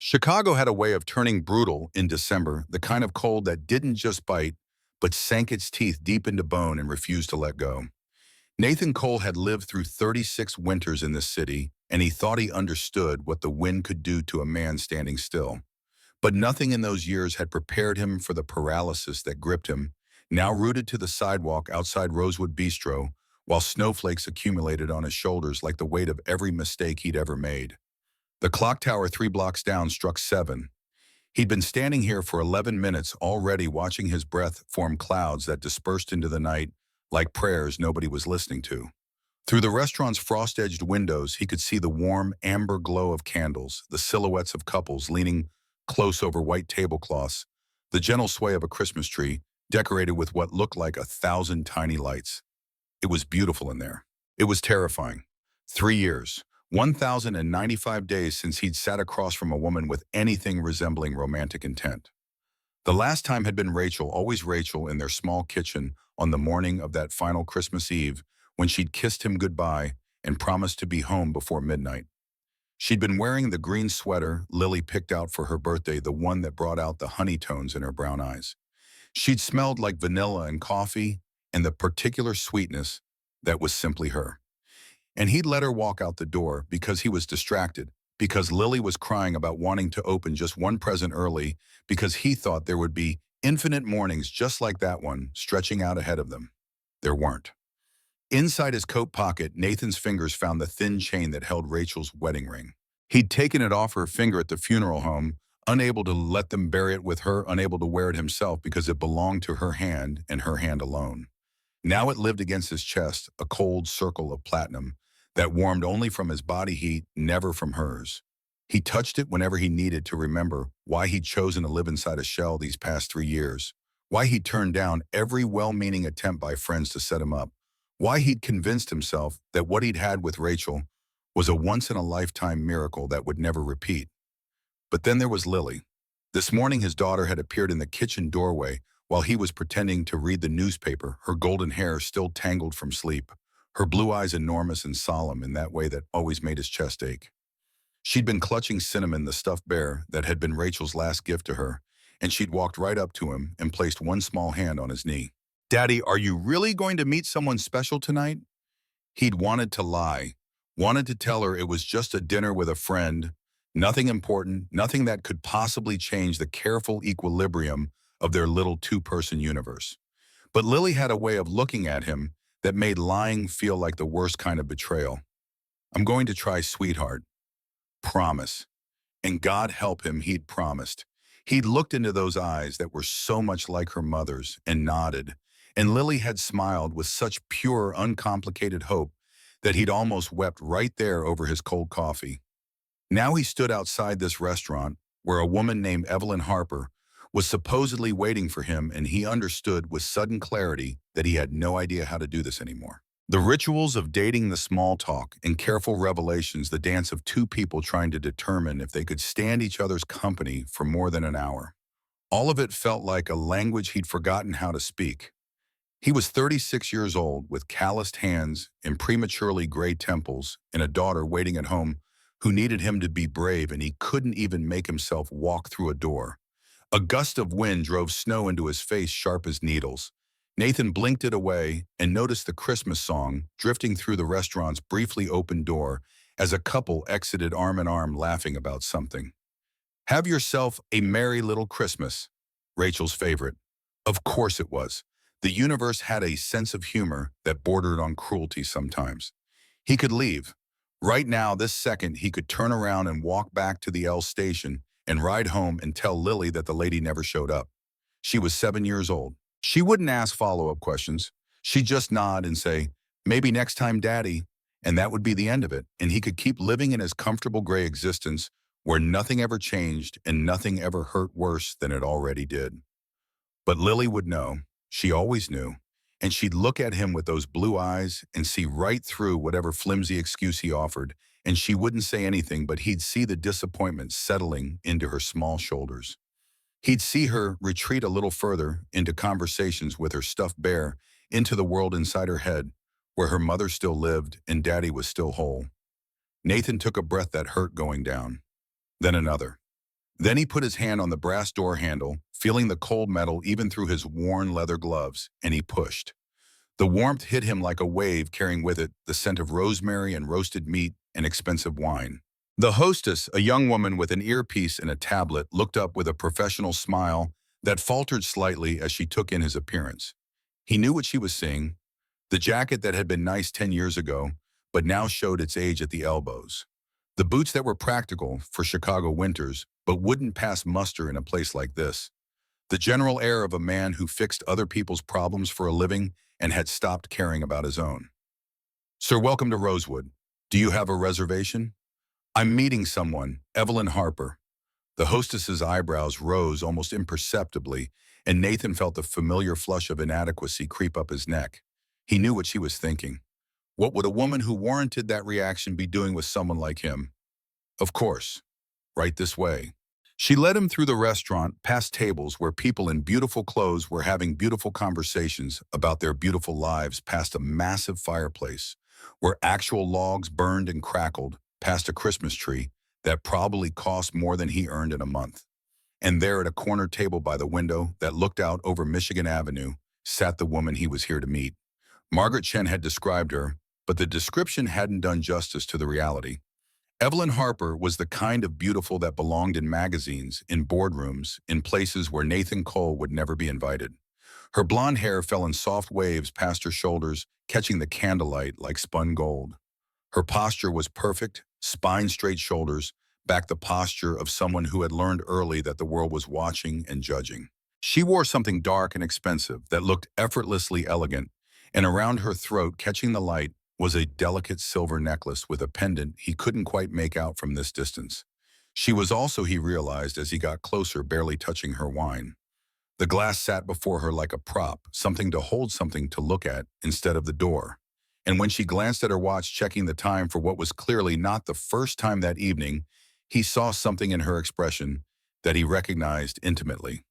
Chicago had a way of turning brutal in December, the kind of cold that didn't just bite, but sank its teeth deep into bone and refused to let go. Nathan Cole had lived through 36 winters in this city, and he thought he understood what the wind could do to a man standing still. But nothing in those years had prepared him for the paralysis that gripped him, now rooted to the sidewalk outside Rosewood Bistro, while snowflakes accumulated on his shoulders like the weight of every mistake he'd ever made. The clock tower 3 blocks down struck 7. He'd been standing here for 11 minutes already, watching his breath form clouds that dispersed into the night like prayers nobody was listening to. Through the restaurant's frost-edged windows, he could see the warm, amber glow of candles, the silhouettes of couples leaning close over white tablecloths, the gentle sway of a Christmas tree decorated with what looked like 1,000 tiny lights. It was beautiful in there. It was terrifying. 3 years, 1,095 days since he'd sat across from a woman with anything resembling romantic intent. The last time had been Rachel, always Rachel, in their small kitchen on the morning of that final Christmas Eve when she'd kissed him goodbye and promised to be home before midnight. She'd been wearing the green sweater Lily picked out for her birthday, the one that brought out the honey tones in her brown eyes. She'd smelled like vanilla and coffee and the particular sweetness that was simply her. And he'd let her walk out the door because he was distracted, because Lily was crying about wanting to open just one present early, because he thought there would be infinite mornings just like that one stretching out ahead of them. There weren't. Inside his coat pocket, Nathan's fingers found the thin chain that held Rachel's wedding ring. He'd taken it off her finger at the funeral home, unable to let them bury it with her, unable to wear it himself because it belonged to her hand and her hand alone. Now it lived against his chest, a cold circle of platinum that warmed only from his body heat, never from hers. He touched it whenever he needed to remember why he'd chosen to live inside a shell these past 3 years, why he'd turned down every well-meaning attempt by friends to set him up, why he'd convinced himself that what he'd had with Rachel was a once-in-a-lifetime miracle that would never repeat. But then there was Lily. This morning his daughter had appeared in the kitchen doorway while he was pretending to read the newspaper, her golden hair still tangled from sleep, her blue eyes enormous and solemn in that way that always made his chest ache. She'd been clutching Cinnamon, the stuffed bear that had been Rachel's last gift to her, and she'd walked right up to him and placed one small hand on his knee. "Daddy, are you really going to meet someone special tonight?" He'd wanted to lie, wanted to tell her it was just a dinner with a friend, nothing important, nothing that could possibly change the careful equilibrium of their little two-person universe. But Lily had a way of looking at him that made lying feel like the worst kind of betrayal. "I'm going to try, sweetheart. Promise." And God help him, he'd promised. He'd looked into those eyes that were so much like her mother's and nodded, and Lily had smiled with such pure, uncomplicated hope that he'd almost wept right there over his cold coffee. Now he stood outside this restaurant where a woman named Evelyn Harper was supposedly waiting for him, and he understood with sudden clarity that he had no idea how to do this anymore. The rituals of dating, the small talk, and careful revelations, the dance of two people trying to determine if they could stand each other's company for more than an hour. All of it felt like a language he'd forgotten how to speak. He was 36 years old, with calloused hands and prematurely gray temples, and a daughter waiting at home who needed him to be brave, and he couldn't even make himself walk through a door. A gust of wind drove snow into his face sharp as needles. Nathan blinked it away and noticed the Christmas song drifting through the restaurant's briefly open door as a couple exited arm in arm laughing about something. "Have yourself a merry little Christmas," Rachel's favorite. Of course it was. The universe had a sense of humor that bordered on cruelty sometimes. He could leave. Right now, this second, he could turn around and walk back to the L station and ride home and tell Lily that the lady never showed up. She was 7 years old. She wouldn't ask follow-up questions. She'd just nod and say, "Maybe next time, Daddy," and that would be the end of it, and he could keep living in his comfortable gray existence where nothing ever changed and nothing ever hurt worse than it already did. But Lily would know. She always knew. And she'd look at him with those blue eyes and see right through whatever flimsy excuse he offered, and she wouldn't say anything, but he'd see the disappointment settling into her small shoulders. He'd see her retreat a little further into conversations with her stuffed bear, into the world inside her head, where her mother still lived and Daddy was still whole. Nathan took a breath that hurt going down. Then another. Then he put his hand on the brass door handle, feeling the cold metal even through his worn leather gloves, and he pushed. The warmth hit him like a wave, carrying with it the scent of rosemary and roasted meat and expensive wine. The hostess, a young woman with an earpiece and a tablet, looked up with a professional smile that faltered slightly as she took in his appearance. He knew what she was seeing, the jacket that had been nice 10 years ago, but now showed its age at the elbows. The boots that were practical for Chicago winters, but wouldn't pass muster in a place like this. The general air of a man who fixed other people's problems for a living and had stopped caring about his own. Sir, welcome to Rosewood. Do you have a reservation? I'm meeting someone, Evelyn Harper. The hostess's eyebrows rose almost imperceptibly, and Nathan felt the familiar flush of inadequacy creep up his neck. He knew what she was thinking. What would a woman who warranted that reaction be doing with someone like him? Of course, right this way. She led him through the restaurant, past tables where people in beautiful clothes were having beautiful conversations about their beautiful lives, past a massive fireplace where actual logs burned and crackled, past a Christmas tree that probably cost more than he earned in a month. And there at a corner table by the window that looked out over Michigan Avenue sat the woman he was here to meet. Margaret Chen had described her, but the description hadn't done justice to the reality. Evelyn Harper was the kind of beautiful that belonged in magazines, in boardrooms, in places where Nathan Cole would never be invited. Her blonde hair fell in soft waves past her shoulders, catching the candlelight like spun gold. Her posture was perfect, spine-straight shoulders, back the posture of someone who had learned early that the world was watching and judging. She wore something dark and expensive that looked effortlessly elegant, and around her throat, catching the light, was a delicate silver necklace with a pendant he couldn't quite make out from this distance. She was also, he realized as he got closer, barely touching her wine. The glass sat before her like a prop, something to hold, something to look at instead of the door. And when she glanced at her watch, checking the time for what was clearly not the first time that evening, he saw something in her expression that he recognized intimately.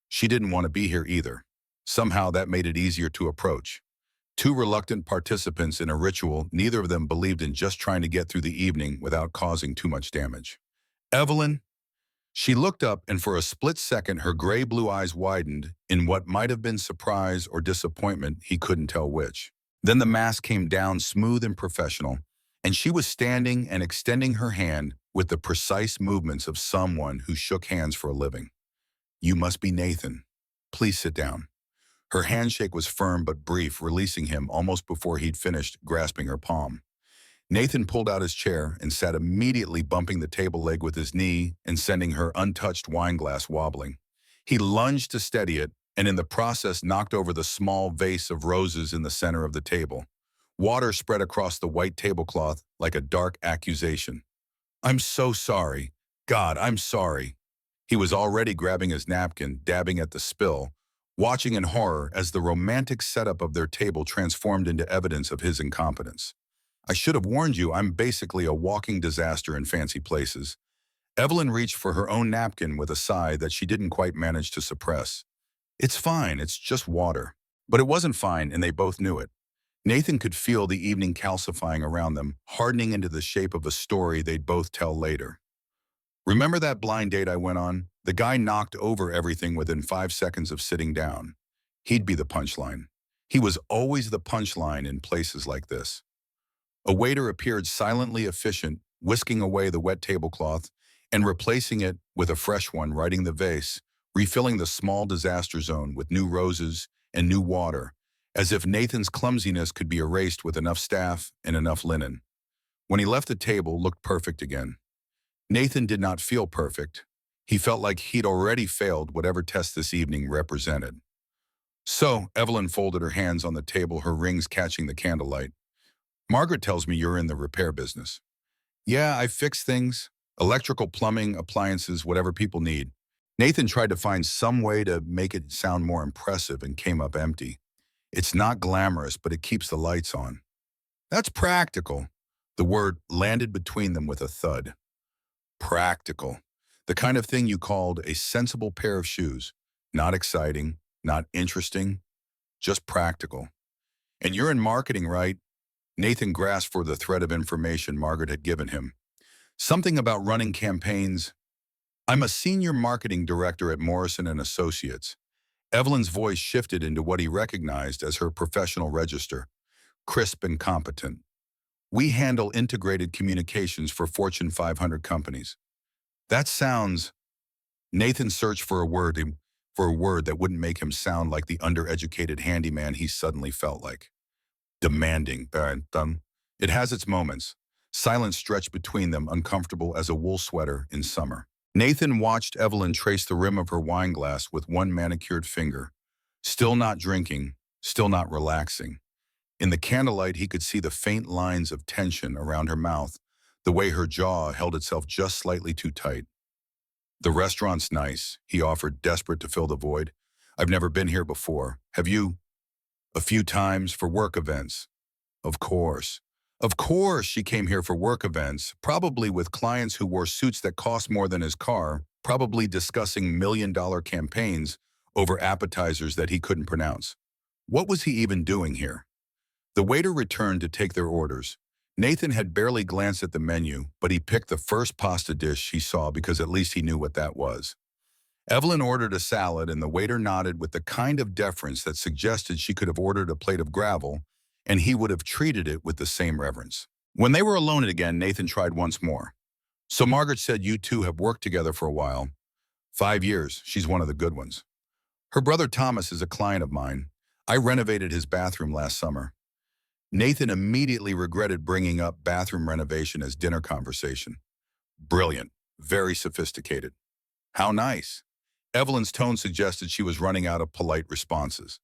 She didn't want to be here either. Somehow that made it easier to approach. Two reluctant participants in a ritual, neither of them believed in just trying to get through the evening without causing too much damage. Evelyn? She looked up, and for a split second her gray-blue eyes widened in what might have been surprise or disappointment, he couldn't tell which. Then the mask came down smooth and professional, and she was standing and extending her hand with the precise movements of someone who shook hands for a living. You must be Nathan. Please sit down. Her handshake was firm but brief, releasing him almost before he'd finished grasping her palm. Nathan pulled out his chair and sat, immediately bumping the table leg with his knee and sending her untouched wine glass wobbling. He lunged to steady it, and in the process knocked over the small vase of roses in the center of the table. Water spread across the white tablecloth like a dark accusation. I'm so sorry. God, I'm sorry. He was already grabbing his napkin, dabbing at the spill, watching in horror as the romantic setup of their table transformed into evidence of his incompetence. I should have warned you, I'm basically a walking disaster in fancy places. Evelyn reached for her own napkin with a sigh that she didn't quite manage to suppress. It's fine, it's just water. But it wasn't fine, and they both knew it. Nathan could feel the evening calcifying around them, hardening into the shape of a story they'd both tell later. Remember that blind date I went on? The guy knocked over everything within 5 seconds of sitting down. He'd be the punchline. He was always the punchline in places like this. A waiter appeared, silently efficient, whisking away the wet tablecloth and replacing it with a fresh one, righting the vase, refilling the small disaster zone with new roses and new water, as if Nathan's clumsiness could be erased with enough staff and enough linen. When he left the table, looked perfect again. Nathan did not feel perfect. He felt like he'd already failed whatever test this evening represented. So, Evelyn folded her hands on the table, her rings catching the candlelight. Margaret tells me you're in the repair business. Yeah, I fix things. Electrical, plumbing, appliances, whatever people need. Nathan tried to find some way to make it sound more impressive and came up empty. It's not glamorous, but it keeps the lights on. That's practical. The word landed between them with a thud. Practical. The kind of thing you called a sensible pair of shoes. Not exciting, not interesting, just practical. And you're in marketing, right? Nathan grasped for the thread of information Margaret had given him. Something about running campaigns. I'm a senior marketing director at Morrison and Associates. Evelyn's voice shifted into what he recognized as her professional register, crisp and competent. We handle integrated communications for Fortune 500 companies. That sounds... Nathan searched for a word that wouldn't make him sound like the undereducated handyman he suddenly felt like. Demanding, Barrington. It has its moments. Silence stretched between them, uncomfortable as a wool sweater in summer. Nathan watched Evelyn trace the rim of her wine glass with one manicured finger. Still not drinking, still not relaxing. In the candlelight, he could see the faint lines of tension around her mouth, the way her jaw held itself just slightly too tight. The restaurant's nice, he offered, desperate to fill the void. I've never been here before. Have you? A few times for work events. Of course. Of course she came here for work events, probably with clients who wore suits that cost more than his car, probably discussing million-dollar campaigns over appetizers that he couldn't pronounce. What was he even doing here? The waiter returned to take their orders. Nathan had barely glanced at the menu, but he picked the first pasta dish he saw because at least he knew what that was. Evelyn ordered a salad, and the waiter nodded with the kind of deference that suggested she could have ordered a plate of gravel, and he would have treated it with the same reverence. When they were alone again, Nathan tried once more. So Margaret said you two have worked together for a while. 5 years, she's one of the good ones. Her brother Thomas is a client of mine. I renovated his bathroom last summer. Nathan immediately regretted bringing up bathroom renovation as dinner conversation. Brilliant, very sophisticated. How nice. Evelyn's tone suggested she was running out of polite responses.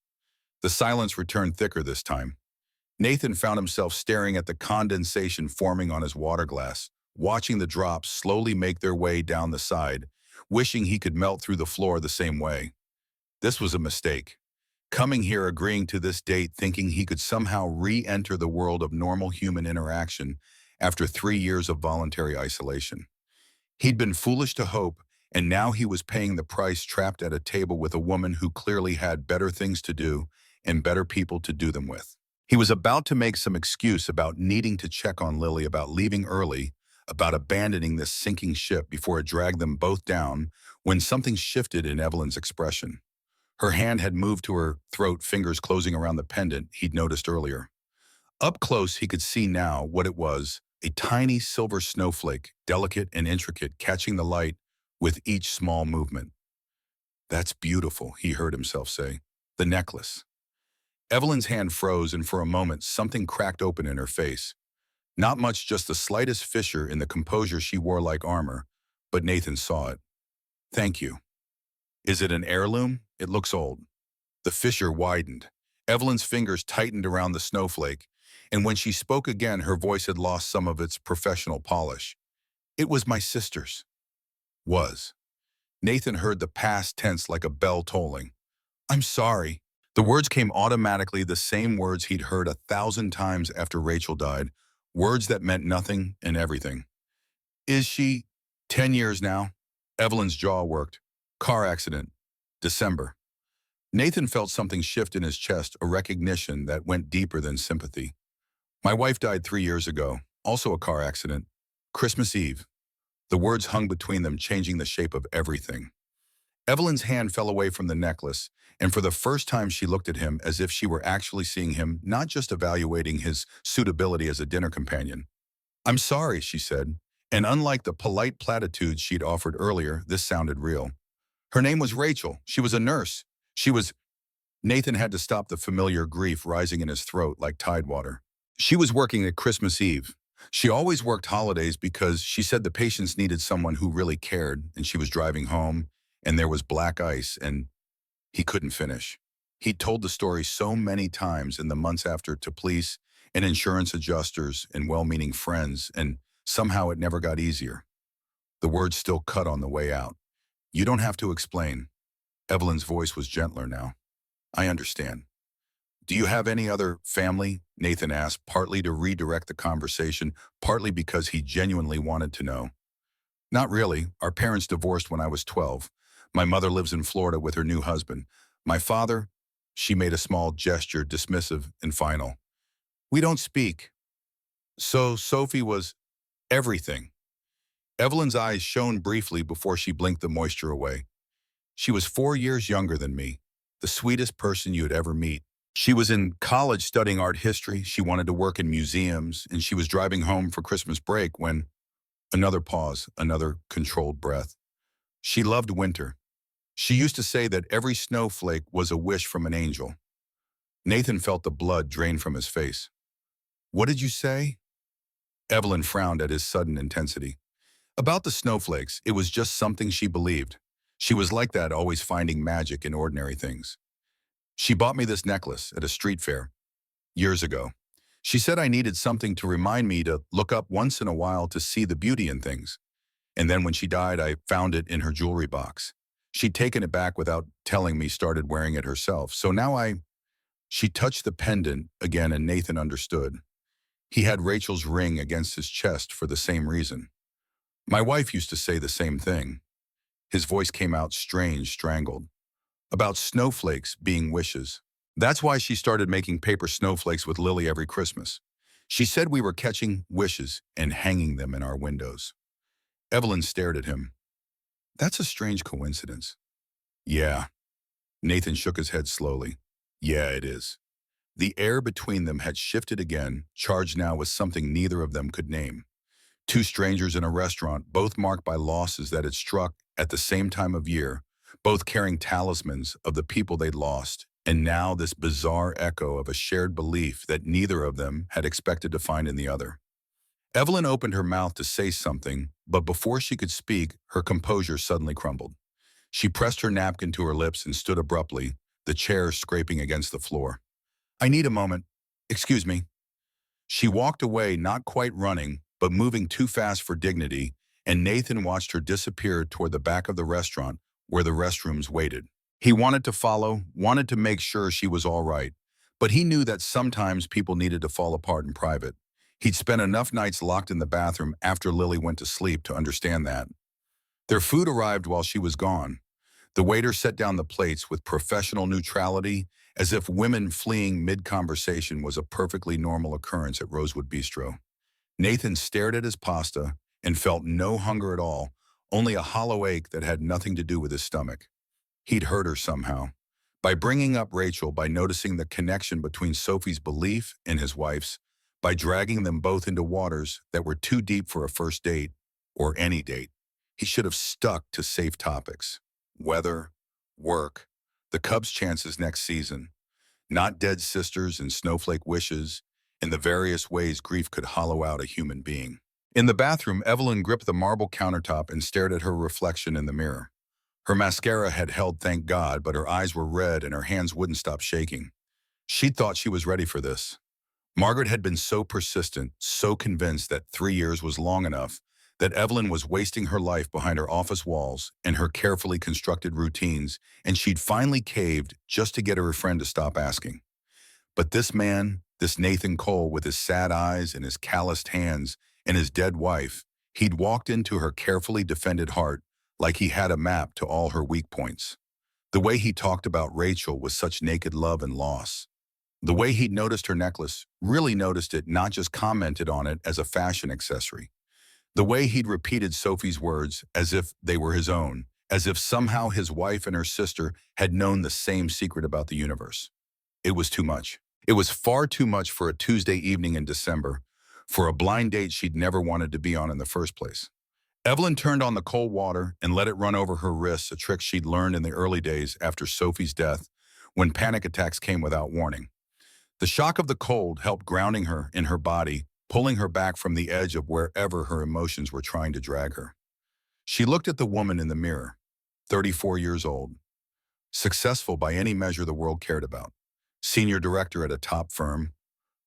The silence returned thicker this time. Nathan found himself staring at the condensation forming on his water glass, watching the drops slowly make their way down the side, wishing he could melt through the floor the same way. This was a mistake. Coming here, agreeing to this date, thinking he could somehow re-enter the world of normal human interaction after 3 years of voluntary isolation. He'd been foolish to hope, and now he was paying the price, trapped at a table with a woman who clearly had better things to do and better people to do them with. He was about to make some excuse about needing to check on Lily, about leaving early, about abandoning this sinking ship before it dragged them both down, when something shifted in Evelyn's expression. Her hand had moved to her throat, fingers closing around the pendant he'd noticed earlier. Up close, he could see now what it was, a tiny silver snowflake, delicate and intricate, catching the light with each small movement. That's beautiful, he heard himself say. The necklace. Evelyn's hand froze, and for a moment, something cracked open in her face. Not much, just the slightest fissure in the composure she wore like armor, but Nathan saw it. Thank you. Is it an heirloom? It looks old. The fissure widened. Evelyn's fingers tightened around the snowflake, and when she spoke again, her voice had lost some of its professional polish. It was my sister's. Was. Nathan heard the past tense like a bell tolling. I'm sorry. The words came automatically, the same words he'd heard 1,000 times after Rachel died, words that meant nothing and everything. Is she 10 years now? Evelyn's jaw worked. Car accident. December. Nathan felt something shift in his chest, a recognition that went deeper than sympathy. My wife died 3 years ago, also a car accident. Christmas Eve. The words hung between them, changing the shape of everything. Evelyn's hand fell away from the necklace, and for the first time she looked at him as if she were actually seeing him, not just evaluating his suitability as a dinner companion. I'm sorry, she said, and unlike the polite platitudes she'd offered earlier, this sounded real. Her name was Rachel. She was a nurse. She was... Nathan had to stop the familiar grief rising in his throat like tidewater. She was working at Christmas Eve. She always worked holidays because she said the patients needed someone who really cared, and she was driving home, and there was black ice, and he couldn't finish. He'd told the story so many times in the months after to police and insurance adjusters and well-meaning friends, and somehow it never got easier. The words still cut on the way out. You don't have to explain. Evelyn's voice was gentler now. I understand. Do you have any other family? Nathan asked, partly to redirect the conversation, partly because he genuinely wanted to know. Not really. Our parents divorced when I was 12. My mother lives in Florida with her new husband. My father, she made a small gesture, dismissive and final. We don't speak. So Sophie was everything. Evelyn's eyes shone briefly before she blinked the moisture away. She was 4 years younger than me, the sweetest person you'd ever meet. She was in college studying art history, she wanted to work in museums, and she was driving home for Christmas break when another pause, another controlled breath. She loved winter. She used to say that every snowflake was a wish from an angel. Nathan felt the blood drain from his face. What did you say? Evelyn frowned at his sudden intensity. About the snowflakes, it was just something she believed. She was like that, always finding magic in ordinary things. She bought me this necklace at a street fair years ago. She said I needed something to remind me to look up once in a while to see the beauty in things. And then when she died, I found it in her jewelry box. She'd taken it back without telling me, started wearing it herself. So now she touched the pendant again and Nathan understood. He had Rachel's ring against his chest for the same reason. My wife used to say the same thing. His voice came out strange, strangled. About snowflakes being wishes. That's why she started making paper snowflakes with Lily every Christmas. She said we were catching wishes and hanging them in our windows. Evelyn stared at him. That's a strange coincidence. Yeah. Nathan shook his head slowly. Yeah, it is. The air between them had shifted again, charged now with something neither of them could name. Two strangers in a restaurant, both marked by losses that had struck at the same time of year, both carrying talismans of the people they'd lost, and now this bizarre echo of a shared belief that neither of them had expected to find in the other. Evelyn opened her mouth to say something, but before she could speak, her composure suddenly crumbled. She pressed her napkin to her lips and stood abruptly, the chair scraping against the floor. I need a moment. Excuse me. She walked away, not quite running, but moving too fast for dignity, and Nathan watched her disappear toward the back of the restaurant where the restrooms waited. He wanted to follow, wanted to make sure she was all right, but he knew that sometimes people needed to fall apart in private. He'd spent enough nights locked in the bathroom after Lily went to sleep to understand that. Their food arrived while she was gone. The waiter set down the plates with professional neutrality, as if women fleeing mid-conversation was a perfectly normal occurrence at Rosewood Bistro. Nathan stared at his pasta and felt no hunger at all, only a hollow ache that had nothing to do with his stomach. He'd hurt her somehow. By bringing up Rachel, by noticing the connection between Sophie's belief and his wife's, by dragging them both into waters that were too deep for a first date, or any date. He should have stuck to safe topics. Weather, work, the Cubs' chances next season, not dead sisters and snowflake wishes, and the various ways grief could hollow out a human being. In the bathroom, Evelyn gripped the marble countertop and stared at her reflection in the mirror. Her mascara had held, thank God, but her eyes were red and her hands wouldn't stop shaking. She'd thought she was ready for this. Margaret had been so persistent, so convinced that 3 years was long enough, that Evelyn was wasting her life behind her office walls and her carefully constructed routines, and she'd finally caved just to get her friend to stop asking. But this man, this Nathan Cole, with his sad eyes and his calloused hands and his dead wife, he'd walked into her carefully defended heart like he had a map to all her weak points. The way he talked about Rachel with such naked love and loss. The way he'd noticed her necklace, really noticed it, not just commented on it as a fashion accessory. The way he'd repeated Sophie's words as if they were his own, as if somehow his wife and her sister had known the same secret about the universe. It was too much. It was far too much for a Tuesday evening in December, for a blind date she'd never wanted to be on in the first place. Evelyn turned on the cold water and let it run over her wrists, a trick she'd learned in the early days after Sophie's death, when panic attacks came without warning. The shock of the cold helped grounding her in her body, pulling her back from the edge of wherever her emotions were trying to drag her. She looked at the woman in the mirror, 34 years old, successful by any measure the world cared about, senior director at a top firm,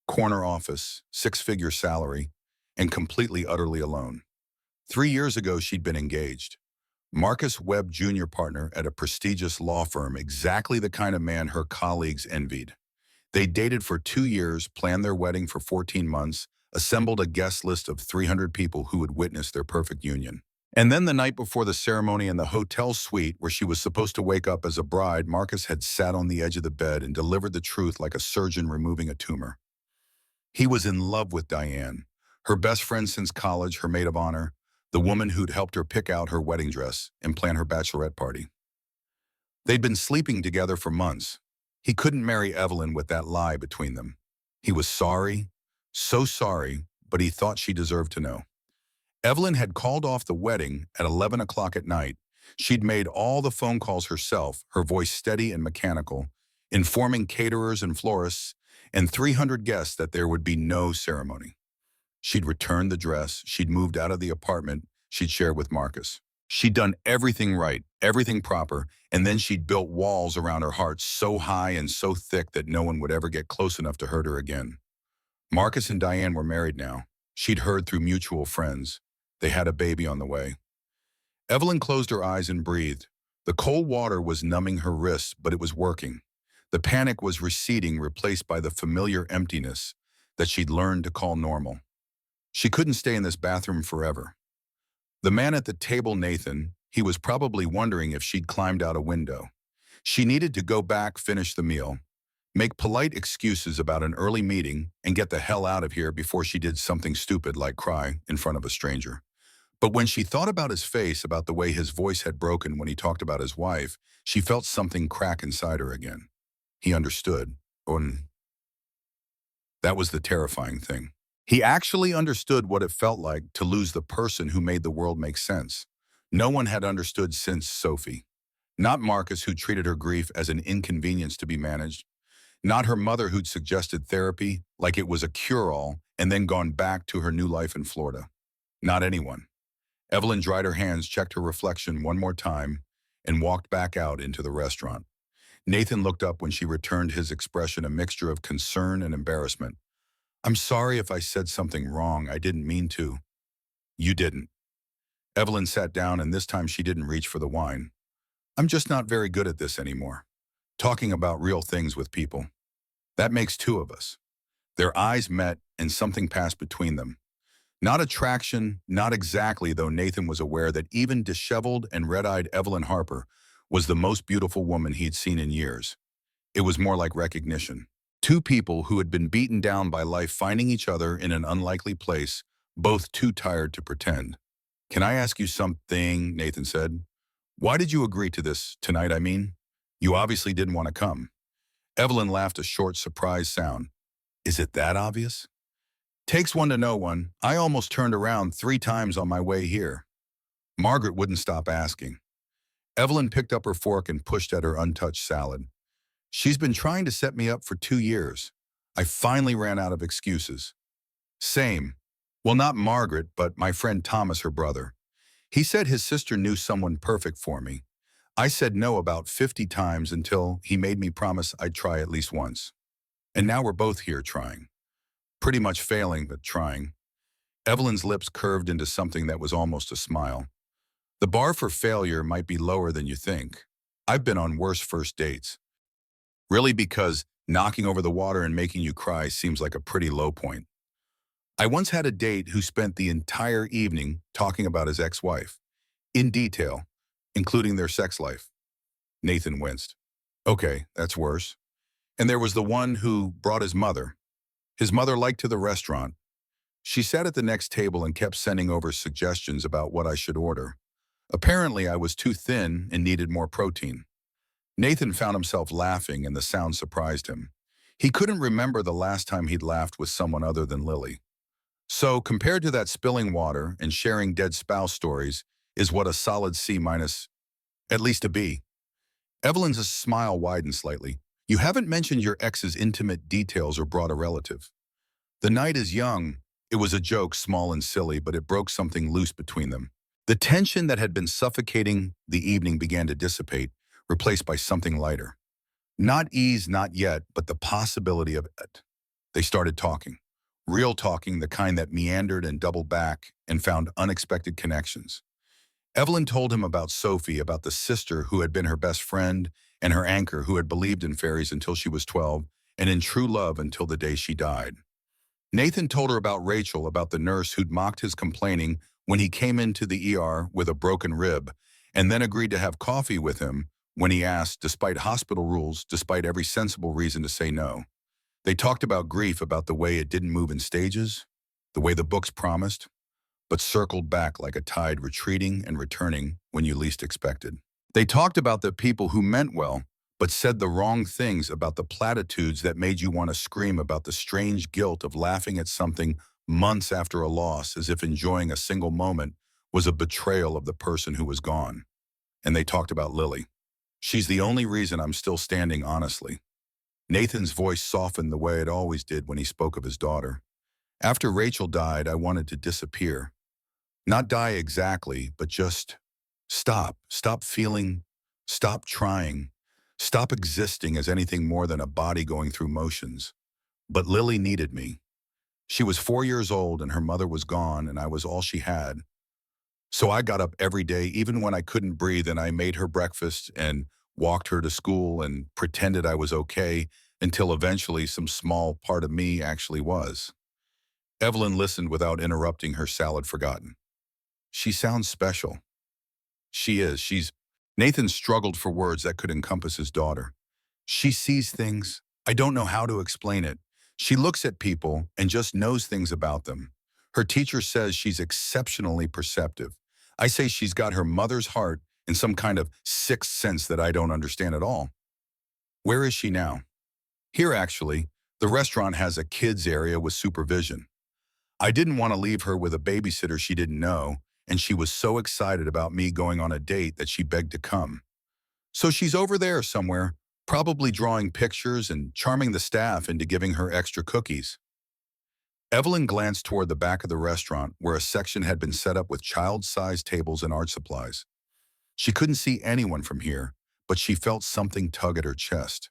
corner office, six-figure salary, and completely, utterly alone. 3 years ago, she'd been engaged. Marcus Webb, junior partner at a prestigious law firm, exactly the kind of man her colleagues envied. They dated for 2 years, planned their wedding for 14 months, assembled a guest list of 300 people who would witness their perfect union. And then the night before the ceremony in the hotel suite where she was supposed to wake up as a bride, Marcus had sat on the edge of the bed and delivered the truth like a surgeon removing a tumor. He was in love with Diane, her best friend since college, her maid of honor, the woman who'd helped her pick out her wedding dress and plan her bachelorette party. They'd been sleeping together for months. He couldn't marry Evelyn with that lie between them. He was sorry, so sorry, but he thought she deserved to know. Evelyn had called off the wedding at 11 o'clock at night. She'd made all the phone calls herself, her voice steady and mechanical, informing caterers and florists and 300 guests that there would be no ceremony. She'd returned the dress, she'd moved out of the apartment she'd shared with Marcus. She'd done everything right, everything proper, and then she'd built walls around her heart so high and so thick that no one would ever get close enough to hurt her again. Marcus and Diane were married now. She'd heard through mutual friends. They had a baby on the way. Evelyn closed her eyes and breathed. The cold water was numbing her wrists, but it was working. The panic was receding, replaced by the familiar emptiness that she'd learned to call normal. She couldn't stay in this bathroom forever. The man at the table, Nathan, he was probably wondering if she'd climbed out a window. She needed to go back, finish the meal, make polite excuses about an early meeting, and get the hell out of here before she did something stupid like cry in front of a stranger. But when she thought about his face, about the way his voice had broken when he talked about his wife, she felt something crack inside her again. He understood, and that was the terrifying thing. He actually understood what it felt like to lose the person who made the world make sense. No one had understood since Sophie. Not Marcus, who treated her grief as an inconvenience to be managed. Not her mother, who'd suggested therapy like it was a cure-all and then gone back to her new life in Florida. Not anyone. Evelyn dried her hands, checked her reflection one more time, and walked back out into the restaurant. Nathan looked up when she returned, his expression a mixture of concern and embarrassment. "I'm sorry if I said something wrong. I didn't mean to." "You didn't." Evelyn sat down, and this time she didn't reach for the wine. "I'm just not very good at this anymore. Talking about real things with people. That makes two of us." Their eyes met, and something passed between them. Not attraction, not exactly, though Nathan was aware that even disheveled and red-eyed Evelyn Harper was the most beautiful woman he'd seen in years. It was more like recognition. Two people who had been beaten down by life finding each other in an unlikely place, both too tired to pretend. "Can I ask you something?" Nathan said. "Why did you agree to this tonight, I mean? You obviously didn't want to come." Evelyn laughed, a short, surprised sound. "Is it that obvious?" "Takes one to know one. I almost turned around 3 times on my way here." Margaret wouldn't stop asking. Evelyn picked up her fork and pushed at her untouched salad. "She's been trying to set me up for 2 years. I finally ran out of excuses." "Same. Well, not Margaret, but my friend Thomas, her brother. He said his sister knew someone perfect for me. I said no about 50 times until he made me promise I'd try at least once. And now we're both here trying. Pretty much failing, but trying." Evelyn's lips curved into something that was almost a smile. "The bar for failure might be lower than you think. I've been on worse first dates." "Really? Because knocking over the water and making you cry seems like a pretty low point." "I once had a date who spent the entire evening talking about his ex-wife, in detail, including their sex life." Nathan winced. "Okay, that's worse." "And there was the one who brought his mother. His mother liked to the restaurant. She sat at the next table and kept sending over suggestions about what I should order. Apparently, I was too thin and needed more protein." Nathan found himself laughing, and the sound surprised him. He couldn't remember the last time he'd laughed with someone other than Lily. So, compared to that, spilling water and sharing dead spouse stories is what a solid C minus, at least a B. Evelyn's smile widened slightly. "You haven't mentioned your ex's intimate details or brought a relative." "The night is young." It was a joke, small and silly, but it broke something loose between them. The tension that had been suffocating the evening began to dissipate, replaced by something lighter. Not ease, not yet, but the possibility of it. They started talking. Real talking, the kind that meandered and doubled back and found unexpected connections. Evelyn told him about Sophie, about the sister who had been her best friend, and her anchor who had believed in fairies until she was 12, and in true love until the day she died. Nathan told her about Rachel, about the nurse who'd mocked his complaining when he came into the ER with a broken rib, and then agreed to have coffee with him when he asked, despite hospital rules, despite every sensible reason to say no. They talked about grief, about the way it didn't move in stages, the way the books promised. but circled back like a tide, retreating and returning when you least expected. They talked about the people who meant well, but said the wrong things, about the platitudes that made you want to scream, about the strange guilt of laughing at something months after a loss, as if enjoying a single moment was a betrayal of the person who was gone. And they talked about Lily. She's the only reason I'm still standing, honestly. Nathan's voice softened the way it always did when he spoke of his daughter. After Rachel died, I wanted to disappear. Not die exactly, but just stop. Stop feeling, stop trying, stop existing as anything more than a body going through motions. But Lily needed me. She was 4 years old and her mother was gone and I was all she had. So I got up every day, even when I couldn't breathe, and I made her breakfast and walked her to school and pretended I was okay until eventually some small part of me actually was. Evelyn listened without interrupting, her salad forgotten. She sounds special. She is. Nathan struggled for words that could encompass his daughter. She sees things. I don't know how to explain it. She looks at people and just knows things about them. Her teacher says she's exceptionally perceptive. I say she's got her mother's heart in some kind of sixth sense that I don't understand at all. Where is she now? Here, actually. The restaurant has a kids area with supervision. I didn't want to leave her with a babysitter she didn't know, and she was so excited about me going on a date that she begged to come. So she's over there somewhere, probably drawing pictures and charming the staff into giving her extra cookies. Evelyn glanced toward the back of the restaurant where a section had been set up with child-sized tables and art supplies. She couldn't see anyone from here, but she felt something tug at her chest.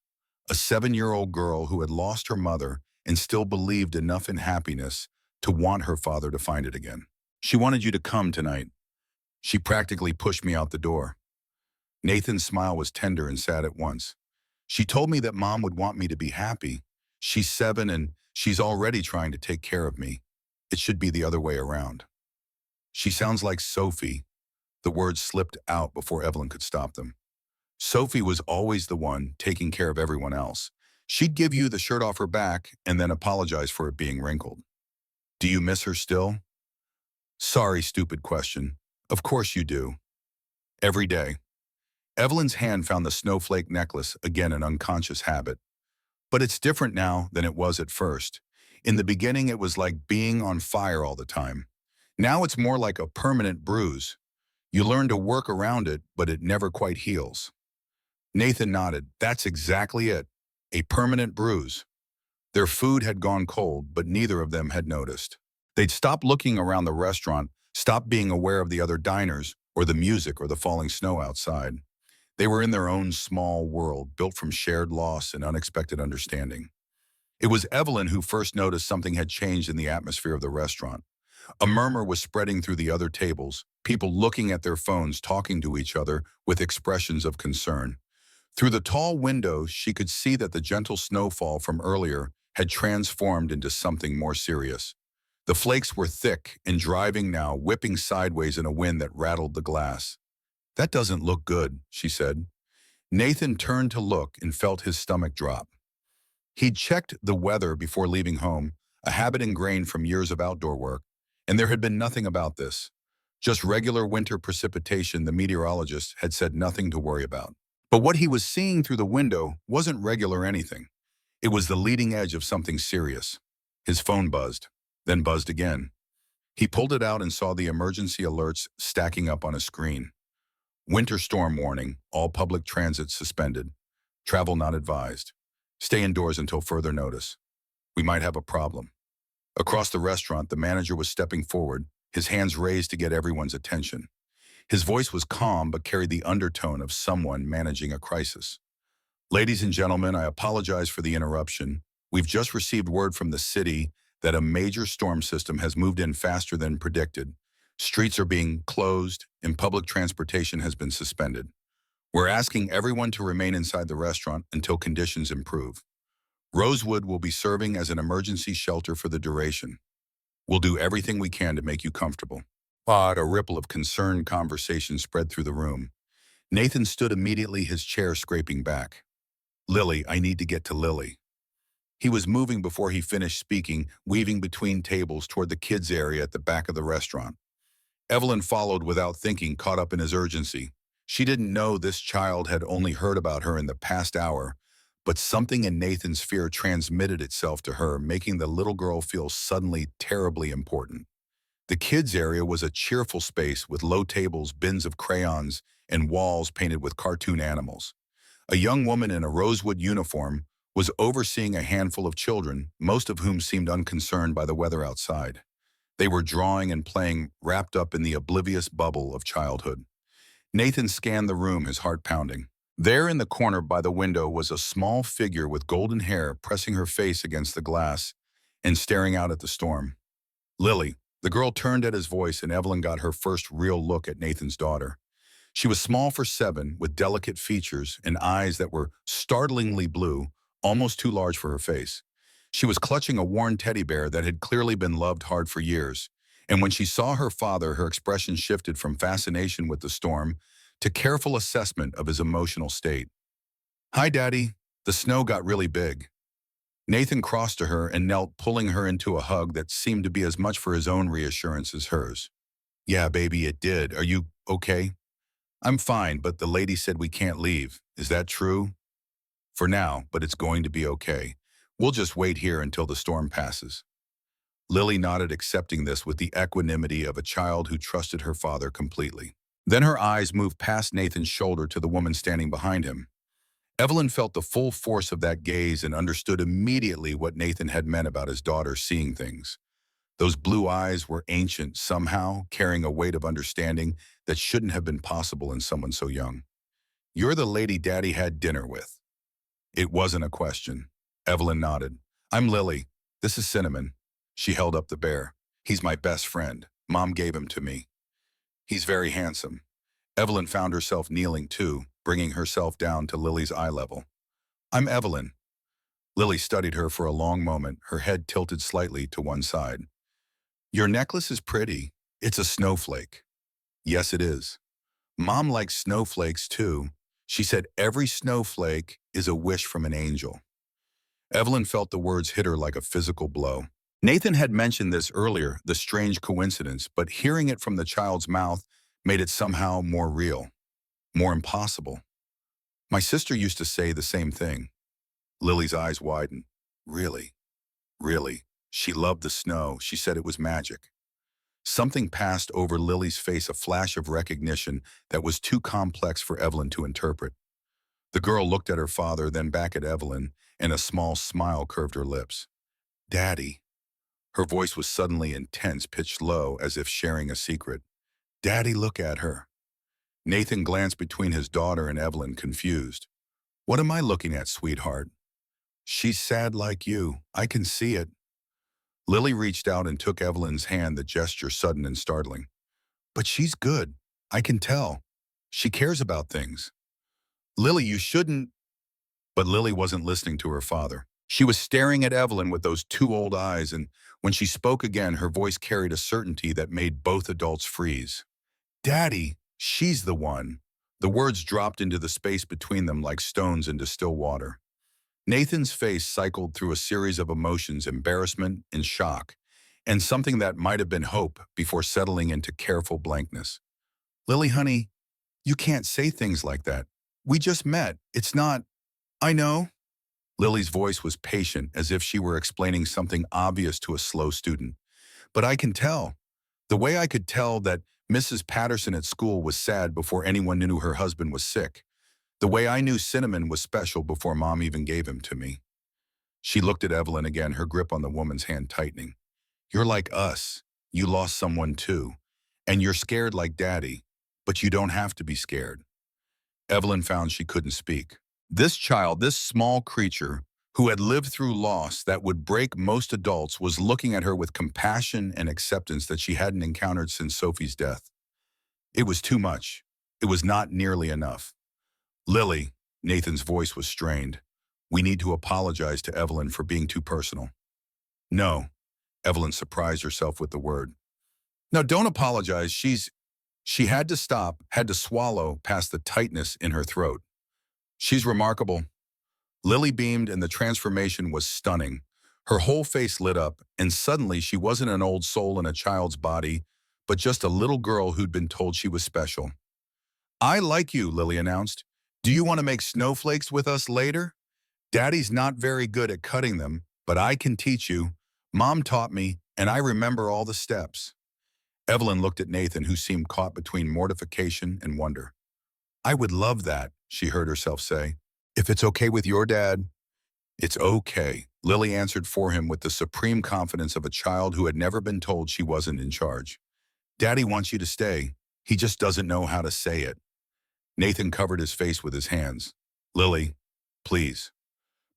A 7-year-old girl who had lost her mother and still believed enough in happiness to want her father to find it again. She wanted you to come tonight. She practically pushed me out the door. Nathan's smile was tender and sad at once. She told me that Mom would want me to be happy. She's 7 and she's already trying to take care of me. It should be the other way around. She sounds like Sophie. The words slipped out before Evelyn could stop them. Sophie was always the one taking care of everyone else. She'd give you the shirt off her back and then apologize for it being wrinkled. Do you miss her still? Sorry, stupid question. Of course you do. Every day. Evelyn's hand found the snowflake necklace, again an unconscious habit. But it's different now than it was at first. In the beginning, it was like being on fire all the time. Now it's more like a permanent bruise. You learn to work around it, but it never quite heals. Nathan nodded. That's exactly it. A permanent bruise. Their food had gone cold, but neither of them had noticed. They'd stopped looking around the restaurant, stopped being aware of the other diners, or the music, or the falling snow outside. They were in their own small world, built from shared loss and unexpected understanding. It was Evelyn who first noticed something had changed in the atmosphere of the restaurant. A murmur was spreading through the other tables, people looking at their phones, talking to each other with expressions of concern. Through the tall windows, she could see that the gentle snowfall from earlier had transformed into something more serious. The flakes were thick and driving now, whipping sideways in a wind that rattled the glass. That doesn't look good, she said. Nathan turned to look and felt his stomach drop. He'd checked the weather before leaving home, a habit ingrained from years of outdoor work, and there had been nothing about this. Just regular winter precipitation. The meteorologist had said nothing to worry about. But what he was seeing through the window wasn't regular anything. It was the leading edge of something serious. His phone buzzed, then buzzed again. He pulled it out and saw the emergency alerts stacking up on a screen. Winter storm warning, all public transit suspended. Travel not advised. Stay indoors until further notice. We might have a problem. Across the restaurant, the manager was stepping forward, his hands raised to get everyone's attention. His voice was calm but carried the undertone of someone managing a crisis. Ladies and gentlemen, I apologize for the interruption. We've just received word from the city that a major storm system has moved in faster than predicted. Streets are being closed and public transportation has been suspended. We're asking everyone to remain inside the restaurant until conditions improve. Rosewood will be serving as an emergency shelter for the duration. We'll do everything we can to make you comfortable. But a ripple of concerned conversation spread through the room. Nathan stood immediately, his chair scraping back. Lily, I need to get to Lily. He was moving before he finished speaking, weaving between tables toward the kids' area at the back of the restaurant. Evelyn followed without thinking, caught up in his urgency. She didn't know this child had only heard about her in the past hour, but something in Nathan's fear transmitted itself to her, making the little girl feel suddenly terribly important. The kids' area was a cheerful space with low tables, bins of crayons, and walls painted with cartoon animals. A young woman in a rosewood uniform was overseeing a handful of children, most of whom seemed unconcerned by the weather outside. They were drawing and playing, wrapped up in the oblivious bubble of childhood. Nathan scanned the room, his heart pounding. There in the corner by the window was a small figure with golden hair pressing her face against the glass and staring out at the storm. Lily. The girl turned at his voice, and Evelyn got her first real look at Nathan's daughter. She was small for 7, with delicate features and eyes that were startlingly blue, almost too large for her face. She was clutching a worn teddy bear that had clearly been loved hard for years, and when she saw her father, her expression shifted from fascination with the storm to careful assessment of his emotional state. "Hi, Daddy." The snow got really big. Nathan crossed to her and knelt, pulling her into a hug that seemed to be as much for his own reassurance as hers. "Yeah, baby, it did. Are you okay?" "I'm fine, but the lady said we can't leave. Is that true?" "For now, but it's going to be okay. We'll just wait here until the storm passes." Lily nodded, accepting this with the equanimity of a child who trusted her father completely. Then her eyes moved past Nathan's shoulder to the woman standing behind him. Evelyn felt the full force of that gaze and understood immediately what Nathan had meant about his daughter seeing things. Those blue eyes were ancient somehow, carrying a weight of understanding that shouldn't have been possible in someone so young. "You're the lady Daddy had dinner with." It wasn't a question. Evelyn nodded. "I'm Lily. This is Cinnamon." She held up the bear. "He's my best friend. Mom gave him to me. He's very handsome." Evelyn found herself kneeling too, bringing herself down to Lily's eye level. "I'm Evelyn." Lily studied her for a long moment, her head tilted slightly to one side. "Your necklace is pretty. It's a snowflake." "Yes, it is. Mom likes snowflakes too. She said every snowflake is a wish from an angel." Evelyn felt the words hit her like a physical blow. Nathan had mentioned this earlier, the strange coincidence, but hearing it from the child's mouth made it somehow more real, more impossible. "My sister used to say the same thing." Lily's eyes widened. "Really? Really? She loved the snow. She said it was magic." Something passed over Lily's face, a flash of recognition that was too complex for Evelyn to interpret. The girl looked at her father, then back at Evelyn, and a small smile curved her lips. "Daddy." Her voice was suddenly intense, pitched low, as if sharing a secret. "Daddy, look at her." Nathan glanced between his daughter and Evelyn, confused. "What am I looking at, sweetheart?" "She's sad like you. I can see it." Lily reached out and took Evelyn's hand, the gesture sudden and startling. "But she's good. I can tell. She cares about things." "Lily, you shouldn't." But Lily wasn't listening to her father. She was staring at Evelyn with those two old eyes, and when she spoke again, her voice carried a certainty that made both adults freeze. "Daddy, she's the one." The words dropped into the space between them like stones into still water. Nathan's face cycled through a series of emotions, embarrassment and shock, and something that might have been hope before settling into careful blankness. "Lily, honey, you can't say things like that. We just met. It's not—" "I know." Lily's voice was patient, as if she were explaining something obvious to a slow student. "But I can tell. The way I could tell that Mrs. Patterson at school was sad before anyone knew her husband was sick. The way I knew Cinnamon was special before Mom even gave him to me." She looked at Evelyn again, her grip on the woman's hand tightening. "You're like us. You lost someone too. And you're scared like Daddy. But you don't have to be scared." Evelyn found she couldn't speak. This child, this small creature, who had lived through loss that would break most adults, was looking at her with compassion and acceptance that she hadn't encountered since Sophie's death. It was too much. It was not nearly enough. "Lily," Nathan's voice was strained. "We need to apologize to Evelyn for being too personal." "No." Evelyn surprised herself with the word. "No, don't apologize. She had to stop, had to swallow past the tightness in her throat. "She's remarkable." Lily beamed, and the transformation was stunning. Her whole face lit up, and suddenly she wasn't an old soul in a child's body, but just a little girl who'd been told she was special. I like you, Lily announced. Do you want to make snowflakes with us later? Daddy's not very good at cutting them, but I can teach you. Mom taught me, and I remember all the steps. Evelyn looked at Nathan, who seemed caught between mortification and wonder. I would love that, she heard herself say. If it's okay with your dad. It's okay, Lily answered for him with the supreme confidence of a child who had never been told she wasn't in charge. Daddy wants you to stay. He just doesn't know how to say it. Nathan covered his face with his hands. Lily, please.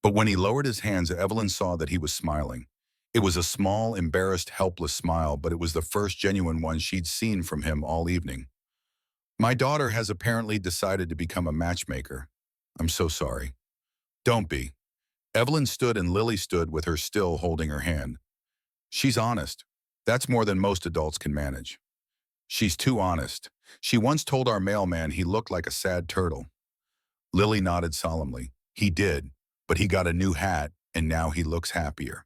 But when he lowered his hands, Evelyn saw that he was smiling. It was a small, embarrassed, helpless smile, but it was the first genuine one she'd seen from him all evening. My daughter has apparently decided to become a matchmaker. I'm so sorry. Don't be. Evelyn stood and Lily stood with her still holding her hand. She's honest. That's more than most adults can manage. She's too honest. She once told our mailman he looked like a sad turtle. Lily nodded solemnly. He did, but he got a new hat, and now he looks happier.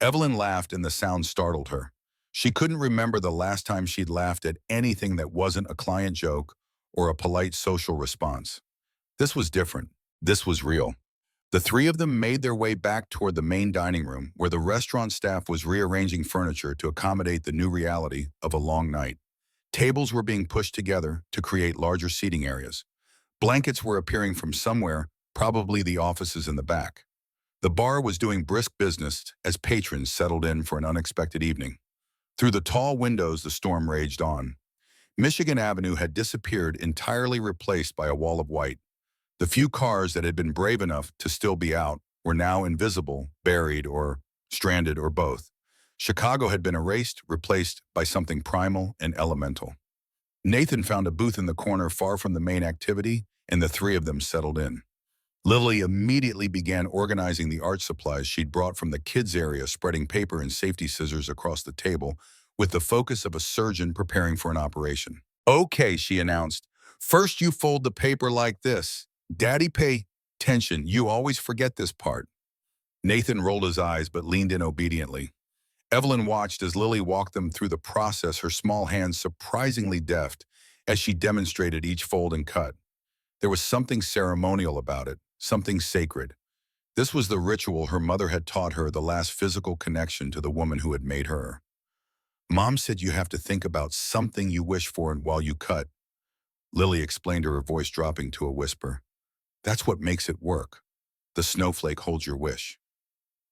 Evelyn laughed and the sound startled her. She couldn't remember the last time she'd laughed at anything that wasn't a client joke or a polite social response. This was different. This was real. The three of them made their way back toward the main dining room where the restaurant staff was rearranging furniture to accommodate the new reality of a long night. Tables were being pushed together to create larger seating areas. Blankets were appearing from somewhere, probably the offices in the back. The bar was doing brisk business as patrons settled in for an unexpected evening. Through the tall windows, the storm raged on. Michigan Avenue had disappeared, entirely replaced by a wall of white. The few cars that had been brave enough to still be out were now invisible, buried, or stranded, or both. Chicago had been erased, replaced by something primal and elemental. Nathan found a booth in the corner far from the main activity, and the three of them settled in. Lily immediately began organizing the art supplies she'd brought from the kids' area, spreading paper and safety scissors across the table, with the focus of a surgeon preparing for an operation. Okay, she announced. First you fold the paper like this. Daddy, pay attention. You always forget this part. Nathan rolled his eyes but leaned in obediently. Evelyn watched as Lily walked them through the process, her small hands surprisingly deft as she demonstrated each fold and cut. There was something ceremonial about it, something sacred. This was the ritual her mother had taught her, the last physical connection to the woman who had made her. Mom said you have to think about something you wish for and while you cut. Lily explained, her voice dropping to a whisper. That's what makes it work. The snowflake holds your wish.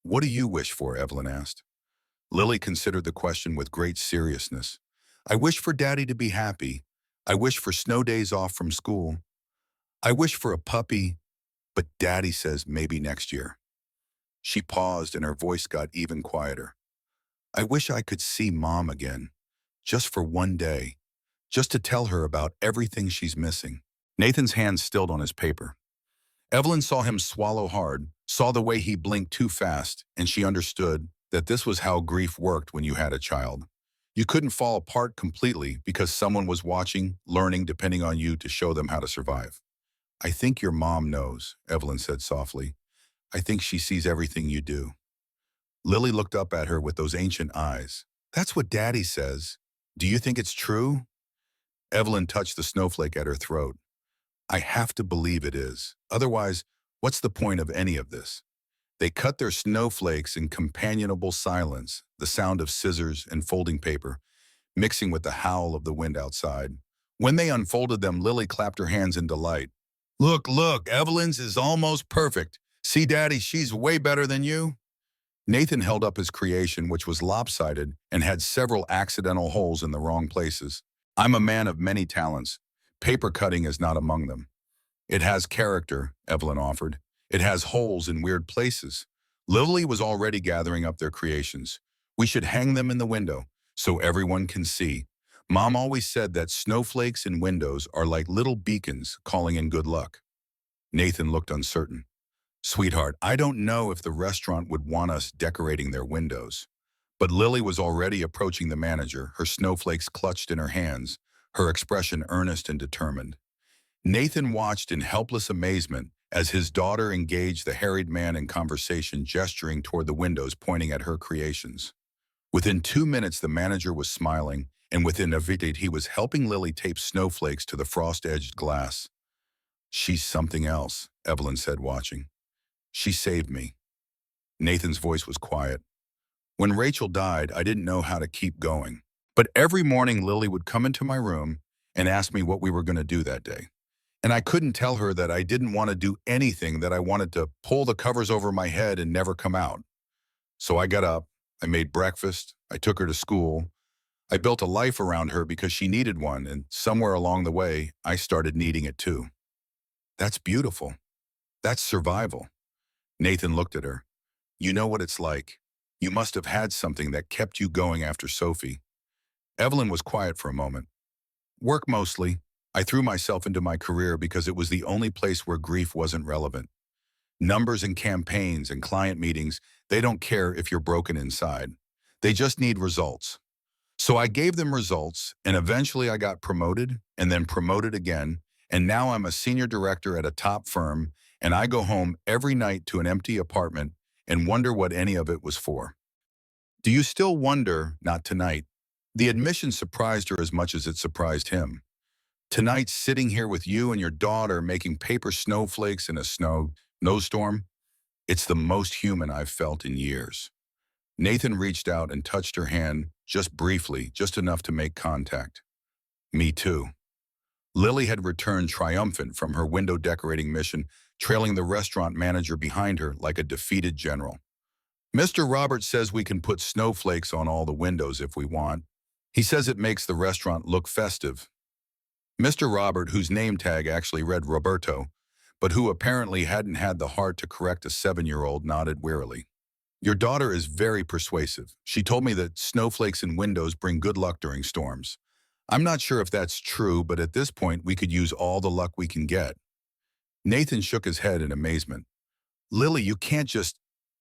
What do you wish for? Evelyn asked. Lily considered the question with great seriousness. I wish for Daddy to be happy. I wish for snow days off from school. I wish for a puppy, but Daddy says maybe next year. She paused and her voice got even quieter. I wish I could see Mom again, just for one day, just to tell her about everything she's missing. Nathan's hand stilled on his paper. Evelyn saw him swallow hard, saw the way he blinked too fast, and she understood that this was how grief worked when you had a child. You couldn't fall apart completely because someone was watching, learning, depending on you to show them how to survive. I think your mom knows, Evelyn said softly. I think she sees everything you do. Lily looked up at her with those ancient eyes. That's what Daddy says. Do you think it's true? Evelyn touched the snowflake at her throat. I have to believe it is. Otherwise, what's the point of any of this? They cut their snowflakes in companionable silence, the sound of scissors and folding paper, mixing with the howl of the wind outside. When they unfolded them, Lily clapped her hands in delight. Look, look, Evelyn's is almost perfect. See, Daddy, she's way better than you. Nathan held up his creation, which was lopsided and had several accidental holes in the wrong places. I'm a man of many talents. Paper cutting is not among them. It has character, Evelyn offered. It has holes in weird places. Lily was already gathering up their creations. We should hang them in the window so everyone can see. Mom always said that snowflakes in windows are like little beacons calling in good luck. Nathan looked uncertain. Sweetheart, I don't know if the restaurant would want us decorating their windows. But Lily was already approaching the manager, her snowflakes clutched in her hands, her expression earnest and determined. Nathan watched in helpless amazement as his daughter engaged the harried man in conversation, gesturing toward the windows, pointing at her creations. Within 2 minutes, the manager was smiling, and within a minute he was helping Lily tape snowflakes to the frost-edged glass. "She's something else," Evelyn said, watching. "She saved me." Nathan's voice was quiet. "When Rachel died, I didn't know how to keep going. But every morning Lily would come into my room and ask me what we were going to do that day. And I couldn't tell her that I didn't want to do anything, that I wanted to pull the covers over my head and never come out. So I got up, I made breakfast, I took her to school. I built a life around her because she needed one, and somewhere along the way, I started needing it too." "That's beautiful. That's survival." Nathan looked at her. "You know what it's like. You must have had something that kept you going after Sophie." Evelyn was quiet for a moment. "Work mostly. I threw myself into my career because it was the only place where grief wasn't relevant. Numbers and campaigns and client meetings, they don't care if you're broken inside. They just need results. So I gave them results, and eventually I got promoted, and then promoted again, and now I'm a senior director at a top firm, and I go home every night to an empty apartment and wonder what any of it was for." "Do you still wonder?" "Not tonight." The admission surprised her as much as it surprised him. "Tonight, sitting here with you and your daughter making paper snowflakes in a snowstorm, it's the most human I've felt in years." Nathan reached out and touched her hand, just briefly, just enough to make contact. "Me too." Lily had returned triumphant from her window decorating mission, trailing the restaurant manager behind her like a defeated general. "Mr. Roberts says we can put snowflakes on all the windows if we want. He says it makes the restaurant look festive." Mr. Robert, whose name tag actually read Roberto, but who apparently hadn't had the heart to correct a 7-year-old, nodded wearily. "Your daughter is very persuasive. She told me that snowflakes in windows bring good luck during storms. I'm not sure if that's true, but at this point we could use all the luck we can get." Nathan shook his head in amazement. "Lily, you can't just—"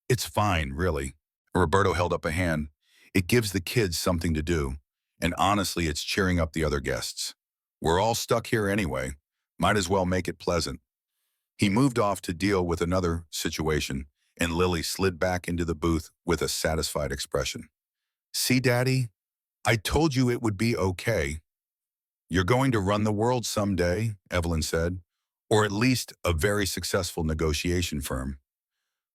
"It's fine, really." Roberto held up a hand. "It gives the kids something to do. And honestly, it's cheering up the other guests. We're all stuck here anyway. Might as well make it pleasant." He moved off to deal with another situation, and Lily slid back into the booth with a satisfied expression. "See, Daddy? I told you it would be okay." "You're going to run the world someday," Evelyn said, "or at least a very successful negotiation firm."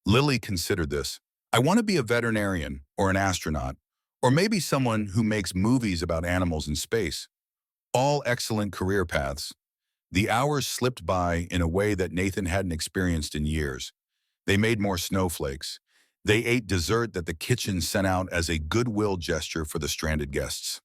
Lily considered this. "I want to be a veterinarian or an astronaut, or maybe someone who makes movies about animals in space. All excellent career paths." The hours slipped by in a way that Nathan hadn't experienced in years. They made more snowflakes. They ate dessert that the kitchen sent out as a goodwill gesture for the stranded guests.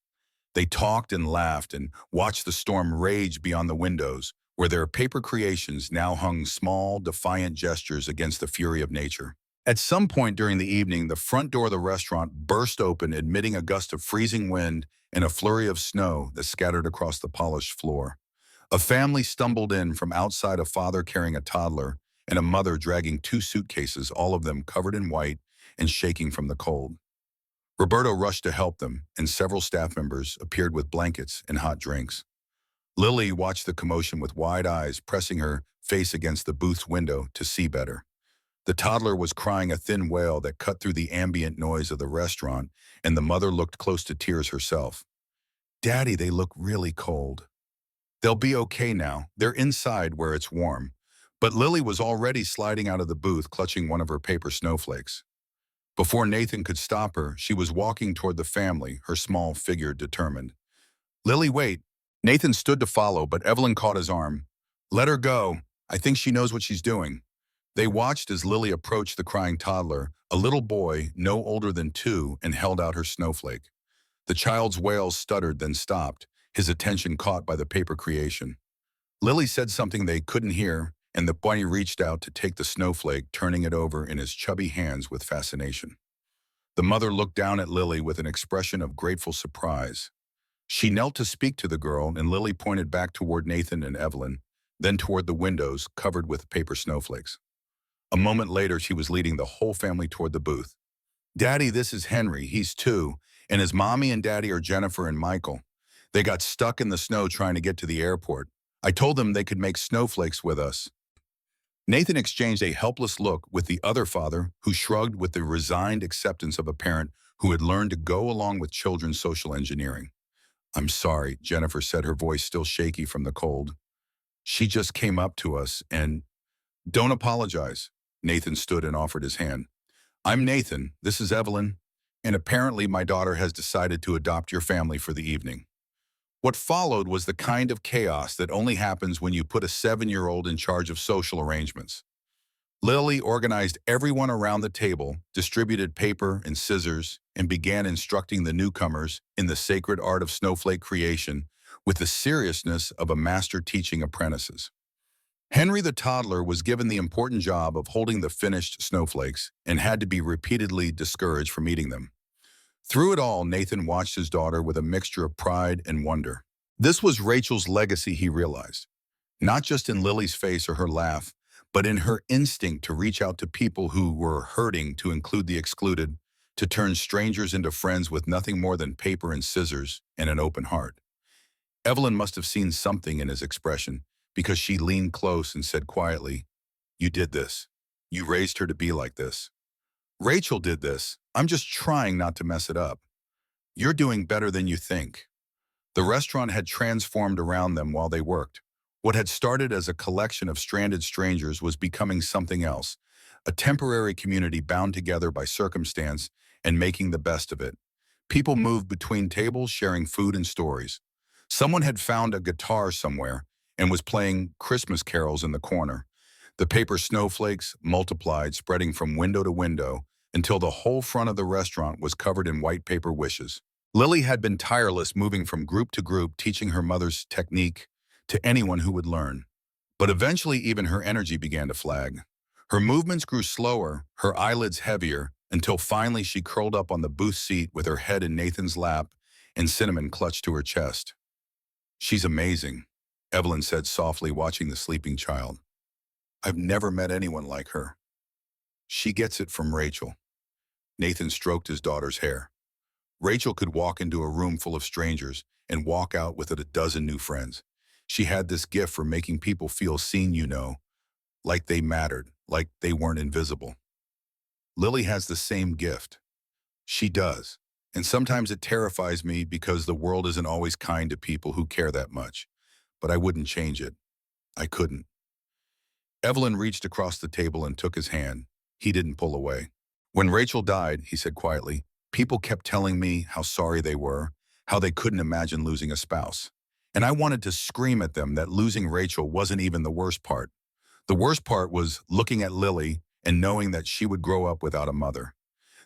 They talked and laughed and watched the storm rage beyond the windows, where their paper creations now hung small, defiant gestures against the fury of nature. At some point during the evening, the front door of the restaurant burst open, admitting a gust of freezing wind and a flurry of snow that scattered across the polished floor. A family stumbled in from outside, a father carrying a toddler and a mother dragging 2 suitcases, all of them covered in white and shaking from the cold. Roberto rushed to help them, and several staff members appeared with blankets and hot drinks. Lily watched the commotion with wide eyes, pressing her face against the booth's window to see better. The toddler was crying a thin wail that cut through the ambient noise of the restaurant, and the mother looked close to tears herself. "Daddy, they look really cold." "They'll be okay now. They're inside where it's warm." But Lily was already sliding out of the booth, clutching one of her paper snowflakes. Before Nathan could stop her, she was walking toward the family, her small figure determined. "Lily, wait." Nathan stood to follow, but Evelyn caught his arm. "Let her go. I think she knows what she's doing." They watched as Lily approached the crying toddler, a little boy no older than 2, and held out her snowflake. The child's wails stuttered, then stopped, his attention caught by the paper creation. Lily said something they couldn't hear, and the boy reached out to take the snowflake, turning it over in his chubby hands with fascination. The mother looked down at Lily with an expression of grateful surprise. She knelt to speak to the girl, and Lily pointed back toward Nathan and Evelyn, then toward the windows covered with paper snowflakes. A moment later, she was leading the whole family toward the booth. "Daddy, this is Henry. He's 2, and his mommy and daddy are Jennifer and Michael. They got stuck in the snow trying to get to the airport. I told them they could make snowflakes with us." Nathan exchanged a helpless look with the other father, who shrugged with the resigned acceptance of a parent who had learned to go along with children's social engineering. I'm sorry, Jennifer said, her voice still shaky from the cold. She just came up to us and, don't apologize. Nathan stood and offered his hand. I'm Nathan, this is Evelyn, and apparently my daughter has decided to adopt your family for the evening. What followed was the kind of chaos that only happens when you put a 7-year-old in charge of social arrangements. Lily organized everyone around the table, distributed paper and scissors, and began instructing the newcomers in the sacred art of snowflake creation with the seriousness of a master teaching apprentices. Henry the toddler was given the important job of holding the finished snowflakes and had to be repeatedly discouraged from eating them. Through it all, Nathan watched his daughter with a mixture of pride and wonder. This was Rachel's legacy, he realized, not just in Lily's face or her laugh, but in her instinct to reach out to people who were hurting, to include the excluded, to turn strangers into friends with nothing more than paper and scissors and an open heart. Evelyn must have seen something in his expression because she leaned close and said quietly, "You did this. You raised her to be like this." "Rachel did this. I'm just trying not to mess it up." "You're doing better than you think." The restaurant had transformed around them while they worked. What had started as a collection of stranded strangers was becoming something else, a temporary community bound together by circumstance and making the best of it. People moved between tables, sharing food and stories. Someone had found a guitar somewhere and was playing Christmas carols in the corner. The paper snowflakes multiplied, spreading from window to window until the whole front of the restaurant was covered in white paper wishes. Lily had been tireless, moving from group to group, teaching her mother's technique to anyone who would learn. But eventually even her energy began to flag. Her movements grew slower, her eyelids heavier, until finally she curled up on the booth seat with her head in Nathan's lap and cinnamon clutched to her chest. "She's amazing," Evelyn said softly, watching the sleeping child. "I've never met anyone like her. She gets it from Rachel." Nathan stroked his daughter's hair. Rachel could walk into a room full of strangers and walk out with a dozen new friends. She had this gift for making people feel seen, like they mattered, like they weren't invisible. Lily has the same gift. She does. And sometimes it terrifies me because the world isn't always kind to people who care that much. But I wouldn't change it. I couldn't. Evelyn reached across the table and took his hand. He didn't pull away. "When Rachel died," he said quietly, "people kept telling me how sorry they were, how they couldn't imagine losing a spouse. And I wanted to scream at them that losing Rachel wasn't even the worst part. The worst part was looking at Lily and knowing that she would grow up without a mother.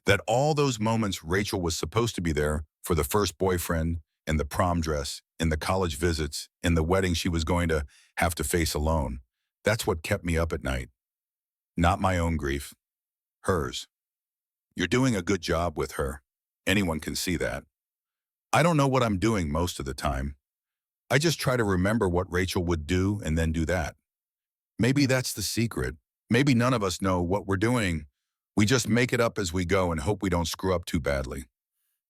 That all those moments Rachel was supposed to be there for, the first boyfriend, and the prom dress, and the college visits, and the wedding she was going to have to face alone. That's what kept me up at night. Not my own grief. Hers. You're doing a good job with her. Anyone can see that. I don't know what I'm doing most of the time. I just try to remember what Rachel would do and then do that. Maybe that's the secret. Maybe none of us know what we're doing. We just make it up as we go and hope we don't screw up too badly."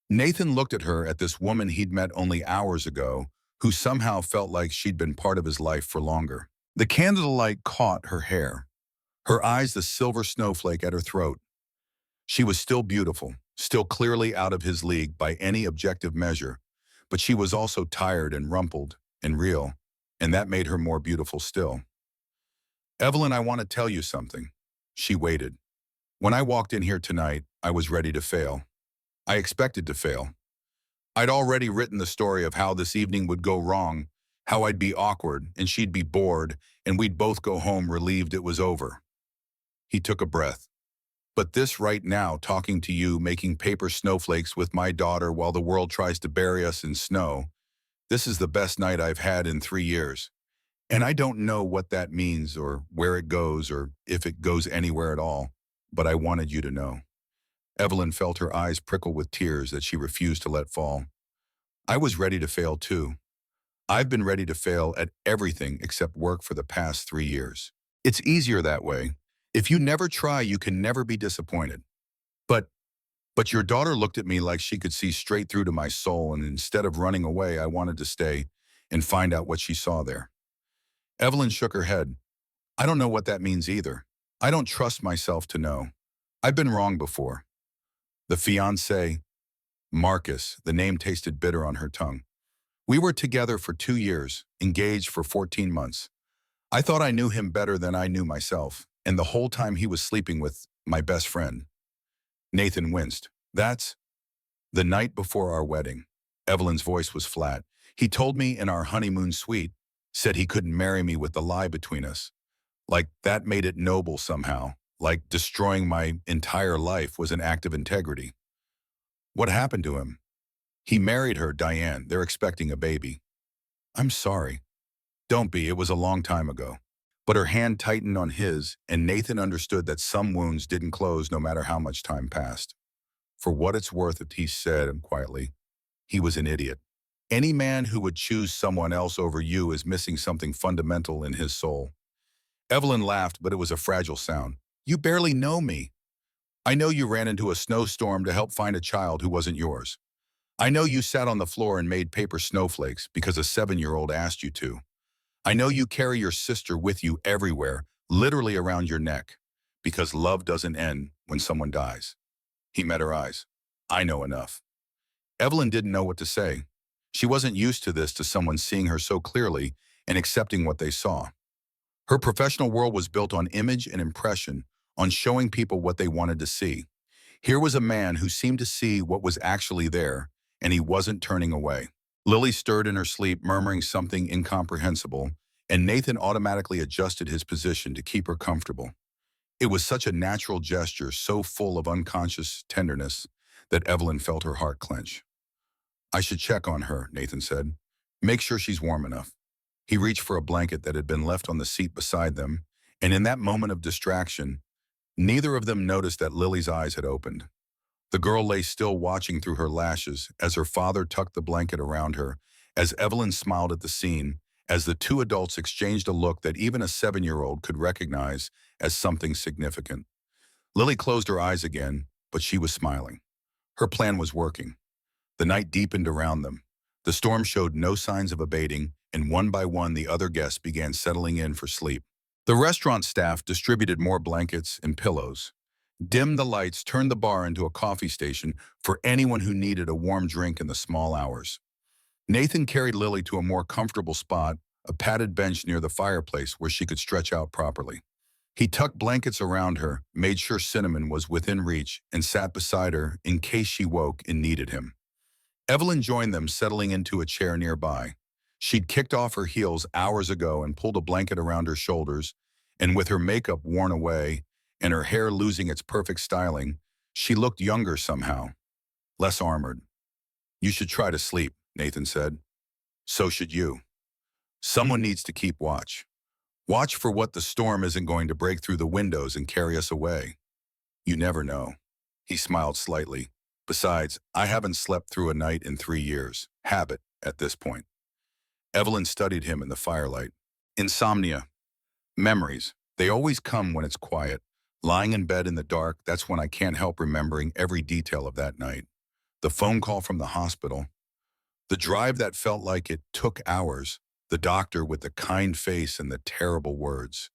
Nathan looked at her, at this woman he'd met only hours ago, who somehow felt like she'd been part of his life for longer. The candlelight caught her hair, her eyes the silver snowflake at her throat. She was still beautiful, still clearly out of his league by any objective measure, but she was also tired and rumpled and real, and that made her more beautiful still. "Evelyn, I want to tell you something." She waited. "When I walked in here tonight, I was ready to fail. I expected to fail. I'd already written the story of how this evening would go wrong, how I'd be awkward and she'd be bored, and we'd both go home relieved it was over." He took a breath. "But this right now, talking to you, making paper snowflakes with my daughter while the world tries to bury us in snow, this is the best night I've had in 3 years. And I don't know what that means or where it goes or if it goes anywhere at all, but I wanted you to know." Evelyn felt her eyes prickle with tears that she refused to let fall. "I was ready to fail too. I've been ready to fail at everything except work for the past 3 years. It's easier that way. If you never try, you can never be disappointed. But but your daughter looked at me like she could see straight through to my soul, and instead of running away, I wanted to stay and find out what she saw there." Evelyn shook her head. "I don't know what that means either. I don't trust myself to know. I've been wrong before." The fiancé, Marcus, the name tasted bitter on her tongue. We were together for 2 years, engaged for 14 months. I thought I knew him better than I knew myself, and the whole time he was sleeping with my best friend. Nathan winced. That's the night before our wedding. Evelyn's voice was flat. He told me in our honeymoon suite, said he couldn't marry me with the lie between us. Like that made it noble somehow, like destroying my entire life was an act of integrity. What happened to him? He married her, Diane. They're expecting a baby. I'm sorry. Don't be, it was a long time ago. But her hand tightened on his, and Nathan understood that some wounds didn't close no matter how much time passed. For what it's worth, he said quietly, he was an idiot. Any man who would choose someone else over you is missing something fundamental in his soul. Evelyn laughed, but it was a fragile sound. You barely know me. I know you ran into a snowstorm to help find a child who wasn't yours. I know you sat on the floor and made paper snowflakes because a 7-year-old asked you to. I know you carry your sister with you everywhere, literally around your neck, because love doesn't end when someone dies. He met her eyes. I know enough. Evelyn didn't know what to say. She wasn't used to this, to someone seeing her so clearly and accepting what they saw. Her professional world was built on image and impression, on showing people what they wanted to see. Here was a man who seemed to see what was actually there, and he wasn't turning away. Lily stirred in her sleep, murmuring something incomprehensible, and Nathan automatically adjusted his position to keep her comfortable. It was such a natural gesture, so full of unconscious tenderness, that Evelyn felt her heart clench. I should check on her, Nathan said. Make sure she's warm enough. He reached for a blanket that had been left on the seat beside them, and in that moment of distraction, neither of them noticed that Lily's eyes had opened. The girl lay still, watching through her lashes as her father tucked the blanket around her, as Evelyn smiled at the scene, as the two adults exchanged a look that even a 7-year-old could recognize as something significant. Lily closed her eyes again, but she was smiling. Her plan was working. The night deepened around them. The storm showed no signs of abating, and one by one the other guests began settling in for sleep. The restaurant staff distributed more blankets and pillows, dimmed the lights, turned the bar into a coffee station for anyone who needed a warm drink in the small hours. Nathan carried Lily to a more comfortable spot, a padded bench near the fireplace where she could stretch out properly. He tucked blankets around her, made sure Cinnamon was within reach, and sat beside her in case she woke and needed him. Evelyn joined them, settling into a chair nearby. She'd kicked off her heels hours ago and pulled a blanket around her shoulders, and with her makeup worn away and her hair losing its perfect styling, she looked younger somehow, less armored. You should try to sleep, Nathan said. So should you. Someone needs to keep watch. Watch for what the storm isn't going to break through the windows and carry us away. You never know. He smiled slightly. Besides, I haven't slept through a night in 3 years. Habit at this point. Evelyn studied him in the firelight. Insomnia. Memories. They always come when it's quiet. Lying in bed in the dark, that's when I can't help remembering every detail of that night. The phone call from the hospital. The drive that felt like it took hours. The doctor with the kind face and the terrible words.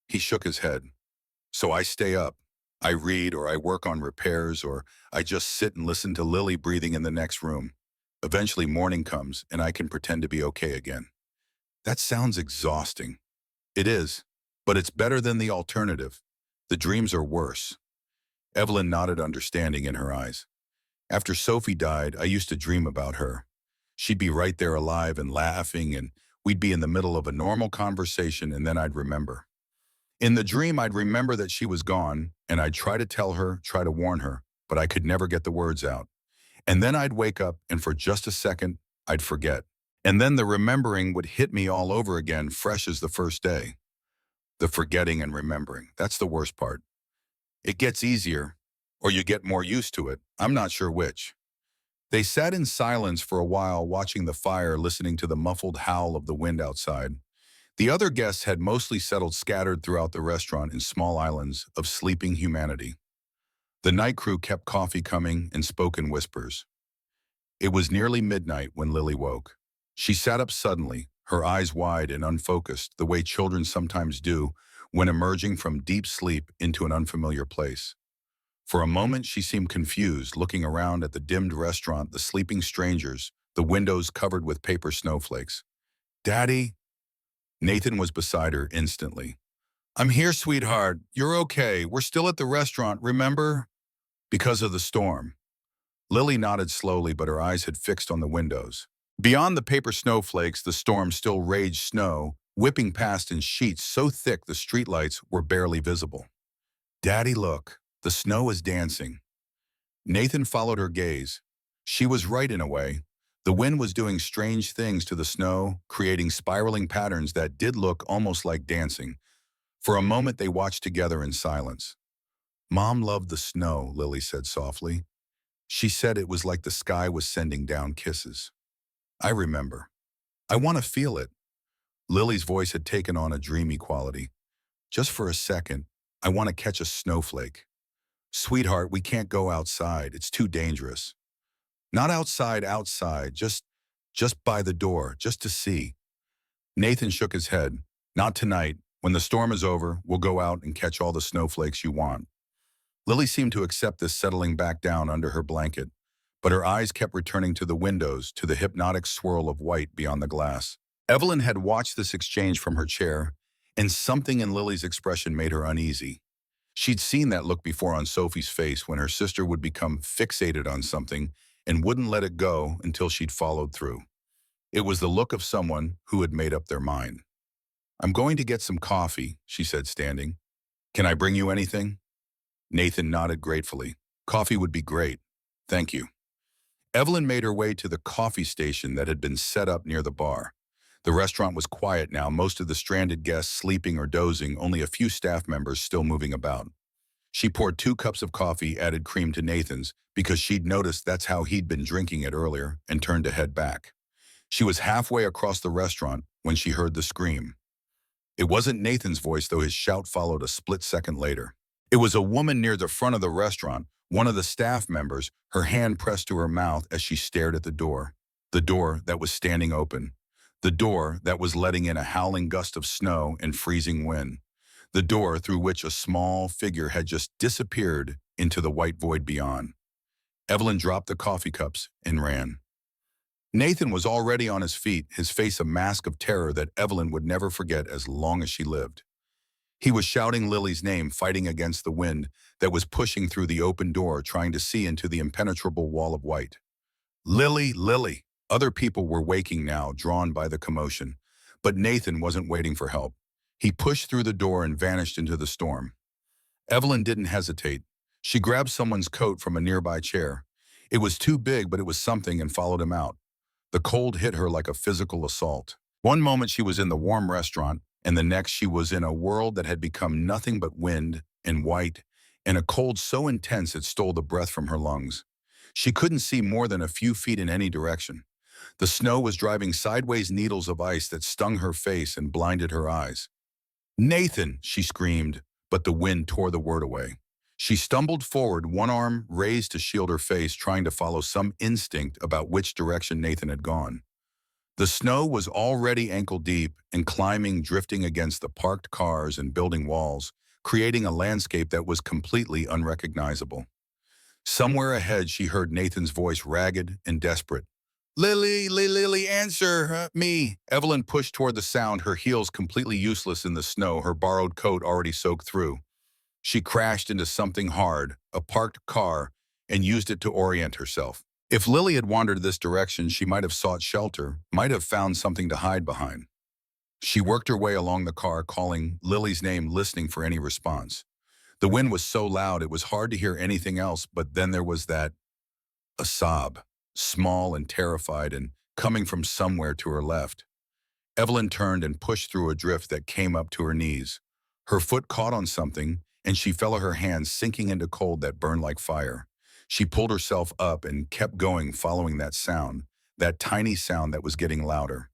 He shook his head. So I stay up. I read, or I work on repairs, or I just sit and listen to Lily breathing in the next room. Eventually morning comes and I can pretend to be okay again. That sounds exhausting. It is, but it's better than the alternative. The dreams are worse. Evelyn nodded, understanding in her eyes. After Sophie died, I used to dream about her. She'd be right there alive and laughing, and we'd be in the middle of a normal conversation, and then I'd remember. In the dream, I'd remember that she was gone, and I'd try to tell her, try to warn her, but I could never get the words out. And then I'd wake up, and for just a second, I'd forget. And then the remembering would hit me all over again, fresh as the first day. The forgetting and remembering, that's the worst part. It gets easier, or you get more used to it. I'm not sure which. They sat in silence for a while, watching the fire, listening to the muffled howl of the wind outside. The other guests had mostly settled, scattered throughout the restaurant in small islands of sleeping humanity. The night crew kept coffee coming and spoke in whispers. It was nearly midnight when Lily woke. She sat up suddenly, her eyes wide and unfocused, the way children sometimes do when emerging from deep sleep into an unfamiliar place. For a moment, she seemed confused, looking around at the dimmed restaurant, the sleeping strangers, the windows covered with paper snowflakes. "Daddy?" Nathan was beside her instantly. "I'm here, sweetheart. You're okay. We're still at the restaurant, remember?" "Because of the storm." Lily nodded slowly, but her eyes had fixed on the windows. Beyond the paper snowflakes, the storm still raged snow, whipping past in sheets so thick the streetlights were barely visible. "Daddy, look. The snow is dancing." Nathan followed her gaze. She was right in a way. The wind was doing strange things to the snow, creating spiraling patterns that did look almost like dancing. For a moment, they watched together in silence. "Mom loved the snow," Lily said softly. "She said it was like the sky was sending down kisses." "I remember. I want to feel it." Lily's voice had taken on a dreamy quality. "Just for a second, I want to catch a snowflake." "Sweetheart, we can't go outside. It's too dangerous." "Not outside, just by the door, just to see." Nathan shook his head. "Not tonight. When the storm is over, we'll go out and catch all the snowflakes you want." Lily seemed to accept this, settling back down under her blanket, but her eyes kept returning to the windows, to the hypnotic swirl of white beyond the glass. Evelyn had watched this exchange from her chair, and something in Lily's expression made her uneasy. She'd seen that look before on Sophie's face when her sister would become fixated on something and wouldn't let it go until she'd followed through. It was the look of someone who had made up their mind. "I'm going to get some coffee," she said, standing. "Can I bring you anything?" Nathan nodded gratefully. "Coffee would be great. Thank you." Evelyn made her way to the coffee station that had been set up near the bar. The restaurant was quiet now, most of the stranded guests sleeping or dozing, only a few staff members still moving about. She poured 2 cups of coffee, added cream to Nathan's, because she'd noticed that's how he'd been drinking it earlier, and turned to head back. She was halfway across the restaurant when she heard the scream. It wasn't Nathan's voice, though his shout followed a split second later. It was a woman near the front of the restaurant, one of the staff members, her hand pressed to her mouth as she stared at the door that was standing open, the door that was letting in a howling gust of snow and freezing wind, the door through which a small figure had just disappeared into the white void beyond. Evelyn dropped the coffee cups and ran. Nathan was already on his feet, his face a mask of terror that Evelyn would never forget as long as she lived. He was shouting Lily's name, fighting against the wind that was pushing through the open door, trying to see into the impenetrable wall of white. "Lily, Lily!" Other people were waking now, drawn by the commotion. But Nathan wasn't waiting for help. He pushed through the door and vanished into the storm. Evelyn didn't hesitate. She grabbed someone's coat from a nearby chair. It was too big, but it was something, and followed him out. The cold hit her like a physical assault. One moment she was in the warm restaurant, and the next she was in a world that had become nothing but wind and white, and a cold so intense it stole the breath from her lungs. She couldn't see more than a few feet in any direction. The snow was driving sideways needles of ice that stung her face and blinded her eyes. "Nathan!" she screamed, but the wind tore the word away. She stumbled forward, one arm raised to shield her face, trying to follow some instinct about which direction Nathan had gone. The snow was already ankle-deep and climbing, drifting against the parked cars and building walls, creating a landscape that was completely unrecognizable. Somewhere ahead, she heard Nathan's voice, ragged and desperate. Lily, answer me." Evelyn pushed toward the sound, her heels completely useless in the snow, her borrowed coat already soaked through. She crashed into something hard, a parked car, and used it to orient herself. If Lily had wandered this direction, she might have sought shelter, might have found something to hide behind. She worked her way along the car, calling Lily's name, listening for any response. The wind was so loud it was hard to hear anything else, but then there was a sob, small and terrified, and coming from somewhere to her left. Evelyn turned and pushed through a drift that came up to her knees. Her foot caught on something, and she felt her hands sinking into cold that burned like fire. She pulled herself up and kept going, following that sound, that tiny sound that was getting louder.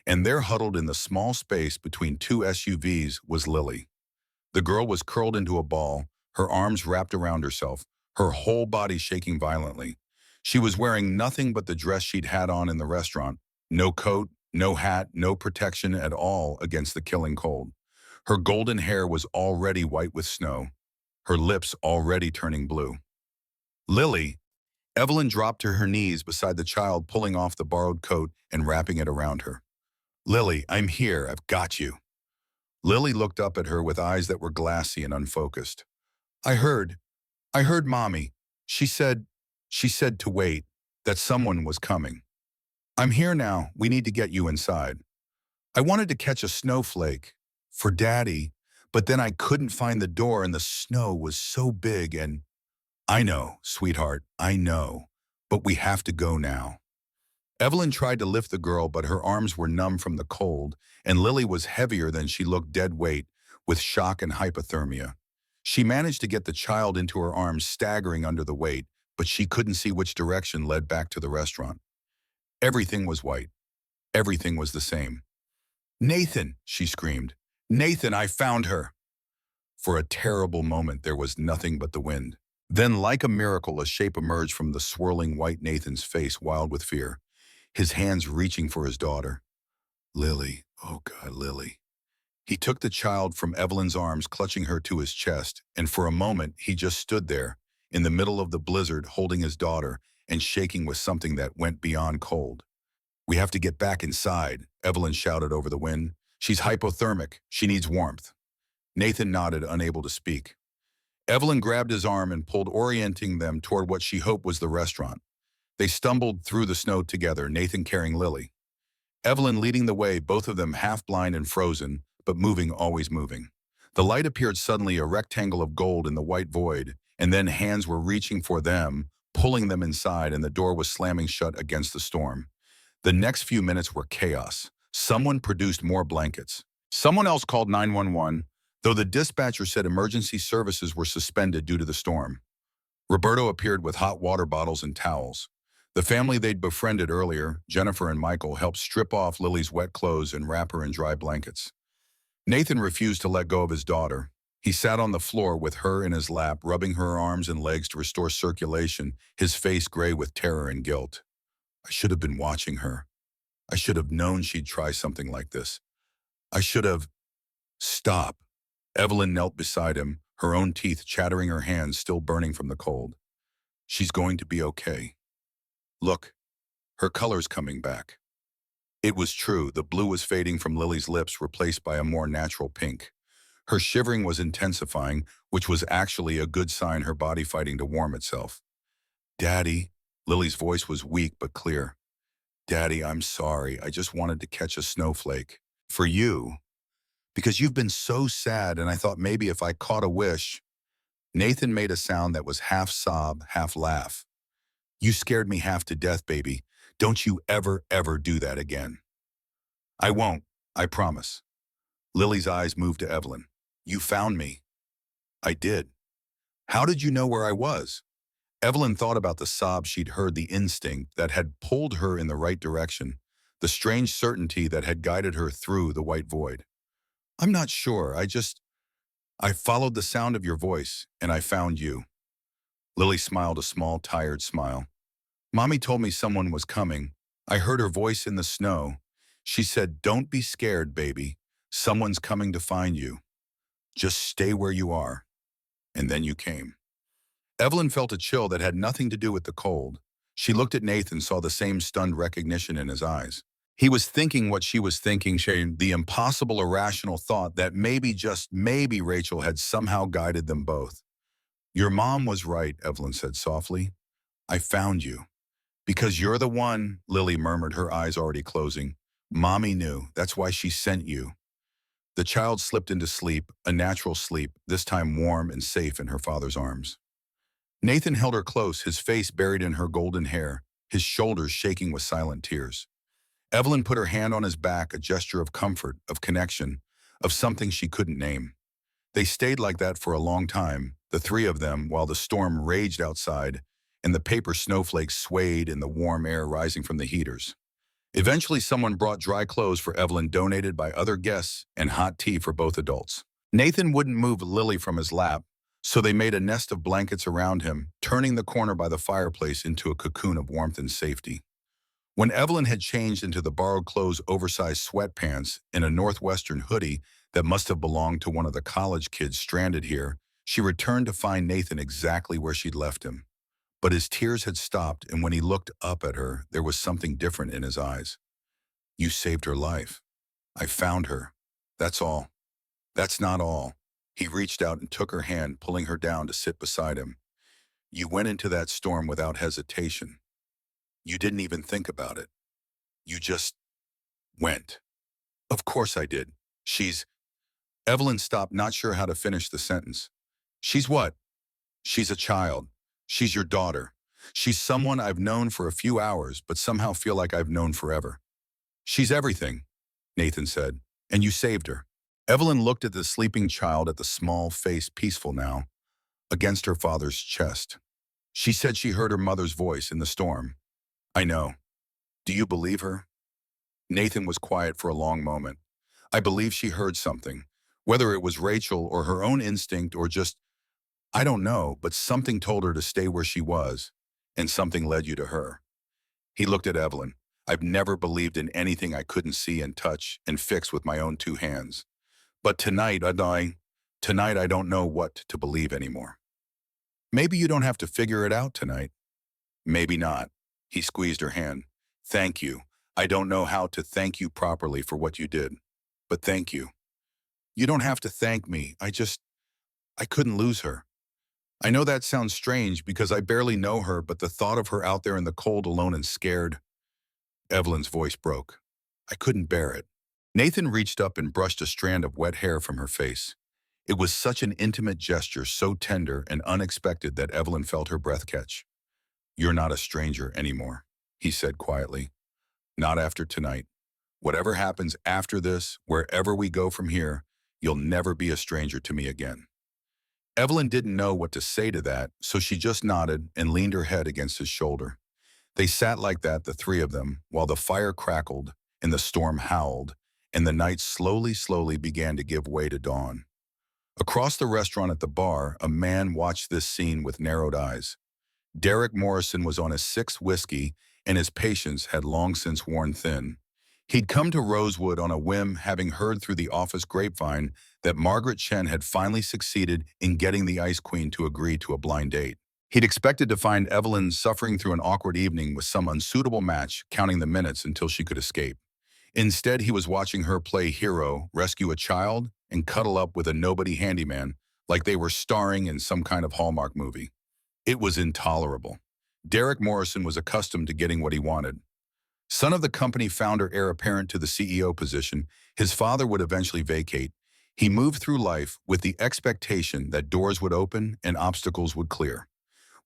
And there, huddled in the small space between 2 SUVs, was Lily. The girl was curled into a ball, her arms wrapped around herself, her whole body shaking violently. She was wearing nothing but the dress she'd had on in the restaurant. No coat, no hat, no protection at all against the killing cold. Her golden hair was already white with snow, her lips already turning blue. "Lily!" Evelyn dropped to her knees beside the child, pulling off the borrowed coat and wrapping it around her. Lily, I'm here. I've got you. Lily looked up at her with eyes that were glassy and unfocused. I heard, I heard Mommy. She said, she said to wait, that someone was coming. I'm here now. We need to get you inside. I wanted to catch a snowflake for Daddy, but then I couldn't find the door and the snow was so big and I know, sweetheart, I know, but we have to go now. Evelyn tried to lift the girl, but her arms were numb from the cold, and Lily was heavier than she looked, dead weight, with shock and hypothermia. She managed to get the child into her arms, staggering under the weight, but she couldn't see which direction led back to the restaurant. Everything was white. Everything was the same. Nathan, she screamed. Nathan, I found her. For a terrible moment, there was nothing but the wind. Then, like a miracle, a shape emerged from the swirling white Nathan's face, wild with fear, his hands reaching for his daughter. Lily, oh God, Lily. He took the child from Evelyn's arms, clutching her to his chest, and for a moment he just stood there, in the middle of the blizzard, holding his daughter and shaking with something that went beyond cold. We have to get back inside, Evelyn shouted over the wind. She's hypothermic. She needs warmth. Nathan nodded, unable to speak. Evelyn grabbed his arm and pulled, orienting them toward what she hoped was the restaurant. They stumbled through the snow together, Nathan carrying Lily. Evelyn leading the way, both of them half blind and frozen, but moving, always moving. The light appeared suddenly, a rectangle of gold in the white void, and then hands were reaching for them, pulling them inside, and the door was slamming shut against the storm. The next few minutes were chaos. Someone produced more blankets. Someone else called 911, though the dispatcher said emergency services were suspended due to the storm. Roberto appeared with hot water bottles and towels. The family they'd befriended earlier, Jennifer and Michael, helped strip off Lily's wet clothes and wrap her in dry blankets. Nathan refused to let go of his daughter. He sat on the floor with her in his lap, rubbing her arms and legs to restore circulation, his face gray with terror and guilt. I should have been watching her. I should have known she'd try something like this. I should have... Stop. Evelyn knelt beside him, her own teeth chattering, her hands still burning from the cold. She's going to be okay. Look, her color's coming back. It was true, the blue was fading from Lily's lips, replaced by a more natural pink. Her shivering was intensifying, which was actually a good sign, her body fighting to warm itself. Daddy, Lily's voice was weak but clear. Daddy, I'm sorry, I just wanted to catch a snowflake. For you. Because you've been so sad, and I thought maybe if I caught a wish. Nathan made a sound that was half sob, half laugh. You scared me half to death, baby. Don't you ever, ever do that again. I won't, I promise. Lily's eyes moved to Evelyn. You found me. I did. How did you know where I was? Evelyn thought about the sob she'd heard, the instinct that had pulled her in the right direction, the strange certainty that had guided her through the white void. I'm not sure, I followed the sound of your voice, and I found you. Lily smiled a small, tired smile. Mommy told me someone was coming. I heard her voice in the snow. She said, don't be scared, baby. Someone's coming to find you. Just stay where you are. And then you came. Evelyn felt a chill that had nothing to do with the cold. She looked at Nathan, saw the same stunned recognition in his eyes. He was thinking what she was thinking, the impossible, irrational thought that maybe, just maybe, Rachel had somehow guided them both. Your mom was right, Evelyn said softly. I found you. Because you're the one, Lily murmured, her eyes already closing. Mommy knew. That's why she sent you. The child slipped into sleep, a natural sleep, this time warm and safe in her father's arms. Nathan held her close, his face buried in her golden hair, his shoulders shaking with silent tears. Evelyn put her hand on his back, a gesture of comfort, of connection, of something she couldn't name. They stayed like that for a long time, the three of them, while the storm raged outside and the paper snowflakes swayed in the warm air rising from the heaters. Eventually, someone brought dry clothes for Evelyn, donated by other guests, and hot tea for both adults. Nathan wouldn't move Lily from his lap, so they made a nest of blankets around him, turning the corner by the fireplace into a cocoon of warmth and safety. When Evelyn had changed into the borrowed clothes, oversized sweatpants, and a Northwestern hoodie that must have belonged to one of the college kids stranded here, she returned to find Nathan exactly where she'd left him. But his tears had stopped, and when he looked up at her, there was something different in his eyes. You saved her life. I found her. That's all. That's not all. He reached out and took her hand, pulling her down to sit beside him. You went into that storm without hesitation. You didn't even think about it. You just went. Of course I did. She's... Evelyn stopped, not sure how to finish the sentence. She's what? She's a child. She's your daughter. She's someone I've known for a few hours, but somehow feel like I've known forever. She's everything, Nathan said, and you saved her. Evelyn looked at the sleeping child, at the small face, peaceful now, against her father's chest. She said she heard her mother's voice in the storm. I know. Do you believe her? Nathan was quiet for a long moment. I believe she heard something, whether it was Rachel or her own instinct or just, I don't know, but something told her to stay where she was, and something led you to her. He looked at Evelyn. I've never believed in anything I couldn't see and touch and fix with my own two hands. But tonight I don't know what to believe anymore. Maybe you don't have to figure it out tonight. Maybe not. He squeezed her hand. Thank you. I don't know how to thank you properly for what you did, but thank you. You don't have to thank me. I couldn't lose her. I know that sounds strange because I barely know her, but the thought of her out there in the cold alone and scared. Evelyn's voice broke. I couldn't bear it. Nathan reached up and brushed a strand of wet hair from her face. It was such an intimate gesture, so tender and unexpected that Evelyn felt her breath catch. You're not a stranger anymore, he said quietly. Not after tonight. Whatever happens after this, wherever we go from here, you'll never be a stranger to me again. Evelyn didn't know what to say to that, so she just nodded and leaned her head against his shoulder. They sat like that, the three of them, while the fire crackled and the storm howled, and the night slowly began to give way to dawn. Across the restaurant at the bar, a man watched this scene with narrowed eyes. Derek Morrison was on his sixth whiskey, and his patience had long since worn thin. He'd come to Rosewood on a whim, having heard through the office grapevine that Margaret Chen had finally succeeded in getting the Ice Queen to agree to a blind date. He'd expected to find Evelyn suffering through an awkward evening with some unsuitable match, counting the minutes until she could escape. Instead, he was watching her play hero, rescue a child, and cuddle up with a nobody handyman like they were starring in some kind of Hallmark movie. It was intolerable. Derek Morrison was accustomed to getting what he wanted. Son of the company founder, heir apparent to the CEO position, his father would eventually vacate. He moved through life with the expectation that doors would open and obstacles would clear.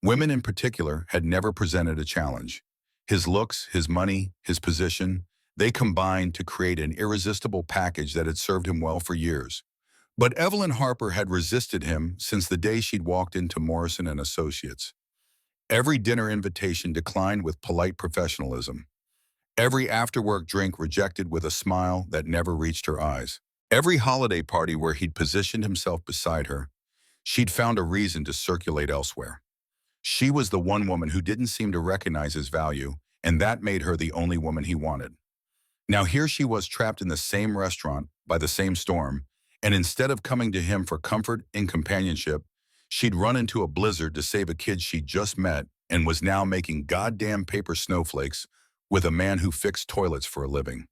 Women in particular had never presented a challenge. His looks, his money, his position, they combined to create an irresistible package that had served him well for years. But Evelyn Harper had resisted him since the day she'd walked into Morrison and Associates. Every dinner invitation declined with polite professionalism. Every after-work drink rejected with a smile that never reached her eyes. Every holiday party where he'd positioned himself beside her, she'd found a reason to circulate elsewhere. She was the one woman who didn't seem to recognize his value, and that made her the only woman he wanted. Now here she was trapped in the same restaurant by the same storm, and instead of coming to him for comfort and companionship, she'd run into a blizzard to save a kid she'd just met and was now making goddamn paper snowflakes with a man who fixed toilets for a living.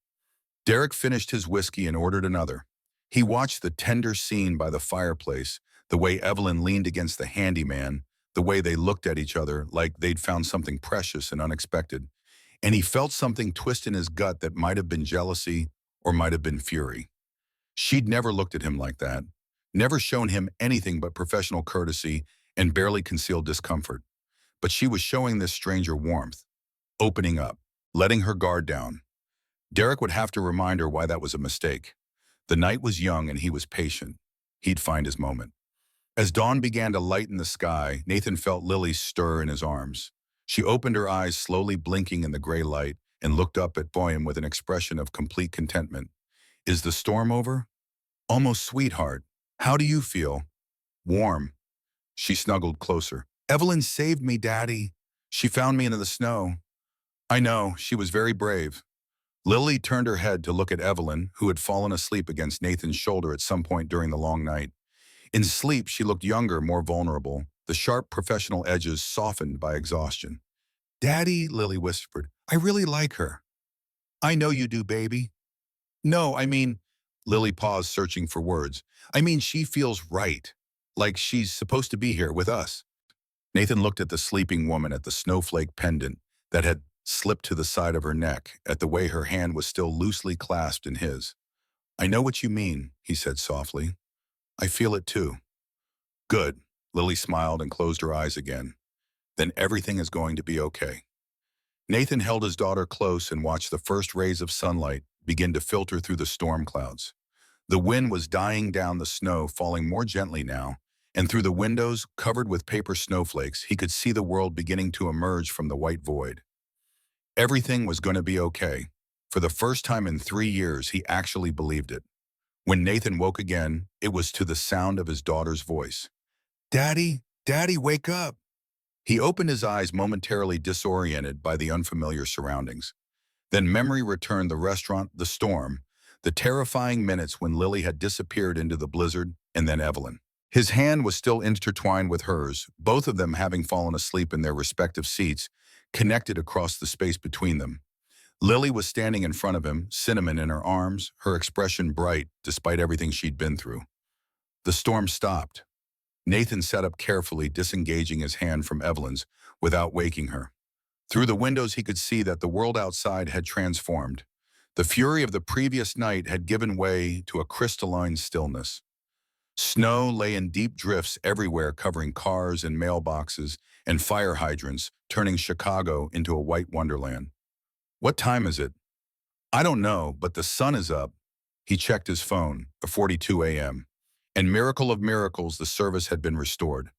Derek finished his whiskey and ordered another. He watched the tender scene by the fireplace, the way Evelyn leaned against the handyman, the way they looked at each other like they'd found something precious and unexpected, and he felt something twist in his gut that might have been jealousy or might have been fury. She'd never looked at him like that, never shown him anything but professional courtesy and barely concealed discomfort. But she was showing this stranger warmth, opening up, letting her guard down. Derek would have to remind her why that was a mistake. The night was young and he was patient. He'd find his moment. As dawn began to lighten the sky, Nathan felt Lily stir in his arms. She opened her eyes, slowly blinking in the gray light, and looked up at Boyum with an expression of complete contentment. Is the storm over? Almost, sweetheart. How do you feel? Warm. She snuggled closer. Evelyn saved me, Daddy. She found me into the snow. I know, she was very brave. Lily turned her head to look at Evelyn, who had fallen asleep against Nathan's shoulder at some point during the long night. In sleep, she looked younger, more vulnerable, the sharp professional edges softened by exhaustion. "Daddy," Lily whispered, "I really like her." "I know you do, baby." "No, I mean," Lily paused, searching for words. "I mean, she feels right, like she's supposed to be here with us." Nathan looked at the sleeping woman, at the snowflake pendant that had slipped to the side of her neck, at the way her hand was still loosely clasped in his. "I know what you mean," he said softly. "I feel it too." "Good." Lily smiled and closed her eyes again. "Then everything is going to be okay." Nathan held his daughter close and watched the first rays of sunlight begin to filter through the storm clouds. The wind was dying down, the snow falling more gently now, and through the windows, covered with paper snowflakes, he could see the world beginning to emerge from the white void. Everything was going to be okay. For the first time in 3 years, he actually believed it. When Nathan woke again, it was to the sound of his daughter's voice. "Daddy, Daddy, wake up." He opened his eyes, momentarily disoriented by the unfamiliar surroundings. Then memory returned: the restaurant, the storm, the terrifying minutes when Lily had disappeared into the blizzard, and then Evelyn. His hand was still intertwined with hers, both of them having fallen asleep in their respective seats, connected across the space between them. Lily was standing in front of him, cinnamon in her arms, her expression bright despite everything she'd been through. The storm stopped. Nathan sat up carefully, disengaging his hand from Evelyn's without waking her. Through the windows he could see that the world outside had transformed. The fury of the previous night had given way to a crystalline stillness. Snow lay in deep drifts everywhere, covering cars and mailboxes and fire hydrants, turning Chicago into a white wonderland. "What time is it?" "I don't know, but the sun is up." He checked his phone, 42 a.m. And miracle of miracles, the service had been restored.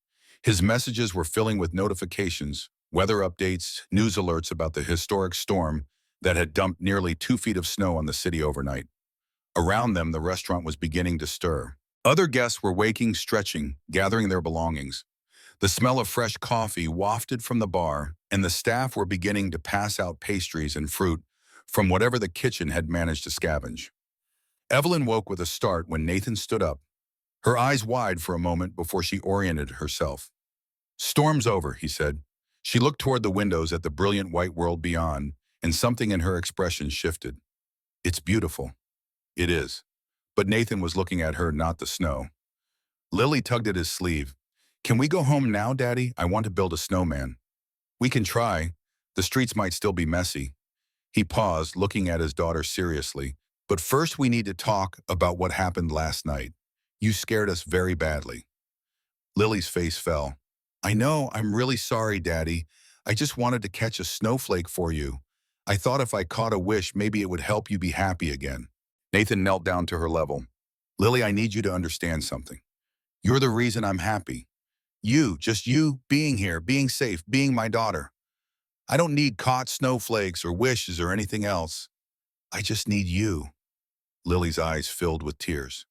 His messages were filling with notifications, weather updates, news alerts about the historic storm that had dumped nearly 2 feet of snow on the city overnight. Around them, the restaurant was beginning to stir. Other guests were waking, stretching, gathering their belongings. The smell of fresh coffee wafted from the bar, and the staff were beginning to pass out pastries and fruit from whatever the kitchen had managed to scavenge. Evelyn woke with a start when Nathan stood up, her eyes wide for a moment before she oriented herself. "Storm's over," he said. She looked toward the windows at the brilliant white world beyond, and something in her expression shifted. "It's beautiful." "It is." But Nathan was looking at her, not the snow. Lily tugged at his sleeve. "Can we go home now, Daddy? I want to build a snowman." "We can try. The streets might still be messy." He paused, looking at his daughter seriously. "But first we need to talk about what happened last night. You scared us very badly." Lily's face fell. "I know, I'm really sorry, Daddy. I just wanted to catch a snowflake for you. I thought if I caught a wish, maybe it would help you be happy again." Nathan knelt down to her level. "Lily, I need you to understand something. You're the reason I'm happy. You, just you, being here, being safe, being my daughter. I don't need caught snowflakes or wishes or anything else. I just need you." Lily's eyes filled with tears.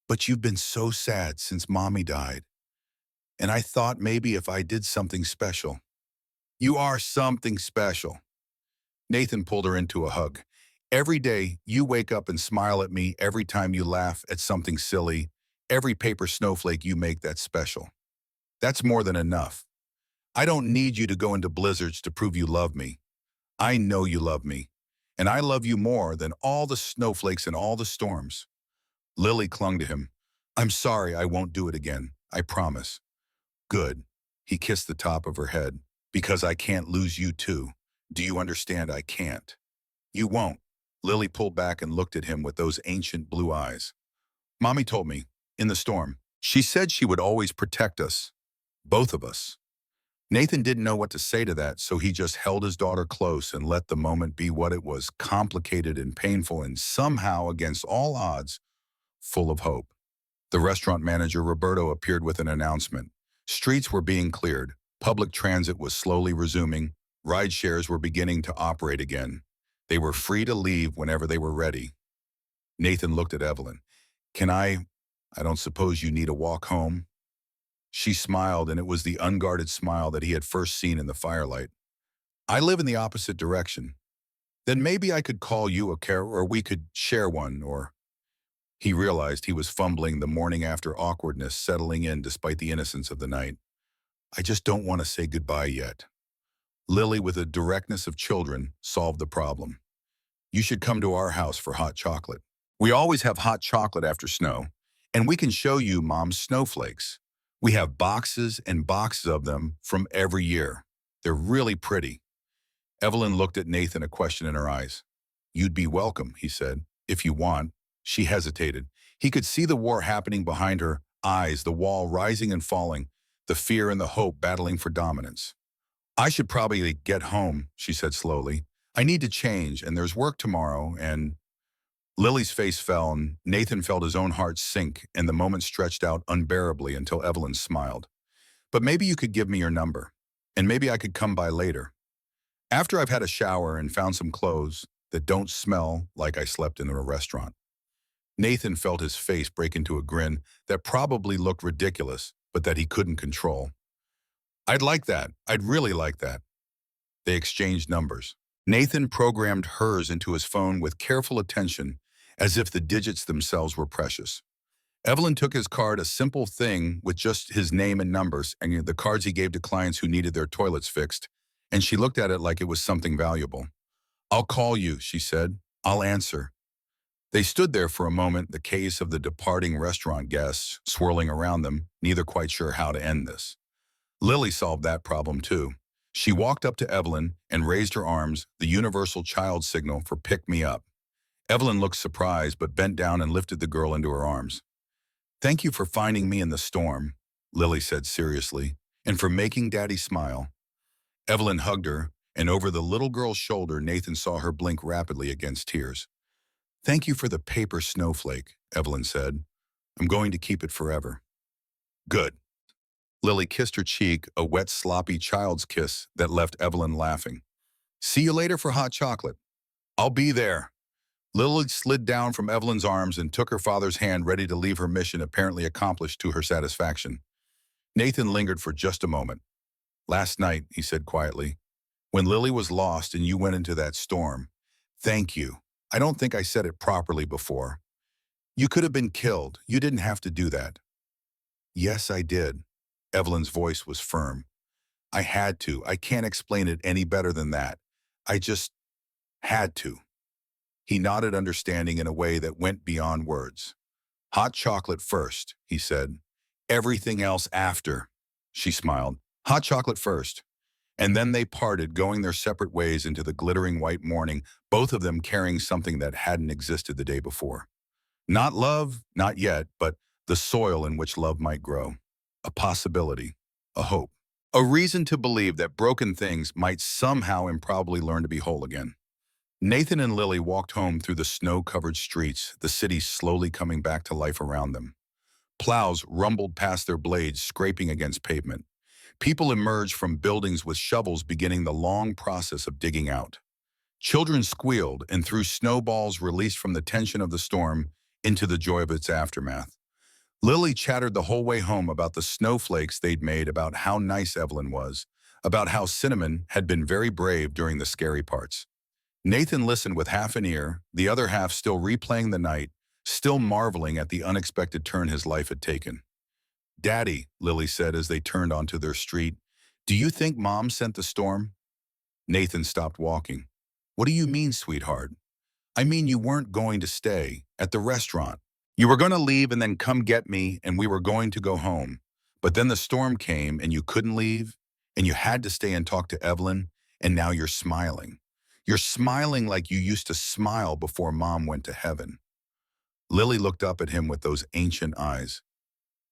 "But you've been so sad since Mommy died. And I thought maybe if I did something special." "You are something special." Nathan pulled her into a hug. "Every day, you wake up and smile at me. Every time you laugh at something silly. Every paper snowflake you make, that's special. That's more than enough. I don't need you to go into blizzards to prove you love me. I know you love me. And I love you more than all the snowflakes and all the storms." Lily clung to him. "I'm sorry, I won't do it again. I promise." "Good." He kissed the top of her head. "Because I can't lose you too. Do you understand? I can't." "You won't." Lily pulled back and looked at him with those ancient blue eyes. "Mommy told me, in the storm, she said she would always protect us. Both of us." Nathan didn't know what to say to that, so he just held his daughter close and let the moment be what it was: complicated and painful, and somehow, against all odds, full of hope. The restaurant manager, Roberto, appeared with an announcement. Streets were being cleared. Public transit was slowly resuming. Ride shares were beginning to operate again. They were free to leave whenever they were ready. Nathan looked at Evelyn. "Can I don't suppose you need a walk home?" She smiled, and it was the unguarded smile that he had first seen in the firelight. "I live in the opposite direction. Then maybe I could call you a car, or we could share one, or..." He realized he was fumbling, the morning after awkwardness settling in despite the innocence of the night. I just don't want to say goodbye yet. Lily, with the directness of children, solved the problem. You should come to our house for hot chocolate. We always have hot chocolate after snow, and we can show you Mom's snowflakes. We have boxes and boxes of them from every year. They're really pretty. Evelyn looked at Nathan, a question in her eyes. You'd be welcome, he said, if you want. She hesitated. He could see the war happening behind her eyes, the wall rising and falling, the fear and the hope battling for dominance. I should probably get home, she said slowly. I need to change, and there's work tomorrow, and Lily's face fell, and Nathan felt his own heart sink, and the moment stretched out unbearably until Evelyn smiled. But maybe you could give me your number, and maybe I could come by later. After I've had a shower and found some clothes that don't smell like I slept in a restaurant. Nathan felt his face break into a grin that probably looked ridiculous, but that he couldn't control. I'd like that. I'd really like that. They exchanged numbers. Nathan programmed hers into his phone with careful attention, as if the digits themselves were precious. Evelyn took his card, a simple thing with just his name and numbers, and the cards he gave to clients who needed their toilets fixed, and she looked at it like it was something valuable. I'll call you, she said. I'll answer. They stood there for a moment, the case of the departing restaurant guests swirling around them, neither quite sure how to end this. Lily solved that problem too. She walked up to Evelyn and raised her arms, the universal child signal for pick me up. Evelyn looked surprised but bent down and lifted the girl into her arms. Thank you for finding me in the storm, Lily said seriously, and for making Daddy smile. Evelyn hugged her, and over the little girl's shoulder, Nathan saw her blink rapidly against tears. Thank you for the paper snowflake, Evelyn said. I'm going to keep it forever. Good. Lily kissed her cheek, a wet, sloppy child's kiss that left Evelyn laughing. See you later for hot chocolate. I'll be there. Lily slid down from Evelyn's arms and took her father's hand, ready to leave, her mission apparently accomplished to her satisfaction. Nathan lingered for just a moment. Last night, he said quietly, when Lily was lost and you went into that storm, thank you. I don't think I said it properly before. You could have been killed. You didn't have to do that. Yes, I did. Evelyn's voice was firm. I had to. I can't explain it any better than that. I just had to. He nodded understanding in a way that went beyond words. Hot chocolate first, he said. Everything else after. She smiled. Hot chocolate first. And then they parted, going their separate ways into the glittering white morning, both of them carrying something that hadn't existed the day before. Not love, not yet, but the soil in which love might grow. A possibility, a hope, a reason to believe that broken things might somehow improbably learn to be whole again. Nathan and Lily walked home through the snow-covered streets, the city slowly coming back to life around them. Plows rumbled past their blades, scraping against pavement. People emerged from buildings with shovels, beginning the long process of digging out. Children squealed and threw snowballs released from the tension of the storm into the joy of its aftermath. Lily chattered the whole way home about the snowflakes they'd made, about how nice Evelyn was, about how Cinnamon had been very brave during the scary parts. Nathan listened with half an ear, the other half still replaying the night, still marveling at the unexpected turn his life had taken. Daddy, Lily said as they turned onto their street, do you think Mom sent the storm? Nathan stopped walking. What do you mean, sweetheart? I mean, you weren't going to stay at the restaurant. You were going to leave and then come get me, and we were going to go home. But then the storm came and you couldn't leave, and you had to stay and talk to Evelyn, and now you're smiling. You're smiling like you used to smile before Mom went to heaven. Lily looked up at him with those ancient eyes.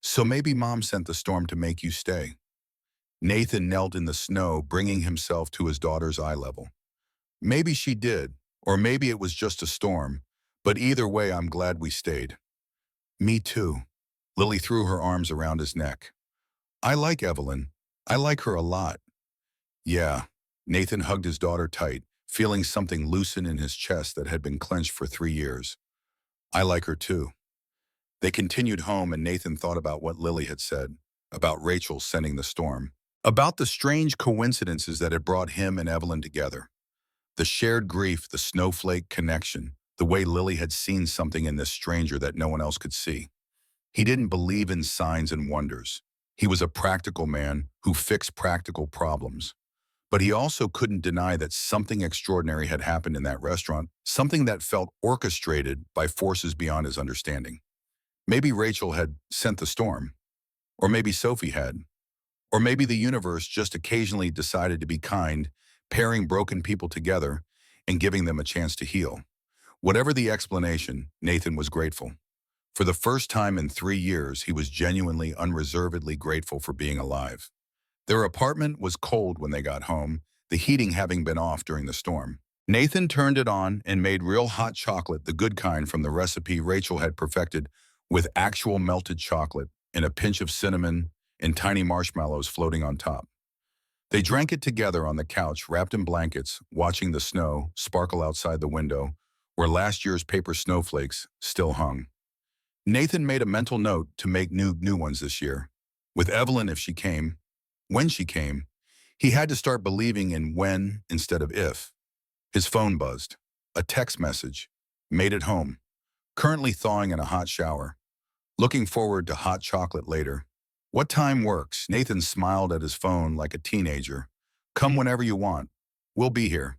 So maybe Mom sent the storm to make you stay. Nathan knelt in the snow, bringing himself to his daughter's eye level. Maybe she did, or maybe it was just a storm, but either way, I'm glad we stayed. Me too. Lily threw her arms around his neck. I like Evelyn. I like her a lot. Yeah. Nathan hugged his daughter tight, feeling something loosen in his chest that had been clenched for 3 years. I like her too. They continued home, and Nathan thought about what Lily had said, about Rachel sending the storm, about the strange coincidences that had brought him and Evelyn together. The shared grief, the snowflake connection, the way Lily had seen something in this stranger that no one else could see. He didn't believe in signs and wonders. He was a practical man who fixed practical problems. But he also couldn't deny that something extraordinary had happened in that restaurant, something that felt orchestrated by forces beyond his understanding. Maybe Rachel had sent the storm, or maybe Sophie had, or maybe the universe just occasionally decided to be kind, pairing broken people together and giving them a chance to heal. Whatever the explanation, Nathan was grateful. For the first time in 3 years, he was genuinely, unreservedly grateful for being alive. Their apartment was cold when they got home, the heating having been off during the storm. Nathan turned it on and made real hot chocolate, the good kind from the recipe Rachel had perfected, with actual melted chocolate and a pinch of cinnamon and tiny marshmallows floating on top. They drank it together on the couch, wrapped in blankets, watching the snow sparkle outside the window, where last year's paper snowflakes still hung. Nathan made a mental note to make new ones this year. With Evelyn if she came, when she came, he had to start believing in when instead of if. His phone buzzed. A text message. Made it home. Currently thawing in a hot shower. Looking forward to hot chocolate later. What time works? Nathan smiled at his phone like a teenager. Come whenever you want. We'll be here.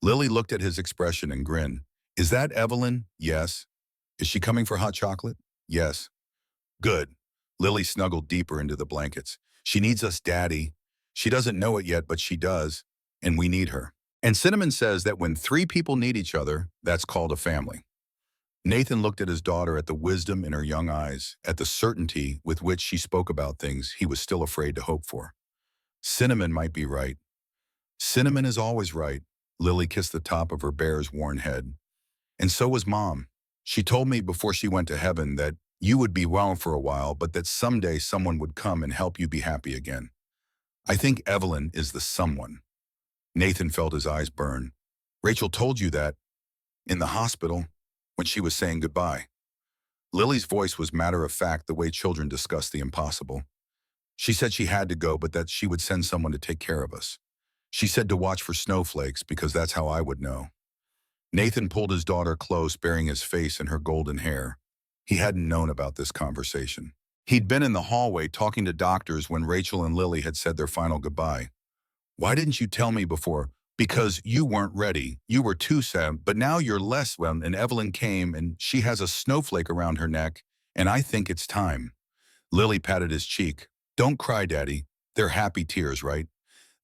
Lily looked at his expression and grinned. Is that Evelyn? Yes. Is she coming for hot chocolate? Yes. Good. Lily snuggled deeper into the blankets. She needs us, Daddy. She doesn't know it yet, but she does, and we need her. And Cinnamon says that when three people need each other, that's called a family. Nathan looked at his daughter, at the wisdom in her young eyes, at the certainty with which she spoke about things he was still afraid to hope for. Cinnamon might be right. Cinnamon is always right. Lily kissed the top of her bear's worn head. And so was Mom. She told me before she went to heaven that you would be well for a while, but that someday someone would come and help you be happy again. I think Evelyn is the someone. Nathan felt his eyes burn. Rachel told you that in the hospital when she was saying goodbye. Lily's voice was matter of fact, the way children discuss the impossible. She said she had to go, but that she would send someone to take care of us. She said to watch for snowflakes because that's how I would know. Nathan pulled his daughter close, burying his face in her golden hair. He hadn't known about this conversation. He'd been in the hallway talking to doctors when Rachel and Lily had said their final goodbye. Why didn't you tell me before? Because you weren't ready. You were too sad, but now you're less well, and Evelyn came and she has a snowflake around her neck, and I think it's time. Lily patted his cheek. Don't cry, Daddy. They're happy tears, right?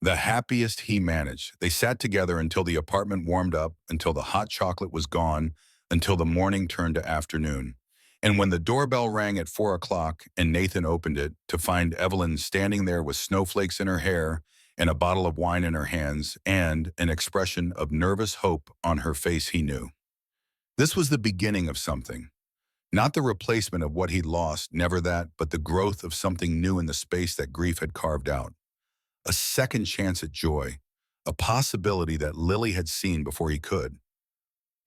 The happiest he managed. They sat together until the apartment warmed up, until the hot chocolate was gone, until the morning turned to afternoon. And when the doorbell rang at 4 o'clock and Nathan opened it to find Evelyn standing there with snowflakes in her hair and a bottle of wine in her hands and an expression of nervous hope on her face, he knew. This was the beginning of something. Not the replacement of what he'd lost, never that, but the growth of something new in the space that grief had carved out. A second chance at joy, a possibility that Lily had seen before he could.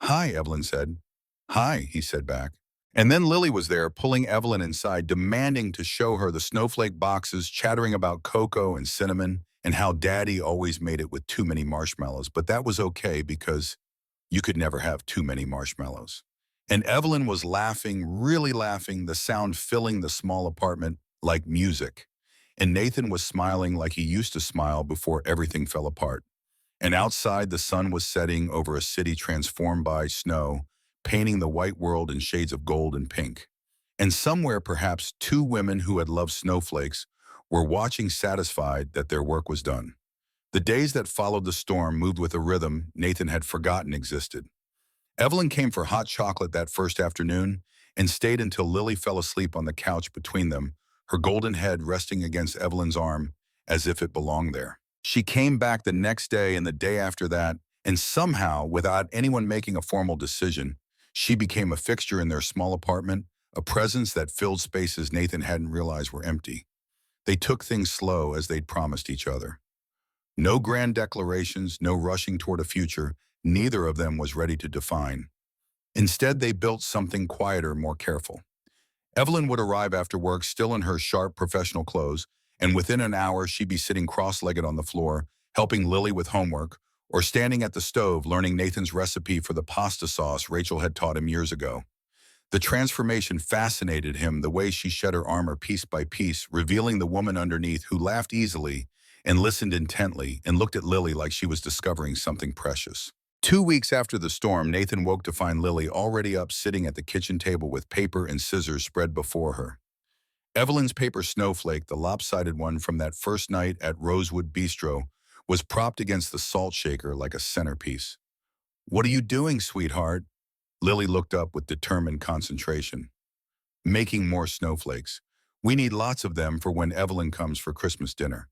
Hi, Evelyn said. Hi, he said back. And then Lily was there, pulling Evelyn inside, demanding to show her the snowflake boxes, chattering about cocoa and cinnamon, and how Daddy always made it with too many marshmallows. But that was okay because you could never have too many marshmallows. And Evelyn was laughing, really laughing, the sound filling the small apartment like music. And Nathan was smiling like he used to smile before everything fell apart. And outside, the sun was setting over a city transformed by snow, painting the white world in shades of gold and pink. And somewhere, perhaps, two women who had loved snowflakes were watching, satisfied that their work was done. The days that followed the storm moved with a rhythm Nathan had forgotten existed. Evelyn came for hot chocolate that first afternoon and stayed until Lily fell asleep on the couch between them, her golden head resting against Evelyn's arm as if it belonged there. She came back the next day and the day after that, and somehow, without anyone making a formal decision, she became a fixture in their small apartment, a presence that filled spaces Nathan hadn't realized were empty. They took things slow as they'd promised each other. No grand declarations, no rushing toward a future neither of them was ready to define. Instead, they built something quieter, more careful. Evelyn would arrive after work still in her sharp professional clothes, and within an hour she'd be sitting cross-legged on the floor, helping Lily with homework, or standing at the stove learning Nathan's recipe for the pasta sauce Rachel had taught him years ago. The transformation fascinated him, the way she shed her armor piece by piece, revealing the woman underneath who laughed easily and listened intently and looked at Lily like she was discovering something precious. 2 weeks after the storm, Nathan woke to find Lily already up sitting at the kitchen table with paper and scissors spread before her. Evelyn's paper snowflake, the lopsided one from that first night at Rosewood Bistro, was propped against the salt shaker like a centerpiece. "What are you doing, sweetheart?" Lily looked up with determined concentration. "Making more snowflakes. We need lots of them for when Evelyn comes for Christmas dinner."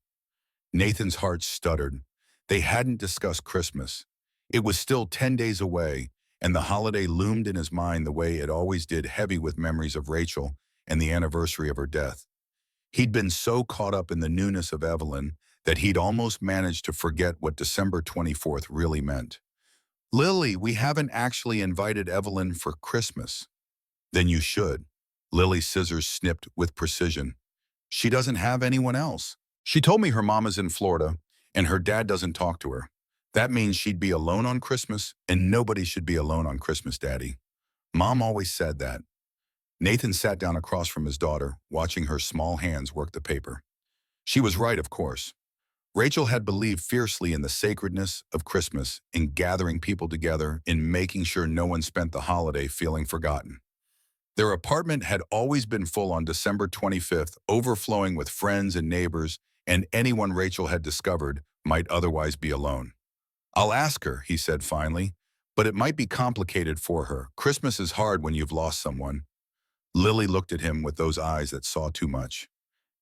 Nathan's heart stuttered. They hadn't discussed Christmas. It was still 10 days away, and the holiday loomed in his mind the way it always did, heavy with memories of Rachel and the anniversary of her death. He'd been so caught up in the newness of Evelyn that he'd almost managed to forget what December 24th really meant. "Lily, we haven't actually invited Evelyn for Christmas." "Then you should." Lily's scissors snipped with precision. "She doesn't have anyone else. She told me her mama's in Florida, and her dad doesn't talk to her. That means she'd be alone on Christmas, and nobody should be alone on Christmas, Daddy. Mom always said that." Nathan sat down across from his daughter, watching her small hands work the paper. She was right, of course. Rachel had believed fiercely in the sacredness of Christmas, in gathering people together, in making sure no one spent the holiday feeling forgotten. Their apartment had always been full on December 25th, overflowing with friends and neighbors, and anyone Rachel had discovered might otherwise be alone. "I'll ask her," he said finally, "but it might be complicated for her. Christmas is hard when you've lost someone." Lily looked at him with those eyes that saw too much.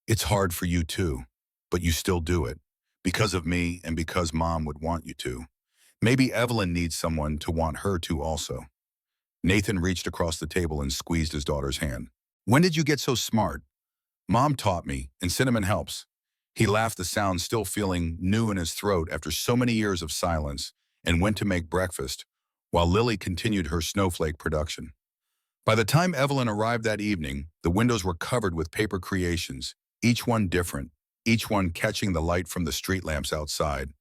"It's hard for you too, but you still do it. Because of me and because Mom would want you to. Maybe Evelyn needs someone to want her to also." Nathan reached across the table and squeezed his daughter's hand. "When did you get so smart?" "Mom taught me, and cinnamon helps." He laughed, the sound still feeling new in his throat after so many years of silence, and went to make breakfast, while Lily continued her snowflake production. By the time Evelyn arrived that evening, the windows were covered with paper creations, each one different, each one catching the light from the street lamps outside.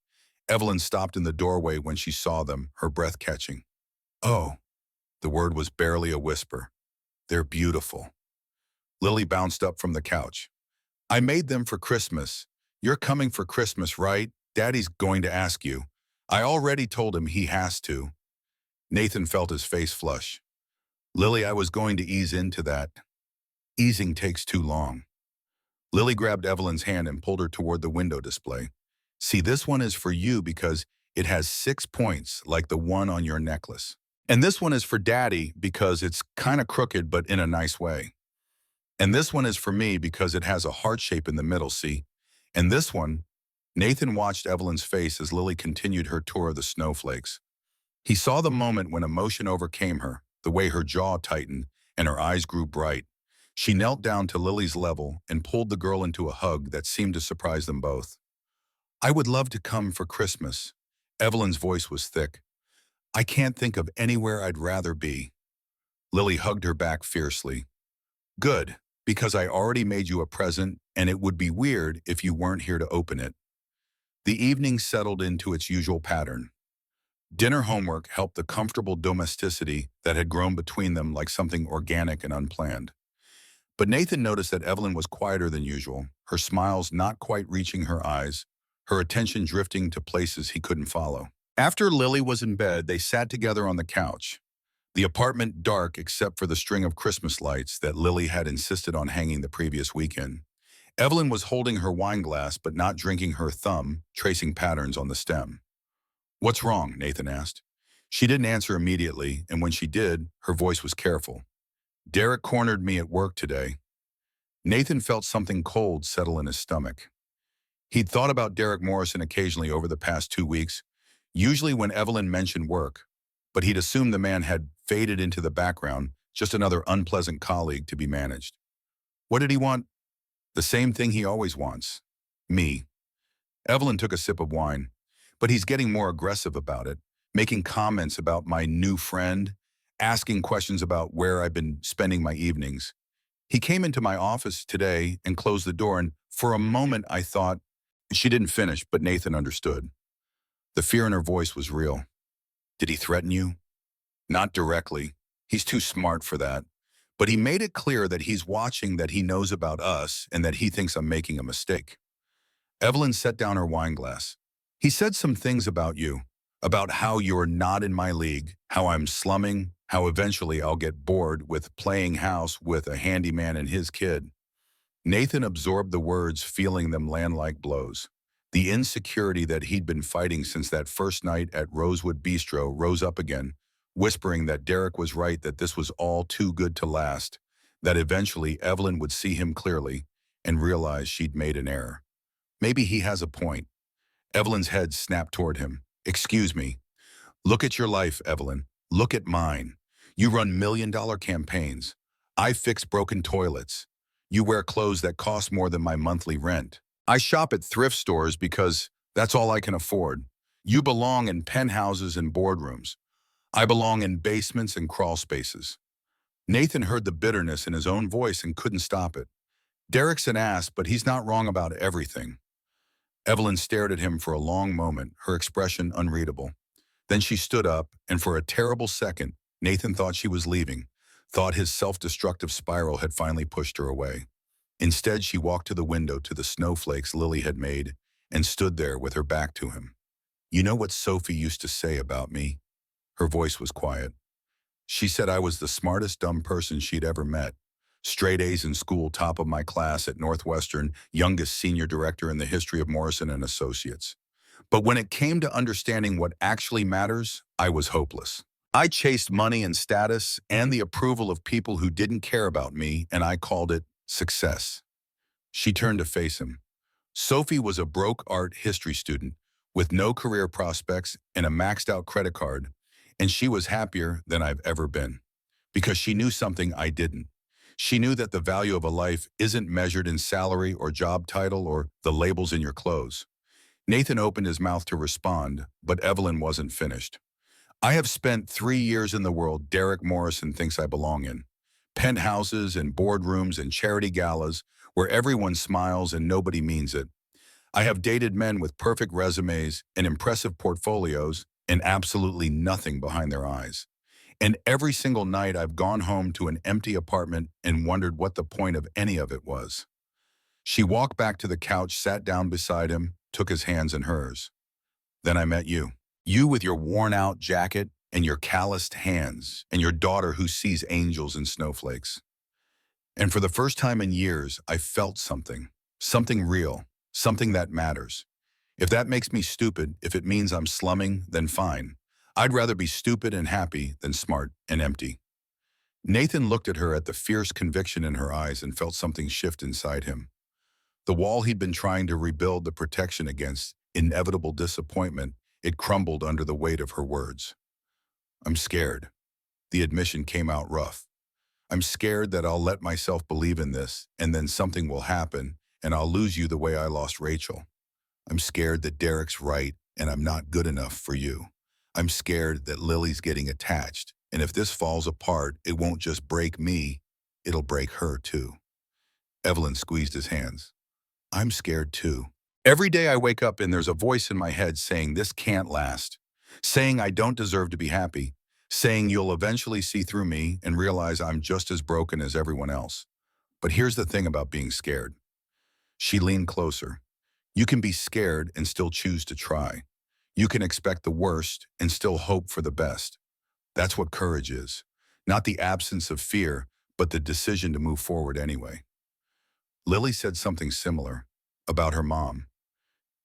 Evelyn stopped in the doorway when she saw them, her breath catching. "Oh," the word was barely a whisper. "They're beautiful." Lily bounced up from the couch. "I made them for Christmas. You're coming for Christmas, right? Daddy's going to ask you." "I already told him he has to." Nathan felt his face flush. "Lily, I was going to ease into that. Easing takes too long." Lily grabbed Evelyn's hand and pulled her toward the window display. "See, this one is for you because it has 6 points like the one on your necklace. And this one is for Daddy because it's kind of crooked but in a nice way. And this one is for me because it has a heart shape in the middle, see? And this one..." Nathan watched Evelyn's face as Lily continued her tour of the snowflakes. He saw the moment when emotion overcame her, the way her jaw tightened and her eyes grew bright. She knelt down to Lily's level and pulled the girl into a hug that seemed to surprise them both. "I would love to come for Christmas." Evelyn's voice was thick. "I can't think of anywhere I'd rather be." Lily hugged her back fiercely. "Good, because I already made you a present, and it would be weird if you weren't here to open it." The evening settled into its usual pattern. Dinner homework helped the comfortable domesticity that had grown between them like something organic and unplanned. But Nathan noticed that Evelyn was quieter than usual, her smiles not quite reaching her eyes, her attention drifting to places he couldn't follow. After Lily was in bed, they sat together on the couch, the apartment dark except for the string of Christmas lights that Lily had insisted on hanging the previous weekend. Evelyn was holding her wine glass but not drinking, her thumb tracing patterns on the stem. "What's wrong?" Nathan asked. She didn't answer immediately, and when she did, her voice was careful. "Derek cornered me at work today." Nathan felt something cold settle in his stomach. He'd thought about Derek Morrison occasionally over the past 2 weeks, usually when Evelyn mentioned work, but he'd assumed the man had faded into the background, just another unpleasant colleague to be managed. What did he want? The same thing he always wants. Me. Evelyn took a sip of wine. "But he's getting more aggressive about it, making comments about my new friend, asking questions about where I've been spending my evenings. He came into my office today and closed the door, and for a moment I thought..." She didn't finish, but Nathan understood. The fear in her voice was real. "Did he threaten you?" "Not directly. He's too smart for that. But he made it clear that he's watching, that he knows about us, and that he thinks I'm making a mistake. Evelyn set down her wine glass. He said some things about you, about how you're not in my league, how I'm slumming, how eventually I'll get bored with playing house with a handyman and his kid. Nathan absorbed the words, feeling them land like blows. The insecurity that he'd been fighting since that first night at Rosewood Bistro rose up again, whispering that Derek was right, that this was all too good to last, that eventually Evelyn would see him clearly and realize she'd made an error. Maybe he has a point. Evelyn's head snapped toward him. Excuse me. Look at your life, Evelyn. Look at mine. You run million-dollar campaigns. I fix broken toilets. You wear clothes that cost more than my monthly rent. I shop at thrift stores because that's all I can afford. You belong in penthouses and boardrooms. I belong in basements and crawl spaces. Nathan heard the bitterness in his own voice and couldn't stop it. Derek's an ass, but he's not wrong about everything. Evelyn stared at him for a long moment, her expression unreadable. Then she stood up, and for a terrible second, Nathan thought she was leaving, thought his self-destructive spiral had finally pushed her away. Instead, she walked to the window, to the snowflakes Lily had made, and stood there with her back to him. You know what Sophie used to say about me? Her voice was quiet. She said I was the smartest dumb person she'd ever met. Straight A's in school, top of my class at Northwestern, youngest senior director in the history of Morrison and Associates. But when it came to understanding what actually matters, I was hopeless. I chased money and status and the approval of people who didn't care about me, and I called it success. She turned to face him. Sophie was a broke art history student with no career prospects and a maxed out credit card, and she was happier than I've ever been. Because she knew something I didn't. She knew that the value of a life isn't measured in salary or job title or the labels in your clothes. Nathan opened his mouth to respond, but Evelyn wasn't finished. I have spent 3 years in the world Derek Morrison thinks I belong in. Penthouses and boardrooms and charity galas where everyone smiles and nobody means it. I have dated men with perfect resumes and impressive portfolios and absolutely nothing behind their eyes. And every single night I've gone home to an empty apartment and wondered what the point of any of it was. She walked back to the couch, sat down beside him, took his hands in hers. Then I met you. You with your worn-out jacket and your calloused hands and your daughter who sees angels in snowflakes. And for the first time in years, I felt something. Something real. Something that matters. If that makes me stupid, if it means I'm slumming, then fine. I'd rather be stupid and happy than smart and empty. Nathan looked at her, at the fierce conviction in her eyes, and felt something shift inside him. The wall he'd been trying to rebuild, the protection against inevitable disappointment, it crumbled under the weight of her words. I'm scared. The admission came out rough. I'm scared that I'll let myself believe in this, and then something will happen, and I'll lose you the way I lost Rachel. I'm scared that Derek's right, and I'm not good enough for you. I'm scared that Lily's getting attached, and if this falls apart, it won't just break me, it'll break her too. Evelyn squeezed his hands. I'm scared too. Every day I wake up and there's a voice in my head saying this can't last, saying I don't deserve to be happy, saying you'll eventually see through me and realize I'm just as broken as everyone else. But here's the thing about being scared. She leaned closer. You can be scared and still choose to try. You can expect the worst and still hope for the best. That's what courage is. Not the absence of fear, but the decision to move forward anyway. Lily said something similar about her mom.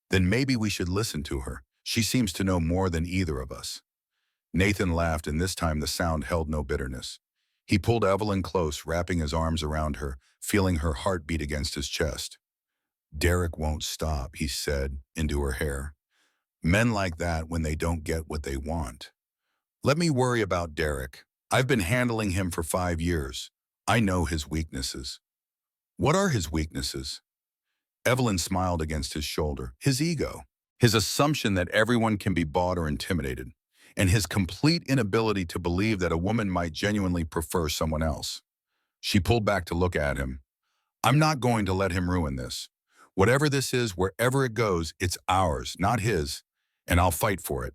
Then maybe we should listen to her. She seems to know more than either of us. Nathan laughed, and this time the sound held no bitterness. He pulled Evelyn close, wrapping his arms around her, feeling her heart beat against his chest. Derek won't stop, he said into her hair. Men like that when they don't get what they want. Let me worry about Derek. I've been handling him for 5 years. I know his weaknesses. What are his weaknesses? Evelyn smiled against his shoulder. His ego. His assumption that everyone can be bought or intimidated. And his complete inability to believe that a woman might genuinely prefer someone else. She pulled back to look at him. I'm not going to let him ruin this. Whatever this is, wherever it goes, it's ours, not his, and I'll fight for it.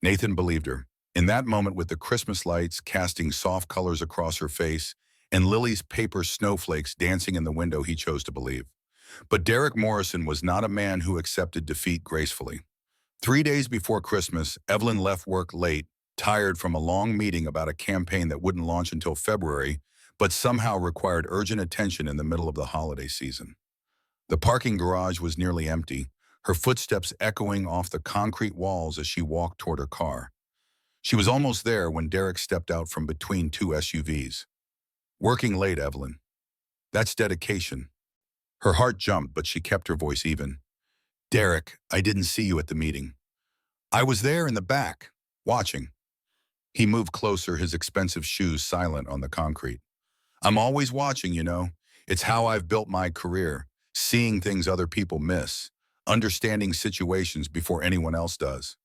Nathan believed her. In that moment, with the Christmas lights casting soft colors across her face and Lily's paper snowflakes dancing in the window he chose to believe. But Derek Morrison was not a man who accepted defeat gracefully. 3 days before Christmas, Evelyn left work late, tired from a long meeting about a campaign that wouldn't launch until February, but somehow required urgent attention in the middle of the holiday season. The parking garage was nearly empty, her footsteps echoing off the concrete walls as she walked toward her car. She was almost there when Derek stepped out from between two SUVs. Working late, Evelyn. That's dedication. Her heart jumped, but she kept her voice even. Derek, I didn't see you at the meeting. I was there in the back, watching. He moved closer, his expensive shoes silent on the concrete. I'm always watching, you know. It's how I've built my career, seeing things other people miss, understanding situations before anyone else does.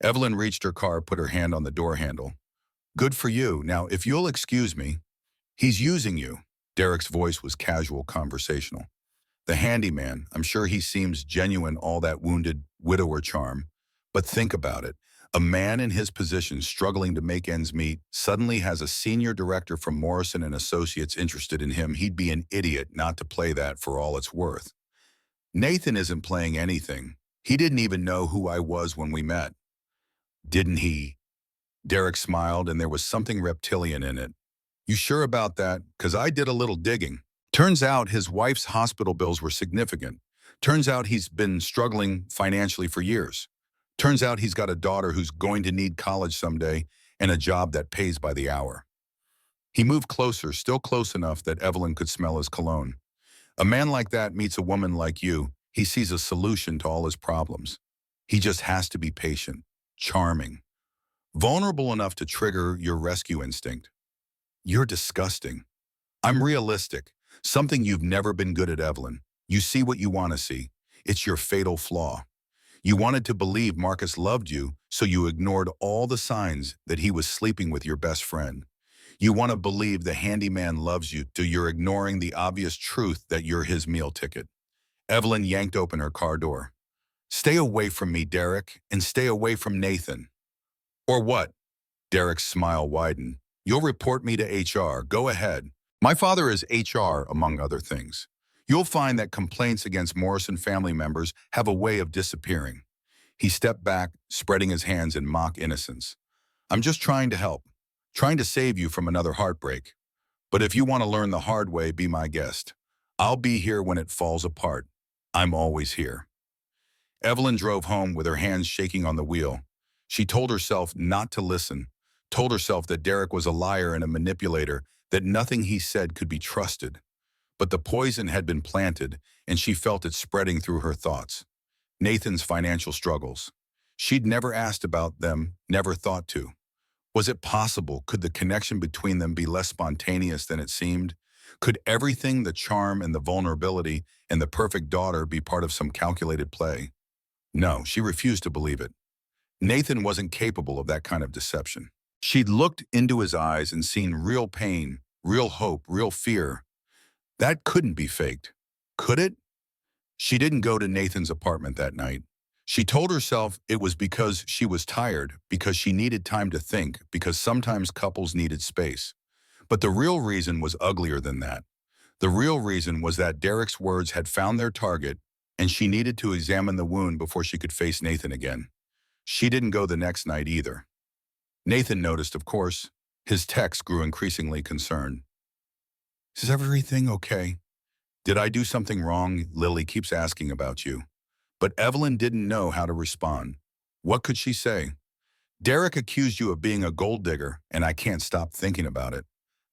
Evelyn reached her car, put her hand on the door handle. Good for you. Now, if you'll excuse me, he's using you. Derek's voice was casual, conversational. The handyman, I'm sure he seems genuine, all that wounded widower charm. But think about it. A man in his position struggling to make ends meet suddenly has a senior director from Morrison and Associates interested in him. He'd be an idiot not to play that for all it's worth. Nathan isn't playing anything. He didn't even know who I was when we met. Didn't he? Derek smiled, and there was something reptilian in it. You sure about that? 'Cause I did a little digging. Turns out his wife's hospital bills were significant. Turns out he's been struggling financially for years. Turns out he's got a daughter who's going to need college someday and a job that pays by the hour. He moved closer, still close enough that Evelyn could smell his cologne. A man like that meets a woman like you. He sees a solution to all his problems. He just has to be patient, charming, vulnerable enough to trigger your rescue instinct. You're disgusting. I'm realistic. Something you've never been good at, Evelyn. You see what you want to see. It's your fatal flaw. You wanted to believe Marcus loved you, so you ignored all the signs that he was sleeping with your best friend. You want to believe the handyman loves you, so you're ignoring the obvious truth that you're his meal ticket. Evelyn yanked open her car door. Stay away from me, Derek, and stay away from Nathan. Or what? Derek's smile widened. You'll report me to HR. Go ahead. My father is HR, among other things. You'll find that complaints against Morrison family members have a way of disappearing. He stepped back, spreading his hands in mock innocence. I'm just trying to help, trying to save you from another heartbreak. But if you want to learn the hard way, be my guest. I'll be here when it falls apart. I'm always here. Evelyn drove home with her hands shaking on the wheel. She told herself not to listen, told herself that Derek was a liar and a manipulator, that nothing he said could be trusted. But the poison had been planted, and she felt it spreading through her thoughts. Nathan's financial struggles. She'd never asked about them, never thought to. Was it possible? Could the connection between them be less spontaneous than it seemed? Could everything, the charm and the vulnerability and the perfect daughter, be part of some calculated play? No, she refused to believe it. Nathan wasn't capable of that kind of deception. She'd looked into his eyes and seen real pain, real hope, real fear. That couldn't be faked. Could it? She didn't go to Nathan's apartment that night. She told herself it was because she was tired, because she needed time to think, because sometimes couples needed space. But the real reason was uglier than that. The real reason was that Derek's words had found their target, and she needed to examine the wound before she could face Nathan again. She didn't go the next night either. Nathan noticed, of course. His text grew increasingly concerned. Is everything okay? Did I do something wrong? Lily keeps asking about you. But Evelyn didn't know how to respond. What could she say? Derek accused you of being a gold digger, and I can't stop thinking about it.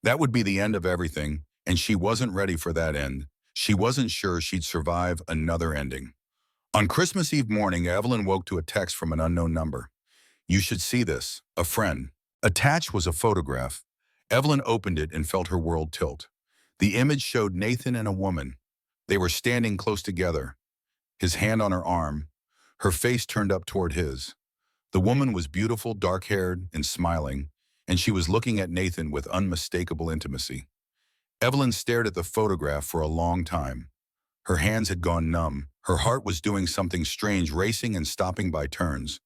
That would be the end of everything, and she wasn't ready for that end. She wasn't sure she'd survive another ending. On Christmas Eve morning, Evelyn woke to a text from an unknown number. You should see this. A friend. Attached was a photograph. Evelyn opened it and felt her world tilt. The image showed Nathan and a woman. They were standing close together, his hand on her arm, her face turned up toward his. The woman was beautiful, dark-haired, and smiling, and she was looking at Nathan with unmistakable intimacy. Evelyn stared at the photograph for a long time. Her hands had gone numb. Her heart was doing something strange, racing and stopping by turns.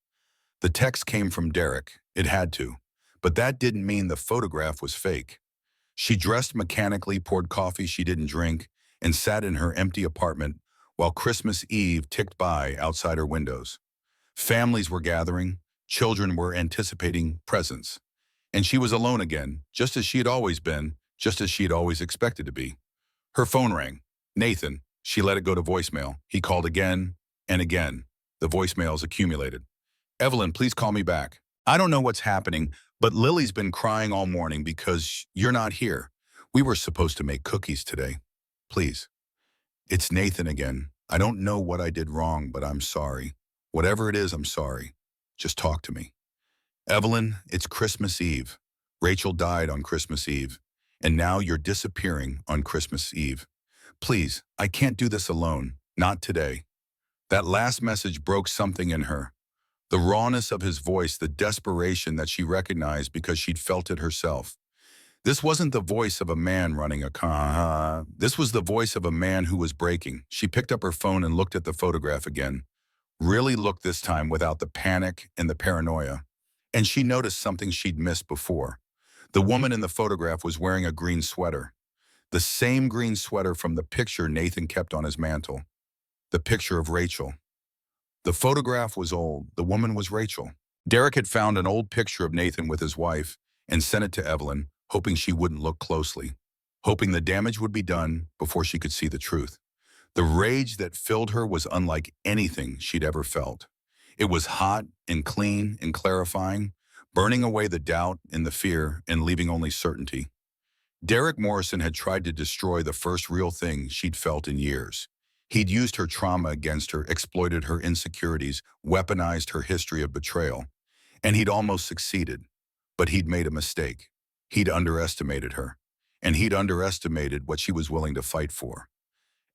The text came from Derek. It had to. But that didn't mean the photograph was fake. She dressed mechanically, poured coffee she didn't drink, and sat in her empty apartment while Christmas Eve ticked by outside her windows. Families were gathering, children were anticipating presents, and she was alone again, just as she had always been, just as she had always expected to be. Her phone rang. Nathan. She let it go to voicemail. He called again and again. The voicemails accumulated. Evelyn, please call me back. I don't know what's happening, but Lily's been crying all morning because you're not here. We were supposed to make cookies today. Please. It's Nathan again. I don't know what I did wrong, but I'm sorry. Whatever it is, I'm sorry. Just talk to me. Evelyn, it's Christmas Eve. Rachel died on Christmas Eve, and now you're disappearing on Christmas Eve. Please, I can't do this alone. Not today. That last message broke something in her. The rawness of his voice, the desperation that she recognized because she'd felt it herself. This wasn't the voice of a man running a car. This was the voice of a man who was breaking. She picked up her phone and looked at the photograph again. Really looked this time without the panic and the paranoia. And she noticed something she'd missed before. The woman in the photograph was wearing a green sweater. The same green sweater from the picture Nathan kept on his mantle. The picture of Rachel. The photograph was old. The woman was Rachel. Derek had found an old picture of Nathan with his wife and sent it to Evelyn, hoping she wouldn't look closely, hoping the damage would be done before she could see the truth. The rage that filled her was unlike anything she'd ever felt. It was hot and clean and clarifying, burning away the doubt and the fear and leaving only certainty. Derek Morrison had tried to destroy the first real thing she'd felt in years. He'd used her trauma against her, exploited her insecurities, weaponized her history of betrayal. And he'd almost succeeded. But he'd made a mistake. He'd underestimated her. And he'd underestimated what she was willing to fight for.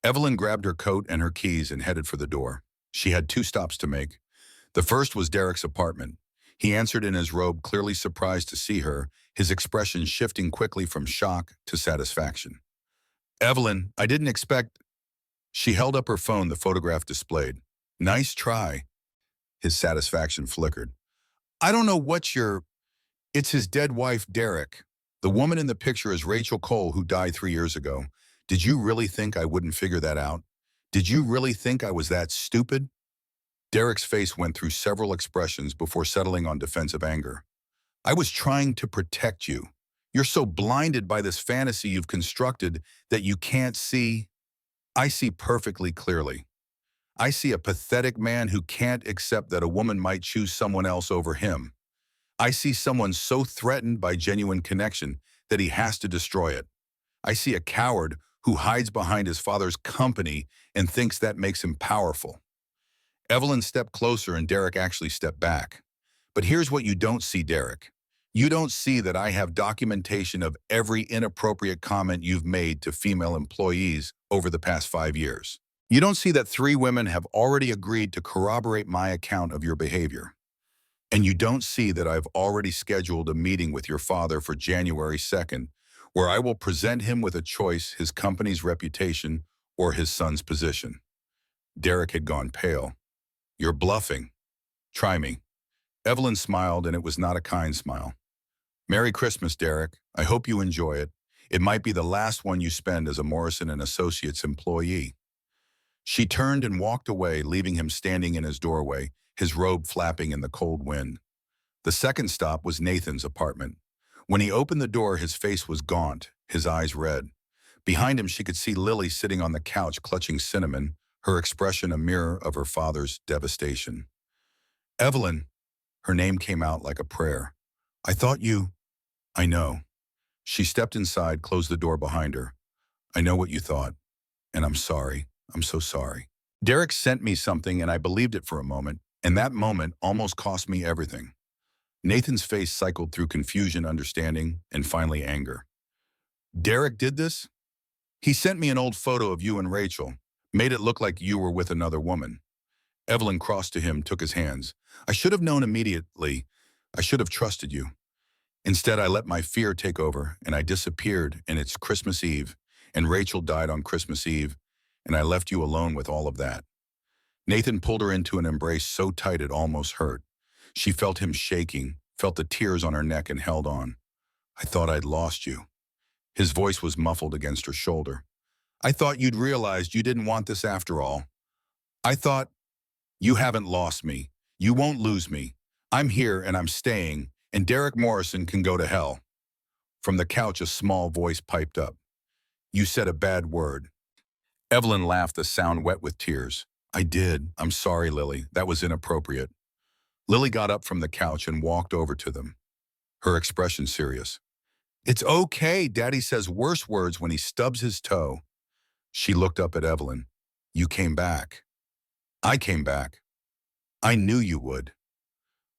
Evelyn grabbed her coat and her keys and headed for the door. She had 2 stops to make. The first was Derek's apartment. He answered in his robe, clearly surprised to see her, his expression shifting quickly from shock to satisfaction. Evelyn, I didn't expect... She held up her phone, the photograph displayed. Nice try. His satisfaction flickered. I don't know what you're... It's his dead wife, Derek. The woman in the picture is Rachel Cole, who died 3 years ago. Did you really think I wouldn't figure that out? Did you really think I was that stupid? Derek's face went through several expressions before settling on defensive anger. I was trying to protect you. You're so blinded by this fantasy you've constructed that you can't see... I see perfectly clearly. I see a pathetic man who can't accept that a woman might choose someone else over him. I see someone so threatened by genuine connection that he has to destroy it. I see a coward who hides behind his father's company and thinks that makes him powerful. Evelyn stepped closer and Derek actually stepped back. But here's what you don't see, Derek. You don't see that I have documentation of every inappropriate comment you've made to female employees over the past 5 years. You don't see that 3 women have already agreed to corroborate my account of your behavior. And you don't see that I've already scheduled a meeting with your father for January 2nd, where I will present him with a choice, his company's reputation or his son's position. Derek had gone pale. You're bluffing. Try me. Evelyn smiled, and it was not a kind smile. Merry Christmas, Derek. I hope you enjoy it. It might be the last one you spend as a Morrison & Associates employee. She turned and walked away, leaving him standing in his doorway, his robe flapping in the cold wind. The second stop was Nathan's apartment. When he opened the door, his face was gaunt, his eyes red. Behind him, she could see Lily sitting on the couch clutching cinnamon, her expression a mirror of her father's devastation. Evelyn, her name came out like a prayer. I thought you... I know. She stepped inside, closed the door behind her. I know what you thought, and I'm sorry. I'm so sorry. Derek sent me something, and I believed it for a moment, and that moment almost cost me everything. Nathan's face cycled through confusion, understanding, and finally anger. Derek did this? He sent me an old photo of you and Rachel, made it look like you were with another woman. Evelyn crossed to him, took his hands. I should have known immediately. I should have trusted you. Instead, I let my fear take over, and I disappeared, and it's Christmas Eve, and Rachel died on Christmas Eve, and I left you alone with all of that. Nathan pulled her into an embrace so tight it almost hurt. She felt him shaking, felt the tears on her neck, and held on. I thought I'd lost you. His voice was muffled against her shoulder. I thought you'd realized you didn't want this after all. I thought, you haven't lost me. You won't lose me. I'm here and I'm staying, and Derek Morrison can go to hell. From the couch, a small voice piped up. You said a bad word. Evelyn laughed, the sound wet with tears. I did. I'm sorry, Lily. That was inappropriate. Lily got up from the couch and walked over to them, her expression serious. It's okay. Daddy says worse words when he stubs his toe. She looked up at Evelyn. You came back. I came back. I knew you would.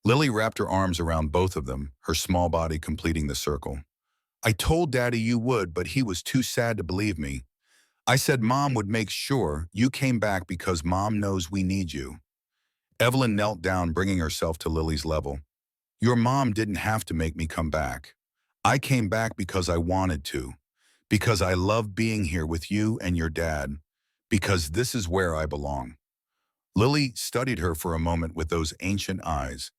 Lily wrapped her arms around both of them, her small body completing the circle. I told Daddy you would, but he was too sad to believe me. I said Mom would make sure you came back because Mom knows we need you. Evelyn knelt down, bringing herself to Lily's level. Your mom didn't have to make me come back. I came back because I wanted to, because I love being here with you and your dad, because this is where I belong. Lily studied her for a moment with those ancient eyes.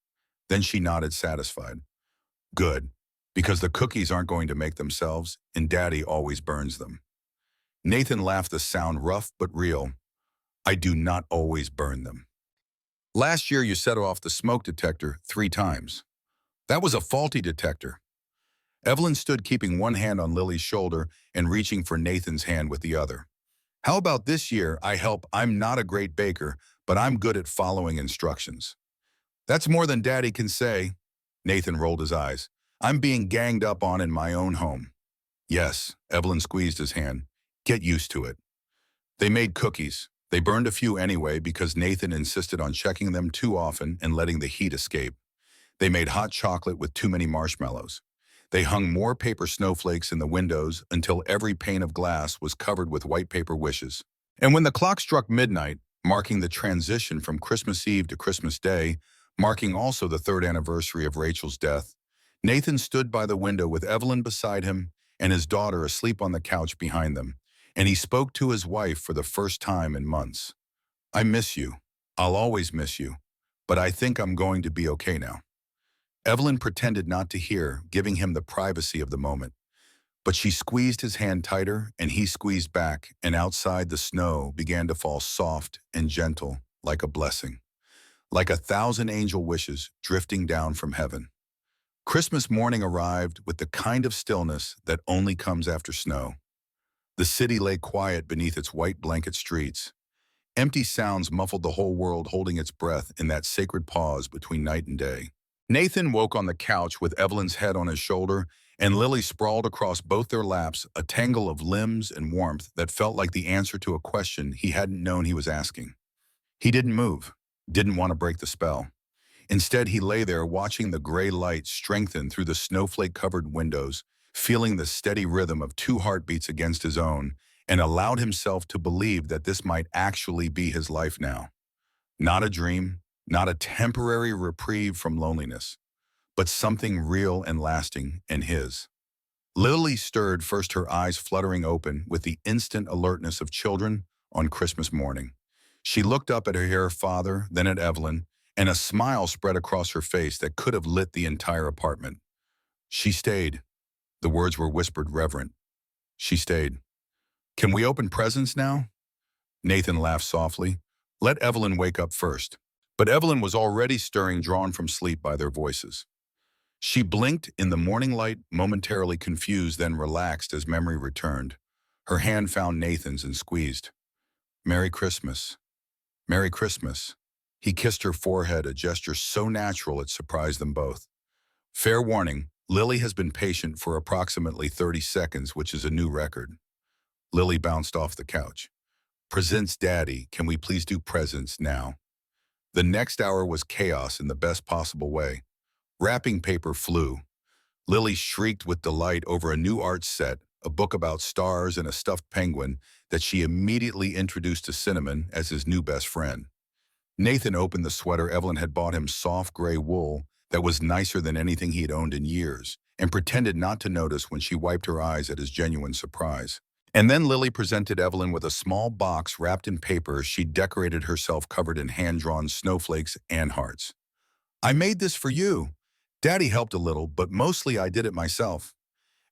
Then she nodded, satisfied. Good, because the cookies aren't going to make themselves, and Daddy always burns them. Nathan laughed, the sound rough but real. I do not always burn them. Last year you set off the smoke detector 3 times. That was a faulty detector. Evelyn stood, keeping one hand on Lily's shoulder and reaching for Nathan's hand with the other. How about this year I help? I'm not a great baker, but I'm good at following instructions. That's more than Daddy can say. Nathan rolled his eyes. I'm being ganged up on in my own home. Yes, Evelyn squeezed his hand. Get used to it. They made cookies. They burned a few anyway because Nathan insisted on checking them too often and letting the heat escape. They made hot chocolate with too many marshmallows. They hung more paper snowflakes in the windows until every pane of glass was covered with white paper wishes. And when the clock struck midnight, marking the transition from Christmas Eve to Christmas Day, marking also the 3rd anniversary of Rachel's death, Nathan stood by the window with Evelyn beside him and his daughter asleep on the couch behind them, and he spoke to his wife for the first time in months. I miss you. I'll always miss you. But I think I'm going to be okay now. Evelyn pretended not to hear, giving him the privacy of the moment. But she squeezed his hand tighter, and he squeezed back, and outside the snow began to fall soft and gentle, like a blessing. Like 1,000 angel wishes drifting down from heaven. Christmas morning arrived with the kind of stillness that only comes after snow. The city lay quiet beneath its white blanket streets. Empty sounds muffled the whole world, holding its breath in that sacred pause between night and day. Nathan woke on the couch with Evelyn's head on his shoulder, and Lily sprawled across both their laps, a tangle of limbs and warmth that felt like the answer to a question he hadn't known he was asking. He didn't move, didn't want to break the spell. Instead, he lay there watching the gray light strengthen through the snowflake-covered windows, feeling the steady rhythm of 2 heartbeats against his own, and allowed himself to believe that this might actually be his life now. Not a dream, not a temporary reprieve from loneliness, but something real and lasting, and his. Lily stirred, first her eyes fluttering open with the instant alertness of children on Christmas morning. She looked up at her father, then at Evelyn, and a smile spread across her face that could have lit the entire apartment. She stayed. The words were whispered, reverent. She stayed. Can we open presents now? Nathan laughed softly. Let Evelyn wake up first. But Evelyn was already stirring, drawn from sleep by their voices. She blinked in the morning light, momentarily confused, then relaxed as memory returned. Her hand found Nathan's and squeezed. Merry Christmas. Merry Christmas. He kissed her forehead, a gesture so natural it surprised them both. Fair warning, Lily has been patient for approximately 30 seconds, which is a new record. Lily bounced off the couch. Presents, Daddy. Can we please do presents now? The next hour was chaos in the best possible way. Wrapping paper flew. Lily shrieked with delight over a new art set, a book about stars and a stuffed penguin that she immediately introduced to Cinnamon as his new best friend. Nathan opened the sweater Evelyn had bought him, soft gray wool that was nicer than anything he had owned in years, and pretended not to notice when she wiped her eyes at his genuine surprise. And then Lily presented Evelyn with a small box wrapped in paper she'd decorated herself, covered in hand-drawn snowflakes and hearts. I made this for you. Daddy helped a little, but mostly I did it myself.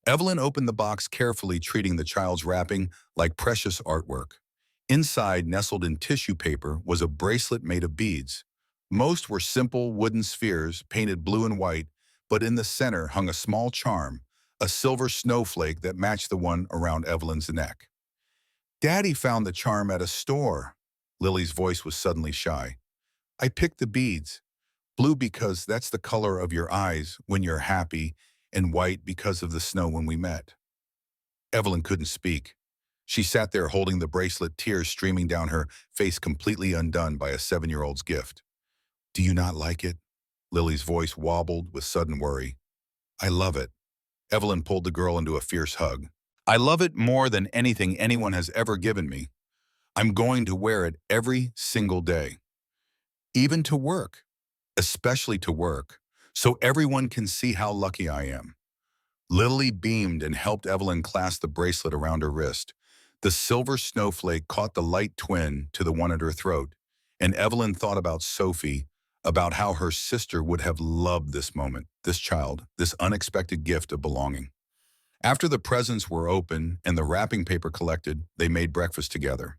Evelyn opened the box carefully, treating the child's wrapping like precious artwork. Inside, nestled in tissue paper, was a bracelet made of beads. Most were simple wooden spheres painted blue and white, but in the center hung a small charm, a silver snowflake that matched the one around Evelyn's neck. "Daddy found the charm at a store." Lily's voice was suddenly shy. "I picked the beads. Blue because that's the color of your eyes when you're happy, and white because of the snow when we met." Evelyn couldn't speak. She sat there holding the bracelet, tears streaming down her face, completely undone by a 7-year-old's gift. "Do you not like it?" Lily's voice wobbled with sudden worry. "I love it." Evelyn pulled the girl into a fierce hug. "I love it more than anything anyone has ever given me. I'm going to wear it every single day, even to work, especially to work, so everyone can see how lucky I am." Lily beamed and helped Evelyn clasp the bracelet around her wrist. The silver snowflake caught the light twin to the one at her throat, and Evelyn thought about Sophie, about how her sister would have loved this moment, this child, this unexpected gift of belonging. After the presents were opened and the wrapping paper collected, they made breakfast together.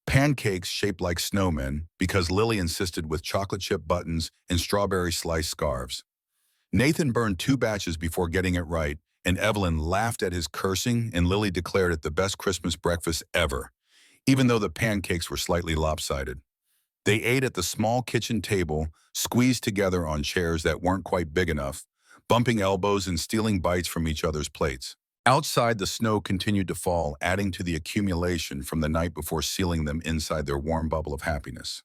Pancakes shaped like snowmen because Lily insisted, with chocolate chip buttons and strawberry slice scarves. Nathan burned 2 batches before getting it right, and Evelyn laughed at his cursing, and Lily declared it the best Christmas breakfast ever, even though the pancakes were slightly lopsided. They ate at the small kitchen table, squeezed together on chairs that weren't quite big enough, bumping elbows and stealing bites from each other's plates. Outside, the snow continued to fall, adding to the accumulation from the night before, sealing them inside their warm bubble of happiness.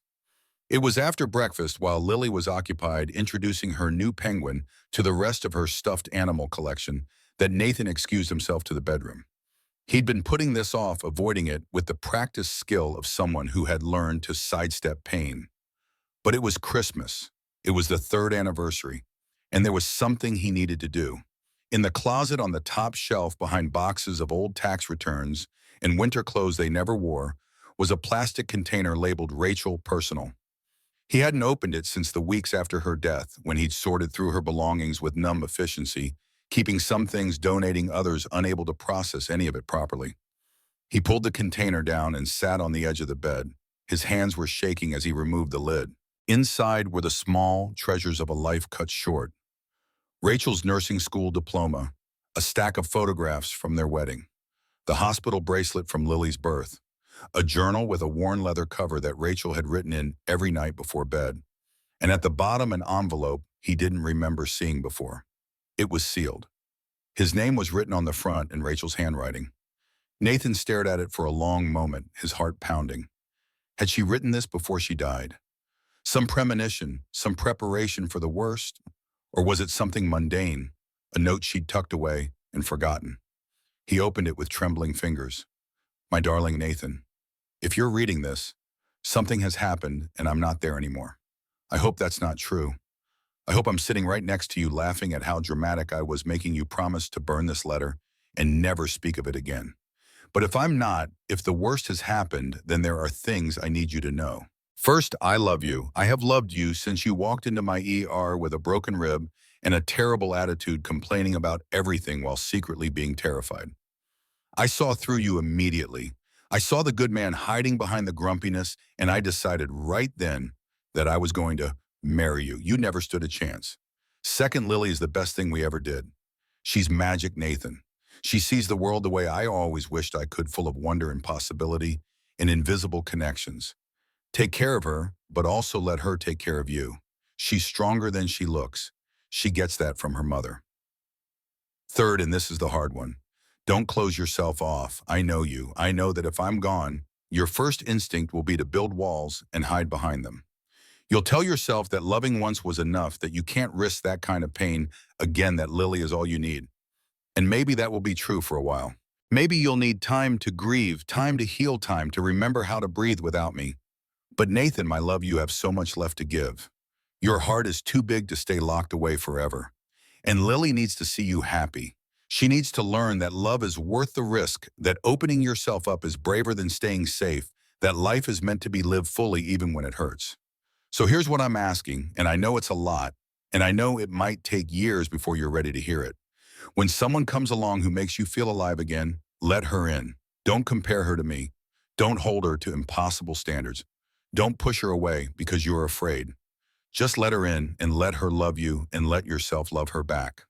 It was after breakfast, while Lily was occupied introducing her new penguin to the rest of her stuffed animal collection, that Nathan excused himself to the bedroom. He'd been putting this off, avoiding it with the practiced skill of someone who had learned to sidestep pain. But it was Christmas. It was the 3rd anniversary, and there was something he needed to do. In the closet on the top shelf, behind boxes of old tax returns and winter clothes they never wore, was a plastic container labeled Rachel Personal. He hadn't opened it since the weeks after her death, when he'd sorted through her belongings with numb efficiency, keeping some things, donating others, unable to process any of it properly. He pulled the container down and sat on the edge of the bed. His hands were shaking as he removed the lid. Inside were the small treasures of a life cut short. Rachel's nursing school diploma, a stack of photographs from their wedding, the hospital bracelet from Lily's birth, a journal with a worn leather cover that Rachel had written in every night before bed, and at the bottom an envelope he didn't remember seeing before. It was sealed. His name was written on the front in Rachel's handwriting. Nathan stared at it for a long moment, his heart pounding. Had she written this before she died? Some premonition, some preparation for the worst? Or was it something mundane, a note she'd tucked away and forgotten? He opened it with trembling fingers. "My darling Nathan, if you're reading this, something has happened and I'm not there anymore. I hope that's not true. I hope I'm sitting right next to you, laughing at how dramatic I was, making you promise to burn this letter and never speak of it again. But if I'm not, if the worst has happened, then there are things I need you to know. First, I love you. I have loved you since you walked into my ER with a broken rib and a terrible attitude, complaining about everything while secretly being terrified. I saw through you immediately. I saw the good man hiding behind the grumpiness, and I decided right then that I was going to marry you. You never stood a chance. Second, Lily is the best thing we ever did. She's magic, Nathan. She sees the world the way I always wished I could, full of wonder and possibility and invisible connections. Take care of her, but also let her take care of you. She's stronger than she looks. She gets that from her mother. Third, and this is the hard one, don't close yourself off. I know you. I know that if I'm gone, your first instinct will be to build walls and hide behind them. You'll tell yourself that loving once was enough, that you can't risk that kind of pain again, that Lily is all you need. And maybe that will be true for a while. Maybe you'll need time to grieve, time to heal, time to remember how to breathe without me. But Nathan, my love, you have so much left to give. Your heart is too big to stay locked away forever. And Lily needs to see you happy. She needs to learn that love is worth the risk, that opening yourself up is braver than staying safe, that life is meant to be lived fully even when it hurts. So here's what I'm asking, and I know it's a lot, and I know it might take years before you're ready to hear it. When someone comes along who makes you feel alive again, let her in. Don't compare her to me. Don't hold her to impossible standards. Don't push her away because you're afraid. Just let her in and let her love you and let yourself love her back.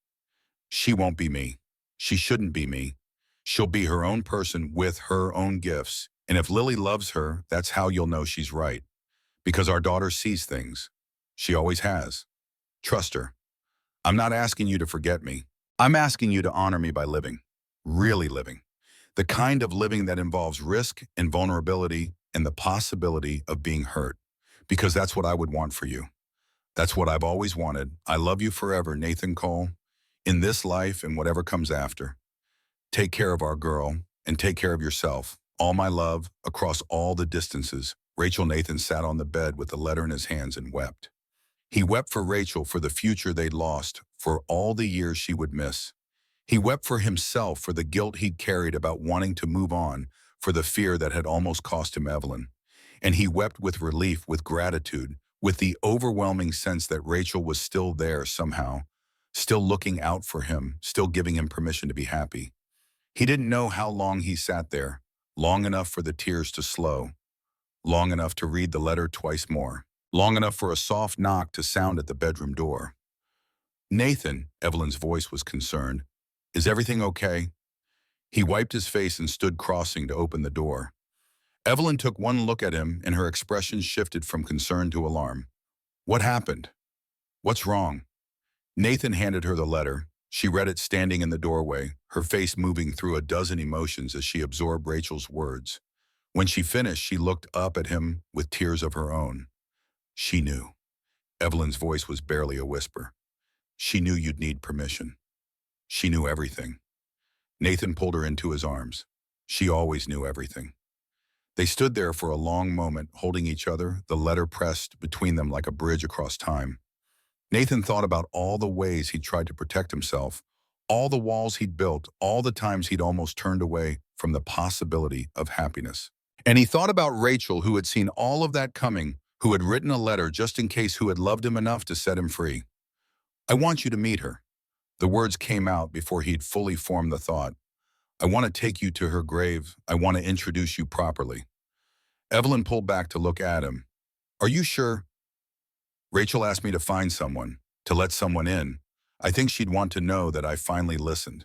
She won't be me. She shouldn't be me. She'll be her own person with her own gifts. And if Lily loves her, that's how you'll know she's right. Because our daughter sees things. She always has. Trust her. I'm not asking you to forget me. I'm asking you to honor me by living. Really living. The kind of living that involves risk and vulnerability and the possibility of being hurt. Because that's what I would want for you. That's what I've always wanted. I love you forever, Nathan Cole. In this life and whatever comes after. Take care of our girl and take care of yourself. All my love across all the distances. Rachel. Nathan sat on the bed with the letter in his hands and wept. He wept for Rachel, for the future they'd lost, for all the years she would miss. He wept for himself, for the guilt he'd carried about wanting to move on, for the fear that had almost cost him Evelyn. And he wept with relief, with gratitude, with the overwhelming sense that Rachel was still there somehow, still looking out for him, still giving him permission to be happy. He didn't know how long he sat there, long enough for the tears to slow, long enough to read the letter twice more, long enough for a soft knock to sound at the bedroom door. Nathan, Evelyn's voice was concerned. Is everything okay? He wiped his face and stood crossing to open the door. Evelyn took one look at him and her expression shifted from concern to alarm. What happened? What's wrong? Nathan handed her the letter. She read it standing in the doorway, her face moving through a dozen emotions as she absorbed Rachel's words. When she finished, she looked up at him with tears of her own. She knew. Evelyn's voice was barely a whisper. She knew you'd need permission. She knew everything. Nathan pulled her into his arms. She always knew everything. They stood there for a long moment, holding each other, the letter pressed between them like a bridge across time. Nathan thought about all the ways he'd tried to protect himself, all the walls he'd built, all the times he'd almost turned away from the possibility of happiness. And he thought about Rachel, who had seen all of that coming, who had written a letter just in case, who had loved him enough to set him free. I want you to meet her. The words came out before he'd fully formed the thought. I want to take you to her grave. I want to introduce you properly. Evelyn pulled back to look at him. Are you sure? Rachel asked me to find someone, to let someone in. I think she'd want to know that I finally listened.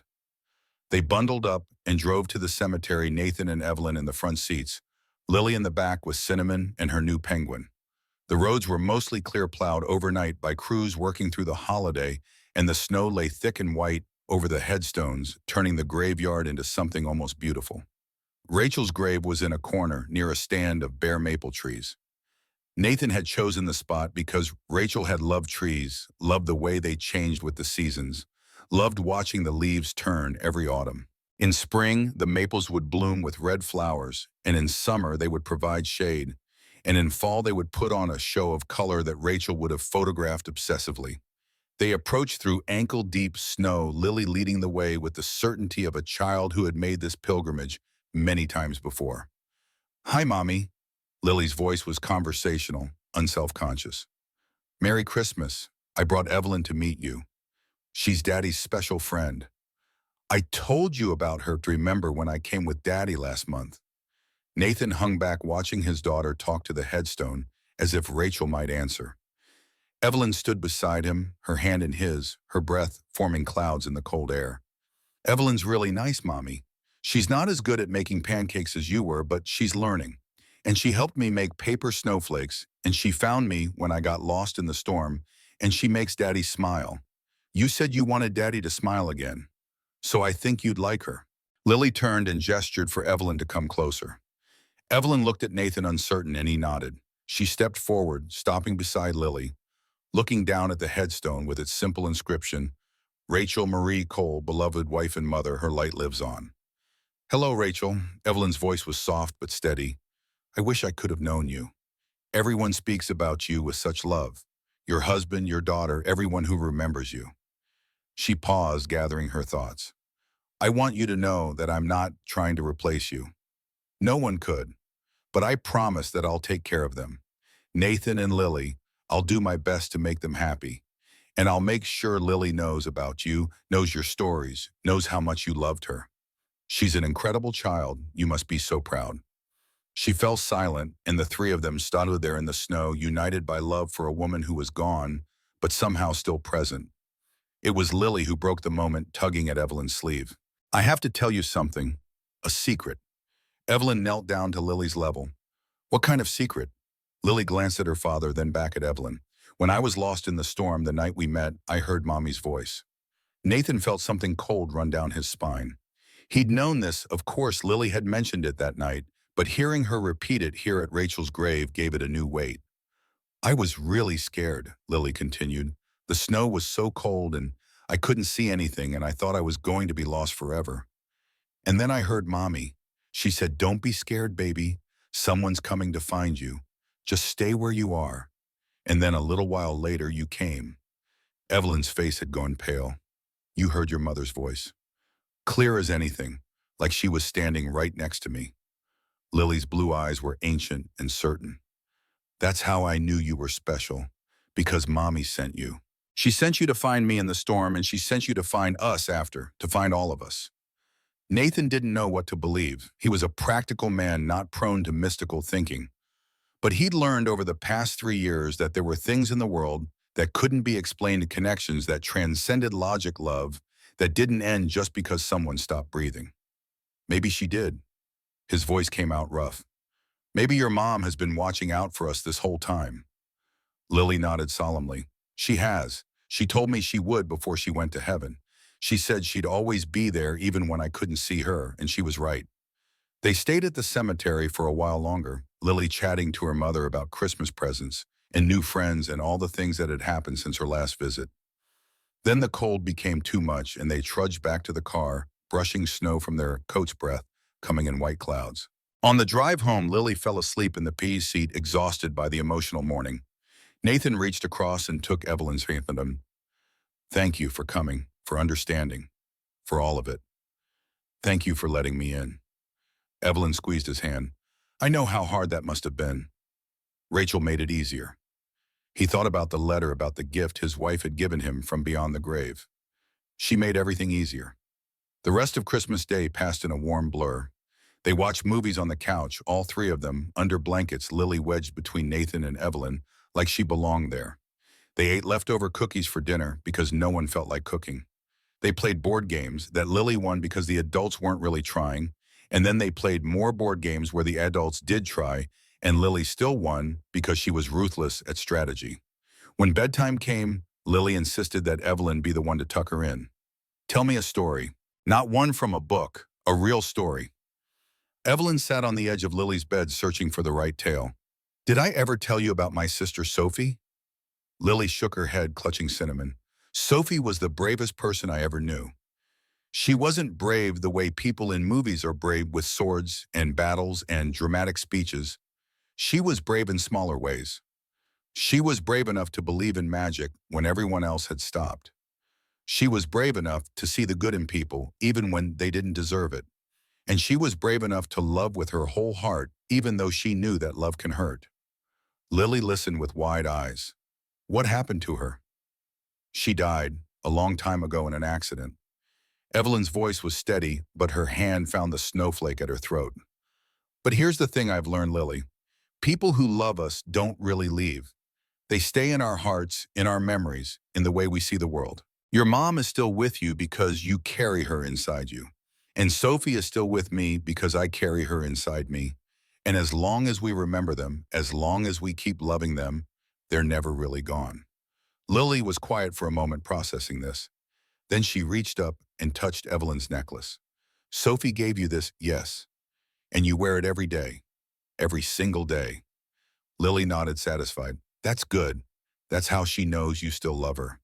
They bundled up and drove to the cemetery, Nathan and Evelyn in the front seats, Lily in the back with Cinnamon and her new penguin. The roads were mostly clear, plowed overnight by crews working through the holiday, and the snow lay thick and white over the headstones, turning the graveyard into something almost beautiful. Rachel's grave was in a corner near a stand of bare maple trees. Nathan had chosen the spot because Rachel had loved trees, loved the way they changed with the seasons, loved watching the leaves turn every autumn. In spring, the maples would bloom with red flowers, and in summer they would provide shade, and in fall they would put on a show of color that Rachel would have photographed obsessively. They approached through ankle-deep snow, Lily leading the way with the certainty of a child who had made this pilgrimage many times before. Hi, Mommy. Lily's voice was conversational, unself-conscious. Merry Christmas. I brought Evelyn to meet you. She's Daddy's special friend. I told you about her to remember when I came with Daddy last month. Nathan hung back, watching his daughter talk to the headstone as if Rachel might answer. Evelyn stood beside him, her hand in his, her breath forming clouds in the cold air. Evelyn's really nice, Mommy. She's not as good at making pancakes as you were, but she's learning. And she helped me make paper snowflakes, and she found me when I got lost in the storm, and she makes Daddy smile. You said you wanted Daddy to smile again, so I think you'd like her. Lily turned and gestured for Evelyn to come closer. Evelyn looked at Nathan uncertain, and he nodded. She stepped forward, stopping beside Lily, looking down at the headstone with its simple inscription, Rachel Marie Cole, beloved wife and mother, her light lives on. Hello, Rachel. Evelyn's voice was soft but steady. I wish I could have known you. Everyone speaks about you with such love. Your husband, your daughter, everyone who remembers you. She paused, gathering her thoughts. I want you to know that I'm not trying to replace you. No one could, but I promise that I'll take care of them. Nathan and Lily, I'll do my best to make them happy. And I'll make sure Lily knows about you, knows your stories, knows how much you loved her. She's an incredible child. You must be so proud." She fell silent, and the three of them stood there in the snow, united by love for a woman who was gone, but somehow still present. It was Lily who broke the moment, tugging at Evelyn's sleeve. "I have to tell you something. A secret." Evelyn knelt down to Lily's level. "What kind of secret?" Lily glanced at her father, then back at Evelyn. "When I was lost in the storm the night we met, I heard Mommy's voice." Nathan felt something cold run down his spine. He'd known this, of course. Lily had mentioned it that night, but hearing her repeat it here at Rachel's grave gave it a new weight. "I was really scared," Lily continued. "The snow was so cold and I couldn't see anything, and I thought I was going to be lost forever. And then I heard Mommy. She said, 'Don't be scared, baby. Someone's coming to find you. Just stay where you are.' And then a little while later you came." Evelyn's face had gone pale. "You heard your mother's voice. Clear as anything, like she was standing right next to me." Lily's blue eyes were ancient and certain. "That's how I knew you were special, because Mommy sent you. She sent you to find me in the storm, and she sent you to find us after, to find all of us." Nathan didn't know what to believe. He was a practical man, not prone to mystical thinking. But he'd learned over the past 3 years that there were things in the world that couldn't be explained, connections that transcended logic, love that didn't end just because someone stopped breathing. "Maybe she did." His voice came out rough. "Maybe your mom has been watching out for us this whole time." Lily nodded solemnly. "She has. She told me she would before she went to heaven. She said she'd always be there even when I couldn't see her, and she was right." They stayed at the cemetery for a while longer, Lily chatting to her mother about Christmas presents and new friends and all the things that had happened since her last visit. Then the cold became too much, and they trudged back to the car, brushing snow from their coat's breath, coming in white clouds. On the drive home, Lily fell asleep in the P's seat, exhausted by the emotional morning. Nathan reached across and took Evelyn's hand. "Thank you for coming, for understanding, for all of it. Thank you for letting me in." Evelyn squeezed his hand. "I know how hard that must have been. Rachel made it easier." He thought about the letter, about the gift his wife had given him from beyond the grave. She made everything easier. The rest of Christmas Day passed in a warm blur. They watched movies on the couch, all three of them, under blankets, Lily wedged between Nathan and Evelyn, like she belonged there. They ate leftover cookies for dinner because no one felt like cooking. They played board games that Lily won because the adults weren't really trying, and then they played more board games where the adults did try, and Lily still won because she was ruthless at strategy. When bedtime came, Lily insisted that Evelyn be the one to tuck her in. "Tell me a story. Not one from a book, a real story." Evelyn sat on the edge of Lily's bed, searching for the right tale. "Did I ever tell you about my sister Sophie?" Lily shook her head, clutching cinnamon. "Sophie was the bravest person I ever knew. She wasn't brave the way people in movies are brave, with swords and battles and dramatic speeches. She was brave in smaller ways. She was brave enough to believe in magic when everyone else had stopped. She was brave enough to see the good in people, even when they didn't deserve it. And she was brave enough to love with her whole heart, even though she knew that love can hurt." Lily listened with wide eyes. "What happened to her?" "She died a long time ago in an accident." Evelyn's voice was steady, but her hand found the snowflake at her throat. "But here's the thing I've learned, Lily. People who love us don't really leave. They stay in our hearts, in our memories, in the way we see the world. Your mom is still with you because you carry her inside you. And Sophie is still with me because I carry her inside me. And as long as we remember them, as long as we keep loving them, they're never really gone." Lily was quiet for a moment, processing this. Then she reached up and touched Evelyn's necklace. "Sophie gave you this, yes. And you wear it every day. Every single day." Lily nodded, satisfied. "That's good. That's how she knows you still love her."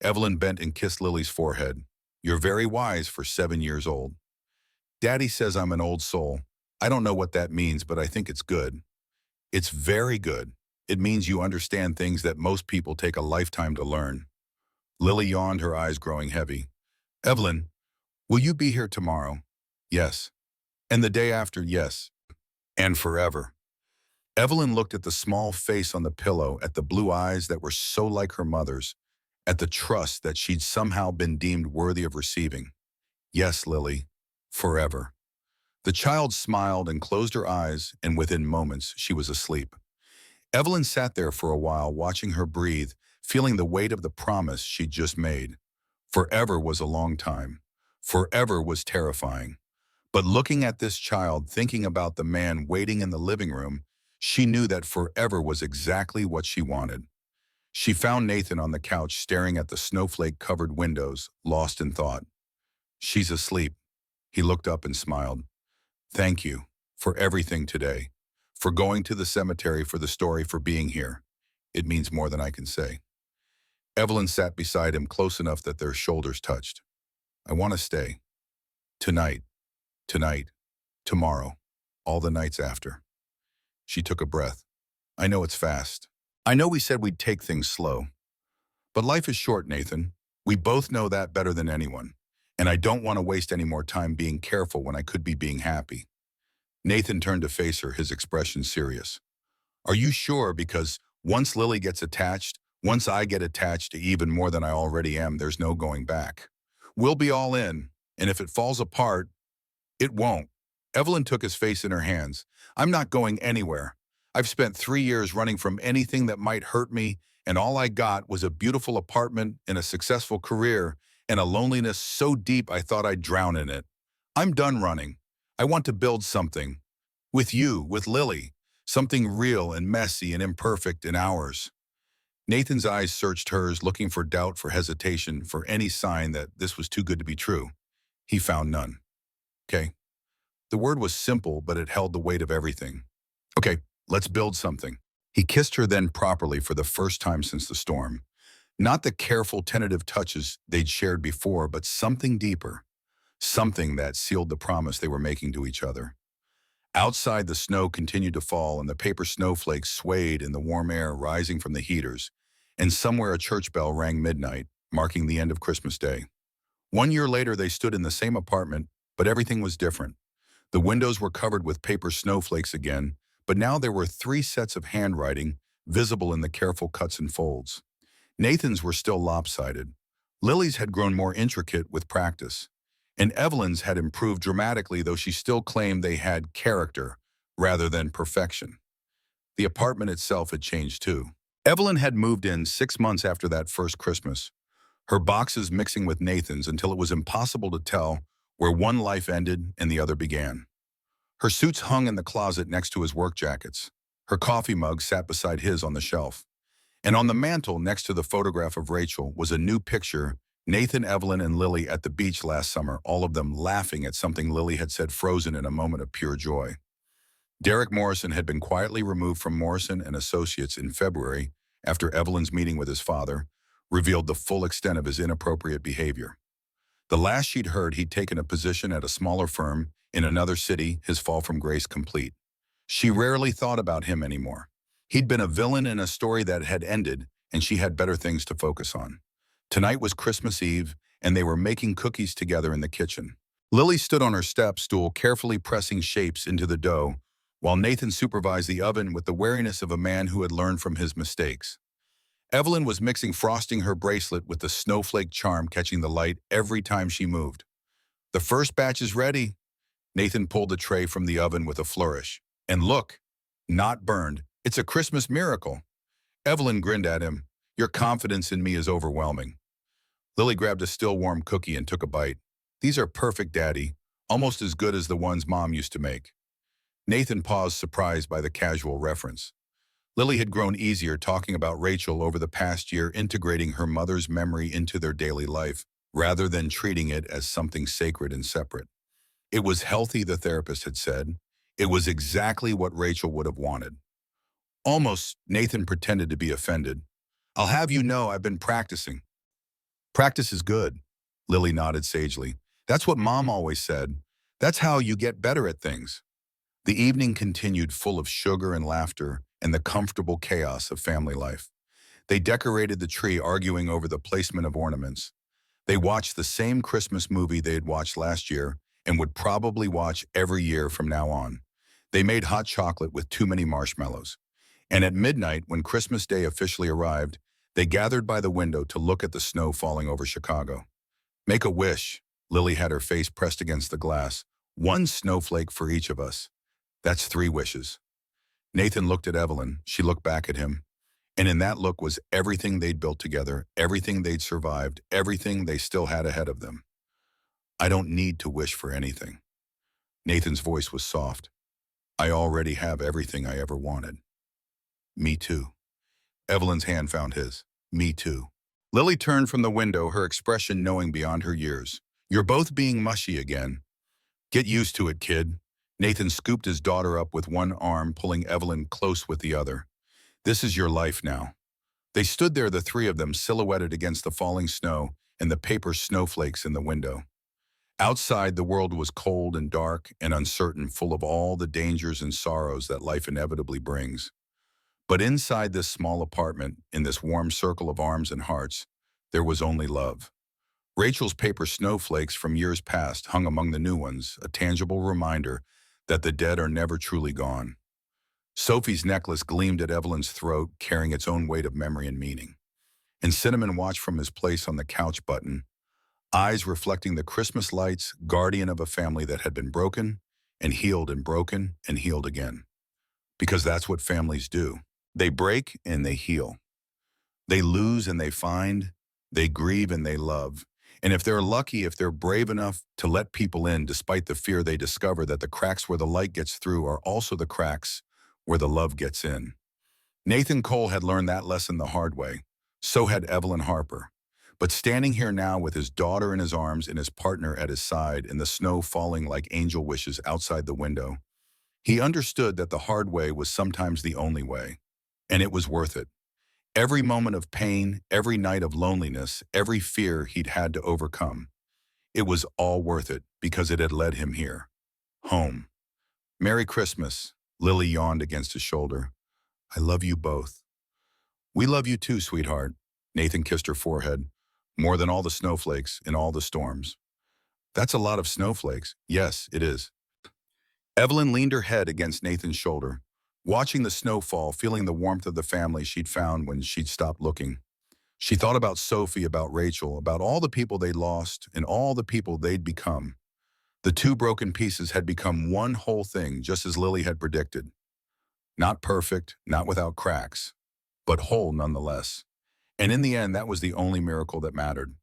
Evelyn bent and kissed Lily's forehead. "You're very wise for 7 years old." "Daddy says I'm an old soul. I don't know what that means, but I think it's good. It's very good. It means you understand things that most people take a lifetime to learn." Lily yawned, her eyes growing heavy. "Evelyn, will you be here tomorrow?" "Yes." "And the day after?" "Yes." "And forever." Evelyn looked at the small face on the pillow, at the blue eyes that were so like her mother's, at the trust that she'd somehow been deemed worthy of receiving. Yes, Lily, forever. The child smiled and closed her eyes, and within moments she was asleep. Evelyn sat there for a while, watching her breathe, feeling the weight of the promise she'd just made. Forever was a long time. Forever was terrifying. But looking at this child, thinking about the man waiting in the living room, she knew that forever was exactly what she wanted. She found Nathan on the couch staring at the snowflake-covered windows, lost in thought. She's asleep. He looked up and smiled. Thank you for everything today, for going to the cemetery, for the story, for being here. It means more than I can say. Evelyn sat beside him close enough that their shoulders touched. I want to stay. Tonight, tomorrow, all the nights after. She took a breath. I know it's fast. I know we said we'd take things slow. But life is short, Nathan. We both know that better than anyone. And I don't want to waste any more time being careful when I could be being happy. Nathan turned to face her, his expression serious. Are you sure? Because once Lily gets attached, once I get attached to even more than I already am, there's no going back. We'll be all in, and if it falls apart, it won't. Evelyn took his face in her hands. I'm not going anywhere. I've spent 3 years running from anything that might hurt me, and all I got was a beautiful apartment and a successful career and a loneliness so deep I thought I'd drown in it. I'm done running. I want to build something. With you, with Lily. Something real and messy and imperfect and ours. Nathan's eyes searched hers, looking for doubt, for hesitation, for any sign that this was too good to be true. He found none. Okay. The word was simple, but it held the weight of everything. Okay, let's build something. He kissed her then properly for the first time since the storm. Not the careful, tentative touches they'd shared before, but something deeper. Something that sealed the promise they were making to each other. Outside, the snow continued to fall, and the paper snowflakes swayed in the warm air rising from the heaters, and somewhere a church bell rang midnight, marking the end of Christmas Day. 1 year later, they stood in the same apartment, but everything was different. The windows were covered with paper snowflakes again, but now there were 3 sets of handwriting, visible in the careful cuts and folds. Nathan's were still lopsided. Lily's had grown more intricate with practice. And Evelyn's had improved dramatically, though she still claimed they had character rather than perfection. The apartment itself had changed too. Evelyn had moved in 6 months after that first Christmas, her boxes mixing with Nathan's until it was impossible to tell where one life ended and the other began. Her suits hung in the closet next to his work jackets. Her coffee mug sat beside his on the shelf. And on the mantel next to the photograph of Rachel was a new picture: Nathan, Evelyn, and Lily at the beach last summer, all of them laughing at something Lily had said, frozen in a moment of pure joy. Derek Morrison had been quietly removed from Morrison and Associates in February after Evelyn's meeting with his father revealed the full extent of his inappropriate behavior. The last she'd heard, he'd taken a position at a smaller firm in another city, his fall from grace complete. She rarely thought about him anymore. He'd been a villain in a story that had ended, and she had better things to focus on. Tonight was Christmas Eve, and they were making cookies together in the kitchen. Lily stood on her step stool, carefully pressing shapes into the dough, while Nathan supervised the oven with the wariness of a man who had learned from his mistakes. Evelyn was mixing frosting her bracelet with the snowflake charm, catching the light every time she moved. The first batch is ready. Nathan pulled the tray from the oven with a flourish. And look, not burned. It's a Christmas miracle. Evelyn grinned at him. Your confidence in me is overwhelming. Lily grabbed a still warm cookie and took a bite. These are perfect, Daddy. Almost as good as the ones Mom used to make. Nathan paused, surprised by the casual reference. Lily had grown easier talking about Rachel over the past year, integrating her mother's memory into their daily life, rather than treating it as something sacred and separate. It was healthy, the therapist had said. It was exactly what Rachel would have wanted. Almost, Nathan pretended to be offended. I'll have you know I've been practicing. Practice is good, Lily nodded sagely. That's what Mom always said. That's how you get better at things. The evening continued, full of sugar and laughter and the comfortable chaos of family life. They decorated the tree, arguing over the placement of ornaments. They watched the same Christmas movie they had watched last year and would probably watch every year from now on. They made hot chocolate with too many marshmallows. And at midnight, when Christmas Day officially arrived, They gathered by the window to look at the snow falling over Chicago. Make a wish. Lily had her face pressed against the glass. One snowflake for each of us. That's 3 wishes. Nathan looked at Evelyn. She looked back at him. And in that look was everything they'd built together, everything they'd survived, everything they still had ahead of them. I don't need to wish for anything. Nathan's voice was soft. I already have everything I ever wanted. Me too. Evelyn's hand found his. Me too. Lily turned from the window, her expression knowing beyond her years. You're both being mushy again. Get used to it, kid. Nathan scooped his daughter up with one arm, pulling Evelyn close with the other. This is your life now. They stood there, the three of them, silhouetted against the falling snow and the paper snowflakes in the window. Outside, the world was cold and dark and uncertain, full of all the dangers and sorrows that life inevitably brings. But inside this small apartment, in this warm circle of arms and hearts, there was only love. Rachel's paper snowflakes from years past hung among the new ones, a tangible reminder that the dead are never truly gone. Sophie's necklace gleamed at Evelyn's throat, carrying its own weight of memory and meaning. And Cinnamon watched from his place on the couch button, eyes reflecting the Christmas lights, guardian of a family that had been broken and healed and broken and healed again. Because that's what families do. They break and they heal. They lose and they find. They grieve and they love. And if they're lucky, if they're brave enough to let people in despite the fear, they discover that the cracks where the light gets through are also the cracks where the love gets in. Nathan Cole had learned that lesson the hard way. So had Evelyn Harper. But standing here now with his daughter in his arms and his partner at his side and the snow falling like angel wishes outside the window, he understood that the hard way was sometimes the only way. And it was worth it. Every moment of pain, every night of loneliness, every fear he'd had to overcome. It was all worth it because it had led him here. Home. Merry Christmas. Lily yawned against his shoulder. I love you both. We love you too, sweetheart. Nathan kissed her forehead. More than all the snowflakes in all the storms. That's a lot of snowflakes. Yes, it is. Evelyn leaned her head against Nathan's shoulder, watching the snow fall, feeling the warmth of the family she'd found when she'd stopped looking. She thought about Sophie, about Rachel, about all the people they'd lost and all the people they'd become. The 2 broken pieces had become one whole thing, just as Lily had predicted. Not perfect, not without cracks, but whole nonetheless. And in the end, that was the only miracle that mattered.